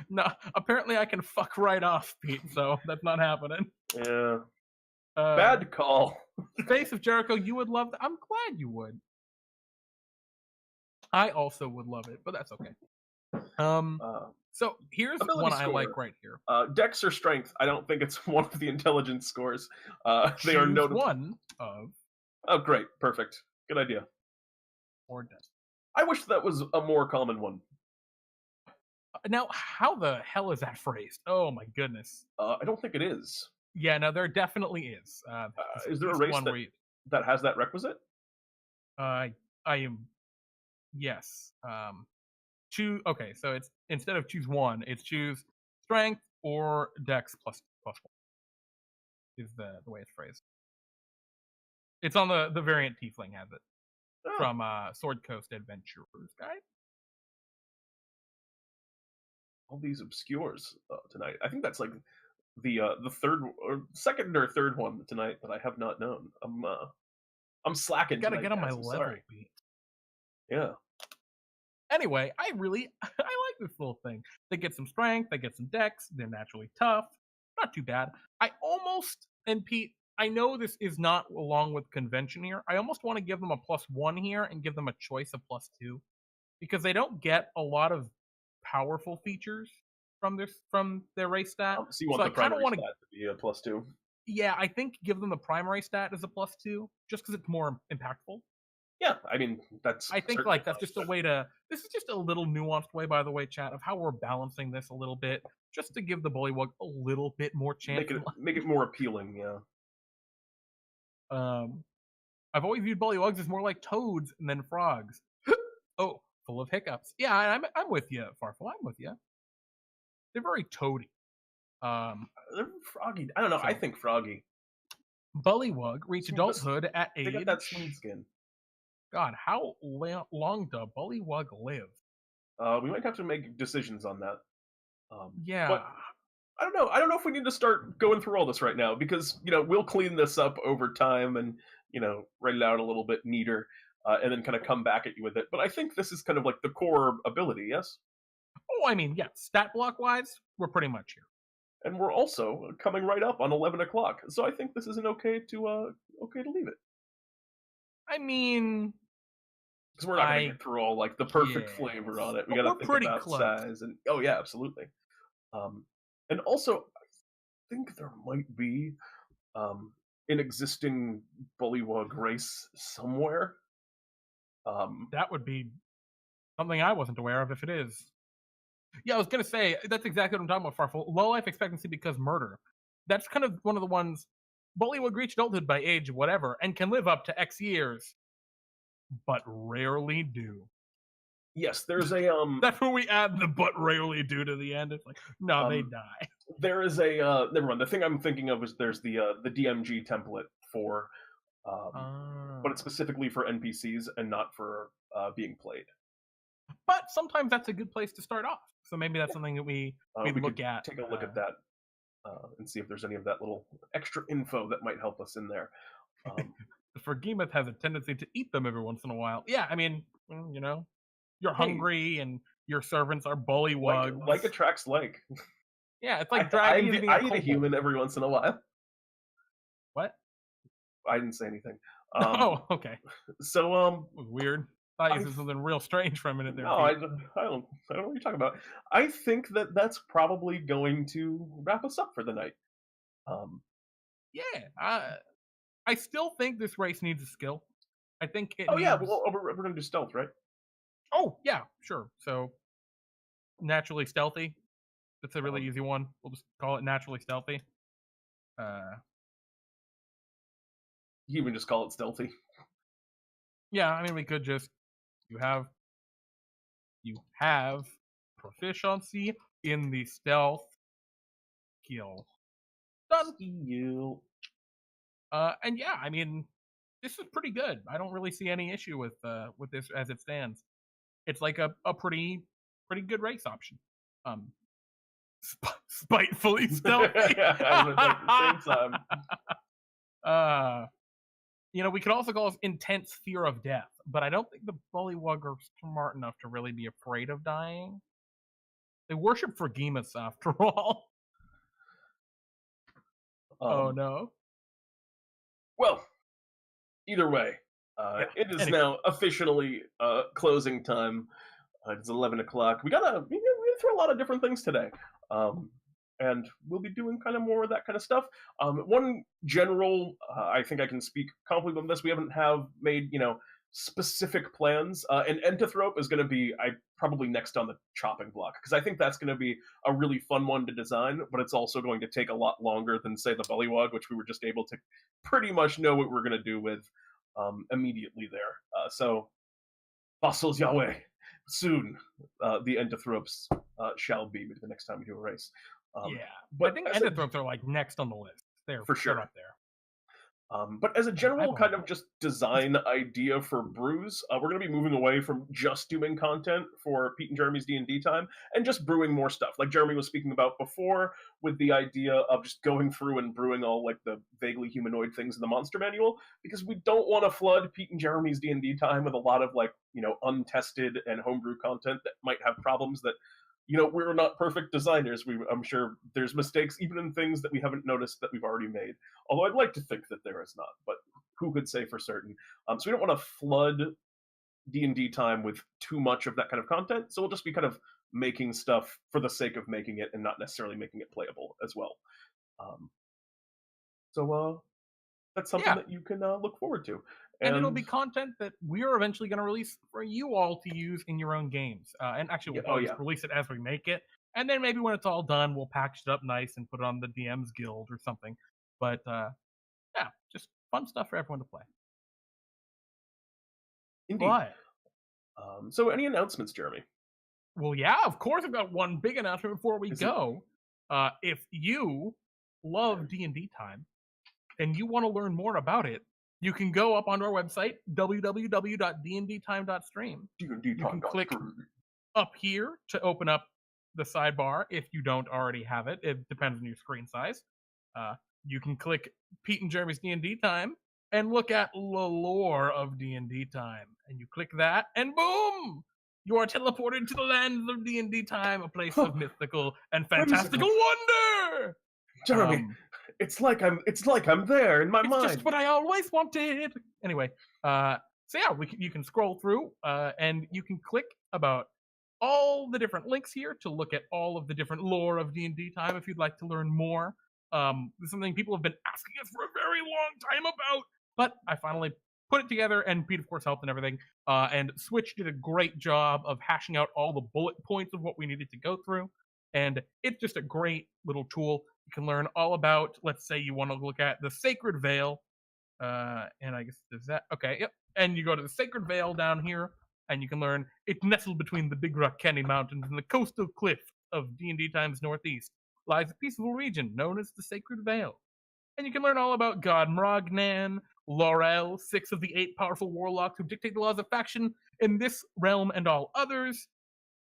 No, apparently I can fuck right off, Pete. So that's not happening. Yeah. Bad call. Face of Jericho, you would love that. I'm glad you would. I also would love it, but that's okay. So here's one I like right here. Dex or strength. I don't think it's one of the intelligence scores. They are noted. One of. Oh, great. Perfect. Good idea. Or dex. I wish that was a more common one. Now, how the hell is that phrased? Oh my goodness. I don't think it is. Yeah, no, there definitely is. Is there a race that has that requisite? I am. Yes. Choose. Okay, so it's instead of choose one, it's choose strength or dex plus 1. Is the way it's phrased. It's on the variant Tiefling has it from Sword Coast Adventurers Guide. All these obscures tonight. I think that's like the third or second or third one tonight that I have not known. I'm slacking. Gotta get on my level, Pete. Yeah. Anyway, I like this little thing. They get some strength, they get some dex, they're naturally tough. Not too bad. And Pete, I know this is not along with convention here. I almost want to give them a +1 here and give them a choice of +2. Because they don't get a lot of powerful features from their race stat. So you want the primary stat to be a +2? Yeah, I think give them the primary stat as a +2, just because it's more impactful. Yeah, I mean, I think that's just a way to. This is just a little nuanced way, by the way, chat, of how we're balancing this a little bit, just to give the bullywug a little bit more chance. Make it more appealing, yeah. I've always viewed bullywugs as more like toads than frogs. Oh, full of hiccups. Yeah, I'm with you, Farfel. I'm with you. They're very toady. They're froggy. I don't know. I So think froggy. Bullywug reach adulthood at They got that smooth age. skin. God, how long does Bullywug live? We might have to make decisions on that. Yeah, But I don't know. I don't know if we need to start going through all this right now because we'll clean this up over time and write it out a little bit neater, and then kind of come back at you with it. But I think this is kind of like the core ability, yes. Oh, I mean, yeah, stat block wise, we're pretty much here. And we're also coming right up on 11 o'clock, so I think this is an okay to leave it I mean, because we're not going to get through all like the perfect flavor on it. We got to think about close. size and oh yeah, absolutely. And also, I think there might be an existing Bullywug race somewhere. That would be something I wasn't aware of if it is. Yeah, I was gonna say that's exactly what I'm talking about. Farfel, low life expectancy because murder. That's kind of one of the ones. Bullywug reach adulthood by age whatever and can live up to X years, but rarely do. Yes, there's a That's when we add the "but rarely do" to the end. It's like, no, they die. There is a never mind. The thing I'm thinking of is there's the DMG template for, but it's specifically for NPCs and not for being played. But sometimes that's a good place to start off. So maybe that's something that we look at. Take a look at that and see if there's any of that little extra info that might help us in there. The Forgemoth has a tendency to eat them every once in a while. Yeah, I mean, you're hungry and your servants are bullywugs. Like attracts like. Yeah, it's like dragons eating I eat a human every once in a while. What? I didn't say anything. Oh, okay. So weird. I thought you said something real strange for a minute there. No, I don't know what you're talking about. I think that's probably going to wrap us up for the night. Yeah, I still think this race needs a skill. I think it. Yeah, we're gonna do stealth, right? Oh yeah, sure. So naturally stealthy. That's a really easy one. We'll just call it naturally stealthy. You even just call it stealthy. Yeah, I mean we could just you have proficiency in the stealth skill. Done. You. And yeah, I mean this is pretty good. I don't really see any issue with this as it stands. It's like a pretty good race option. Spitefully stealthy. At the same time. We could also call it intense fear of death, but I don't think the Bullywug are smart enough to really be afraid of dying. They worship Forgemoths after all. Oh no. Well, either way, it is now officially closing time. It's 11 o'clock. We gotta through a lot of different things today. And we'll be doing kind of more of that kind of stuff. One general, I think I can speak confidently on this. We haven't made specific plans. And Entithrope is going to be probably next on the chopping block because I think that's going to be a really fun one to design. But it's also going to take a lot longer than say the Bullywug, which we were just able to pretty much know what we're going to do with immediately there. So, Fossils Yahweh. Soon, the Entithropes shall be maybe the next time we do a race. But I think Entithropes are like next on the list. They're for sure up there. But as a general kind of just design idea for brews, we're going to be moving away from just doing content for Pete and Jeremy's D&D time and just brewing more stuff. Like Jeremy was speaking about before with the idea of just going through and brewing all like the vaguely humanoid things in the monster manual, because we don't want to flood Pete and Jeremy's D&D time with a lot of like, untested and homebrew content that might have problems that we're not perfect designers. I'm sure there's mistakes even in things that we haven't noticed that we've already made. Although I'd like to think that there is not, but who could say for certain? So we don't want to flood D&D time with too much of that kind of content. So we'll just be kind of making stuff for the sake of making it and not necessarily making it playable as well. So that's something that you can look forward to. And it'll be content that we're eventually going to release for you all to use in your own games. And actually, we'll release it as we make it. And then maybe when it's all done, we'll package it up nice and put it on the DM's Guild or something. But just fun stuff for everyone to play. Indeed. So any announcements, Jeremy? Well, yeah, of course. I've got one big announcement before we Is it? go. If you love D&D Time and you want to learn more about it, you can go up onto our website, www.dndtime.stream. D&D You can time. click up here to open up the sidebar if you don't already have it. It depends on your screen size. Uh, you can click Pete and Jeremy's D&D Time and look at the lore of D&D Time. And you click that, and boom! You are teleported to the lands of D&D Time, a place of mythical and fantastical wonder! Jeremy, it's like I'm there in my It's mind. just what I always wanted. Anyway, so yeah, you can scroll through and you can click about all the different links here to look at all of the different lore of D&D Time if you'd like to learn more. This is something people have been asking us for a very long time about, but I finally put it together, and Pete, of course, helped and everything. And Switch did a great job of hashing out all the bullet points of what we needed to go through. And it's just a great little tool. You can learn all about, let's say you want to look at the Sacred Vale. And I guess there's that. Okay, yep. And you go to the Sacred Vale down here, and you can learn it's nestled between the Big Rock Candy Mountains and the coastal cliff of D&D Time's northeast lies a peaceful region known as the Sacred Vale. And you can learn all about God Mrognan, Laurel, 6 of the 8 powerful warlocks who dictate the laws of faction in this realm and all others.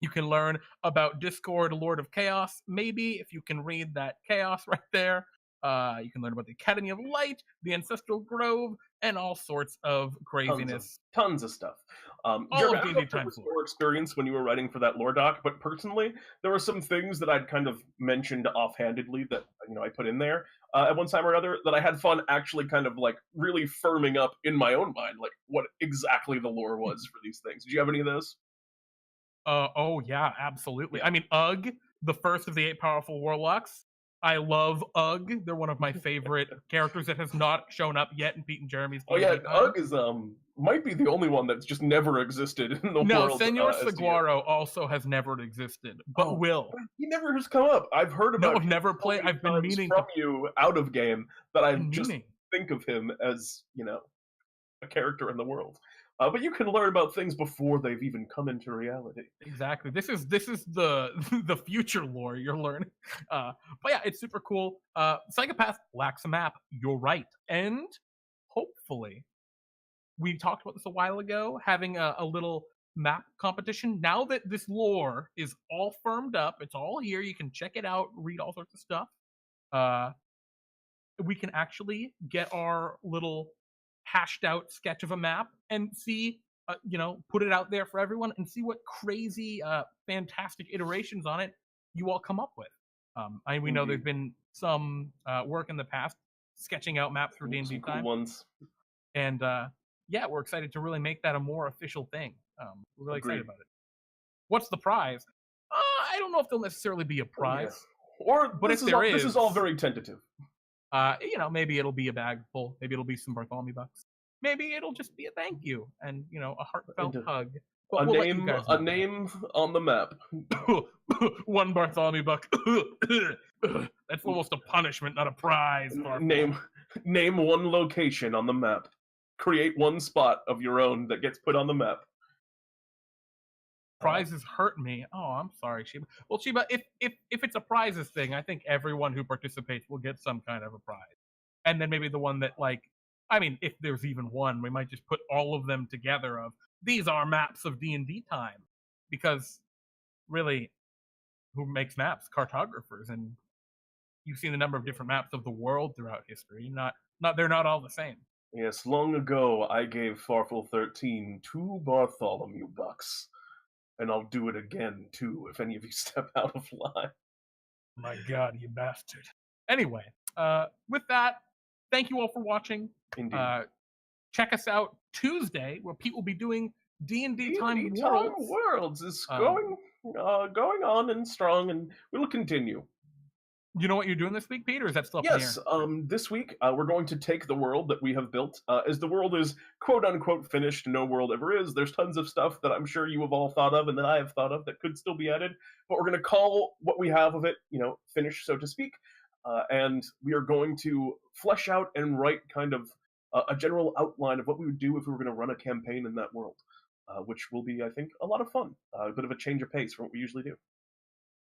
You can learn about Discord, Lord of Chaos, maybe, if you can read that chaos right there. You can learn about the Academy of Light, the Ancestral Grove, and all sorts of craziness. Tons of stuff. All Jeremy, of I don't know D&D if it Time was lore. your experience when you were writing for that lore doc, but personally, there were some things that I'd kind of mentioned offhandedly that I put in there at one time or another that I had fun actually kind of like really firming up in my own mind, like what exactly the lore was for these things. Did you have any of those? Oh yeah, absolutely. Yeah. I mean, Ugg, the first of the 8 powerful warlocks. I love Ugg. They're one of my favorite characters that has not shown up yet in Pete and Jeremy's Oh yeah, D&D Time. Ugg is might be the only one that's just never existed in the No, world. Senor as the- Saguaro also has never existed, but will. He never has come up. I've heard No, about I've him never so played. many I've been times meaning from to. you out of game that I Been just meaning. think of him as a character in the world. But you can learn about things before they've even come into reality. Exactly. This is the the future lore you're learning. But yeah, it's super cool. Psychopath lacks a map. You're right, and hopefully, we talked about this a while ago, having a little map competition. Now that this lore is all firmed up, it's all here. You can check it out, read all sorts of stuff. We can actually get our little hashed out sketch of a map and see, put it out there for everyone and see what crazy, fantastic iterations on it you all come up with. We know there's been some work in the past sketching out maps for D&D Some Time. cool ones. And yeah, we're excited to really make that a more official thing. We're really excited about it. What's the prize? I don't know if there'll necessarily be a prize. But this is all very tentative. Maybe it'll be a bag full. Maybe it'll be some Bartholomew bucks. Maybe it'll just be a thank you and a heartfelt hug. But we'll let you guys know. A name on the map. 1 Bartholomew buck. That's almost a punishment, not a prize. Name 1 location on the map. Create 1 spot of your own that gets put on the map. Prizes hurt me. Oh, I'm sorry, Sheba. Well, Sheba, if it's a prizes thing, I think everyone who participates will get some kind of a prize. And then maybe the one that, if there's even one, we might just put all of them together of, these are maps of D&D Time. Because, really, who makes maps? Cartographers. And you've seen the number of different maps of the world throughout history. They're not all the same. Yes, long ago I gave Farfel 13 2 Bartholomew bucks. And I'll do it again, too, if any of you step out of line. My God, you bastard. Anyway, with that, thank you all for watching. Indeed. Check us out Tuesday, where Pete will be doing D&D Time Worlds is going on and strong, and we'll continue. You know what you're doing this week, Peter? Is that still up in the air? Yes, this week we're going to take the world that we have built. As the world is quote-unquote finished, no world ever is, there's tons of stuff that I'm sure you have all thought of and that I have thought of that could still be added, but we're going to call what we have of it, finished, so to speak, and we are going to flesh out and write kind of a general outline of what we would do if we were going to run a campaign in that world. which will be, I think, a lot of fun. A bit of a change of pace from what we usually do.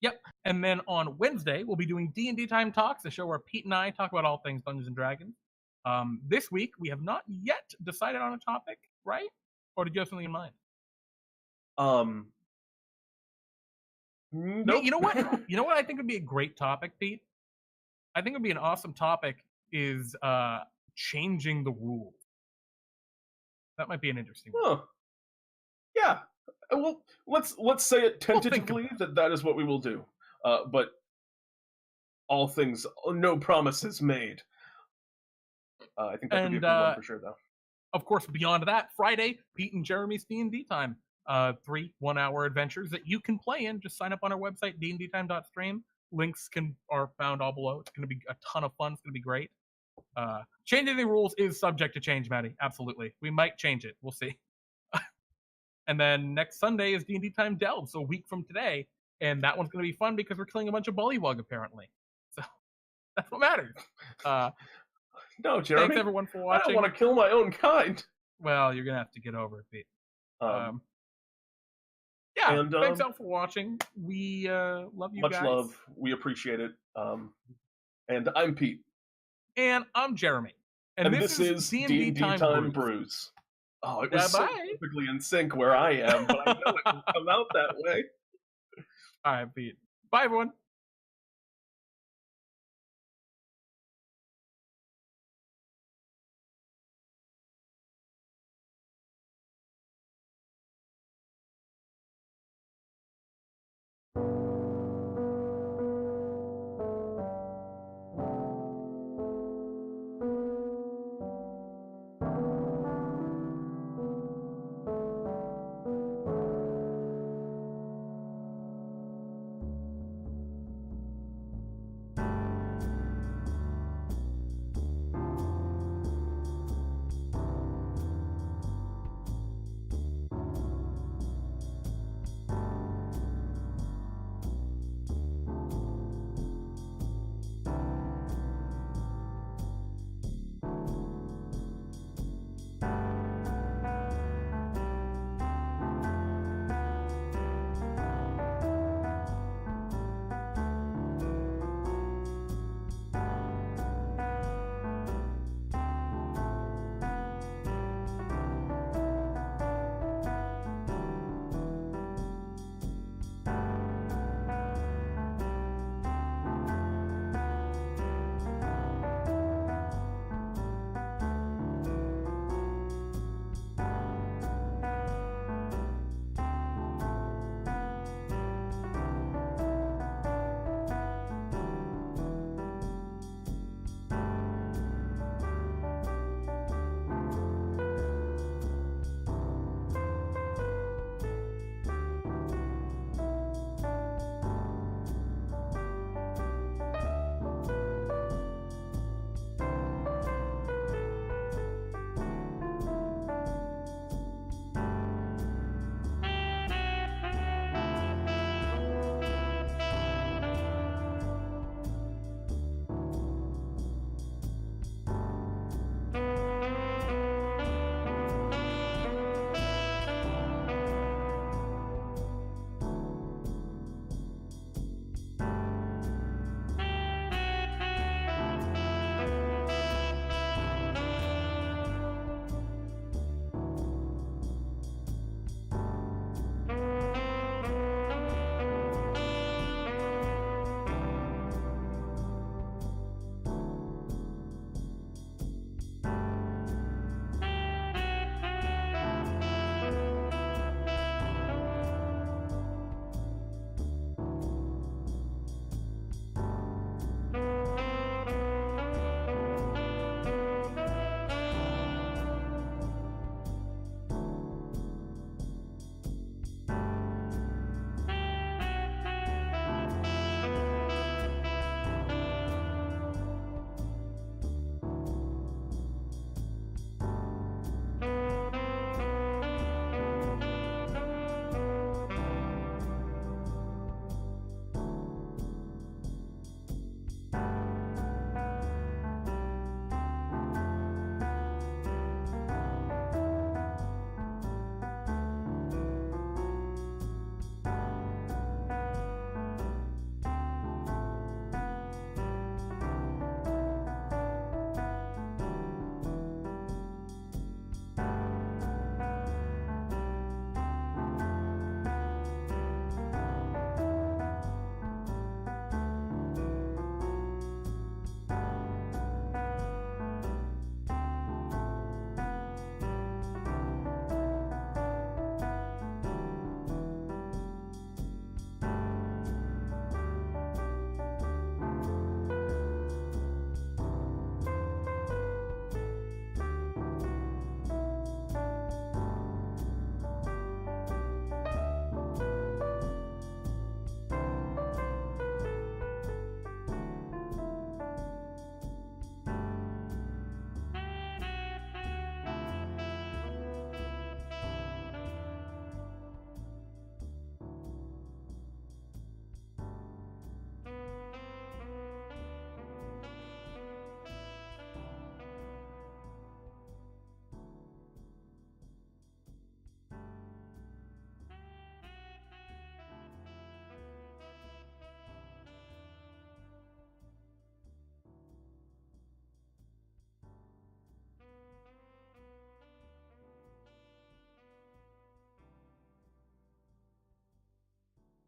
Yep. And then on Wednesday, we'll be doing D&D Time Talks, a show where Pete and I talk about all things Dungeons and Dragons. This week, we have not yet decided on a topic, right? Or did you have something in mind? Nope. You know what? You know what I think would be a great topic, Pete? I think it would be an awesome topic is changing the rules. That might be an interesting one. Huh. Yeah. Well, let's say it tentatively that is what we will do. But all things, no promises made. I think that could be a good one for sure, though. Of course, beyond that, Friday, Pete and Jeremy's D&D Time. 3 1-hour adventures that you can play in. Just sign up on our website, dndtime.stream. Links are found all below. It's going to be a ton of fun. It's going to be great. Changing the rules is subject to change, Maddie. Absolutely. We might change it. We'll see. And then next Sunday is D&D Time Delve, so a week from today. And that one's going to be fun because we're killing a bunch of bullywug, apparently. So that's what matters. No, Jeremy. Thanks, everyone, for watching. I don't want to kill my own kind. Well, you're going to have to get over it, Pete. Yeah, and, thanks all for watching. We love you guys. Much love. We appreciate it. And I'm Pete. And I'm Jeremy. And this is DnDTime Brews. Oh, it was so perfectly in sync where I am, but I know it will come out that way. All right, Pete. Bye, everyone.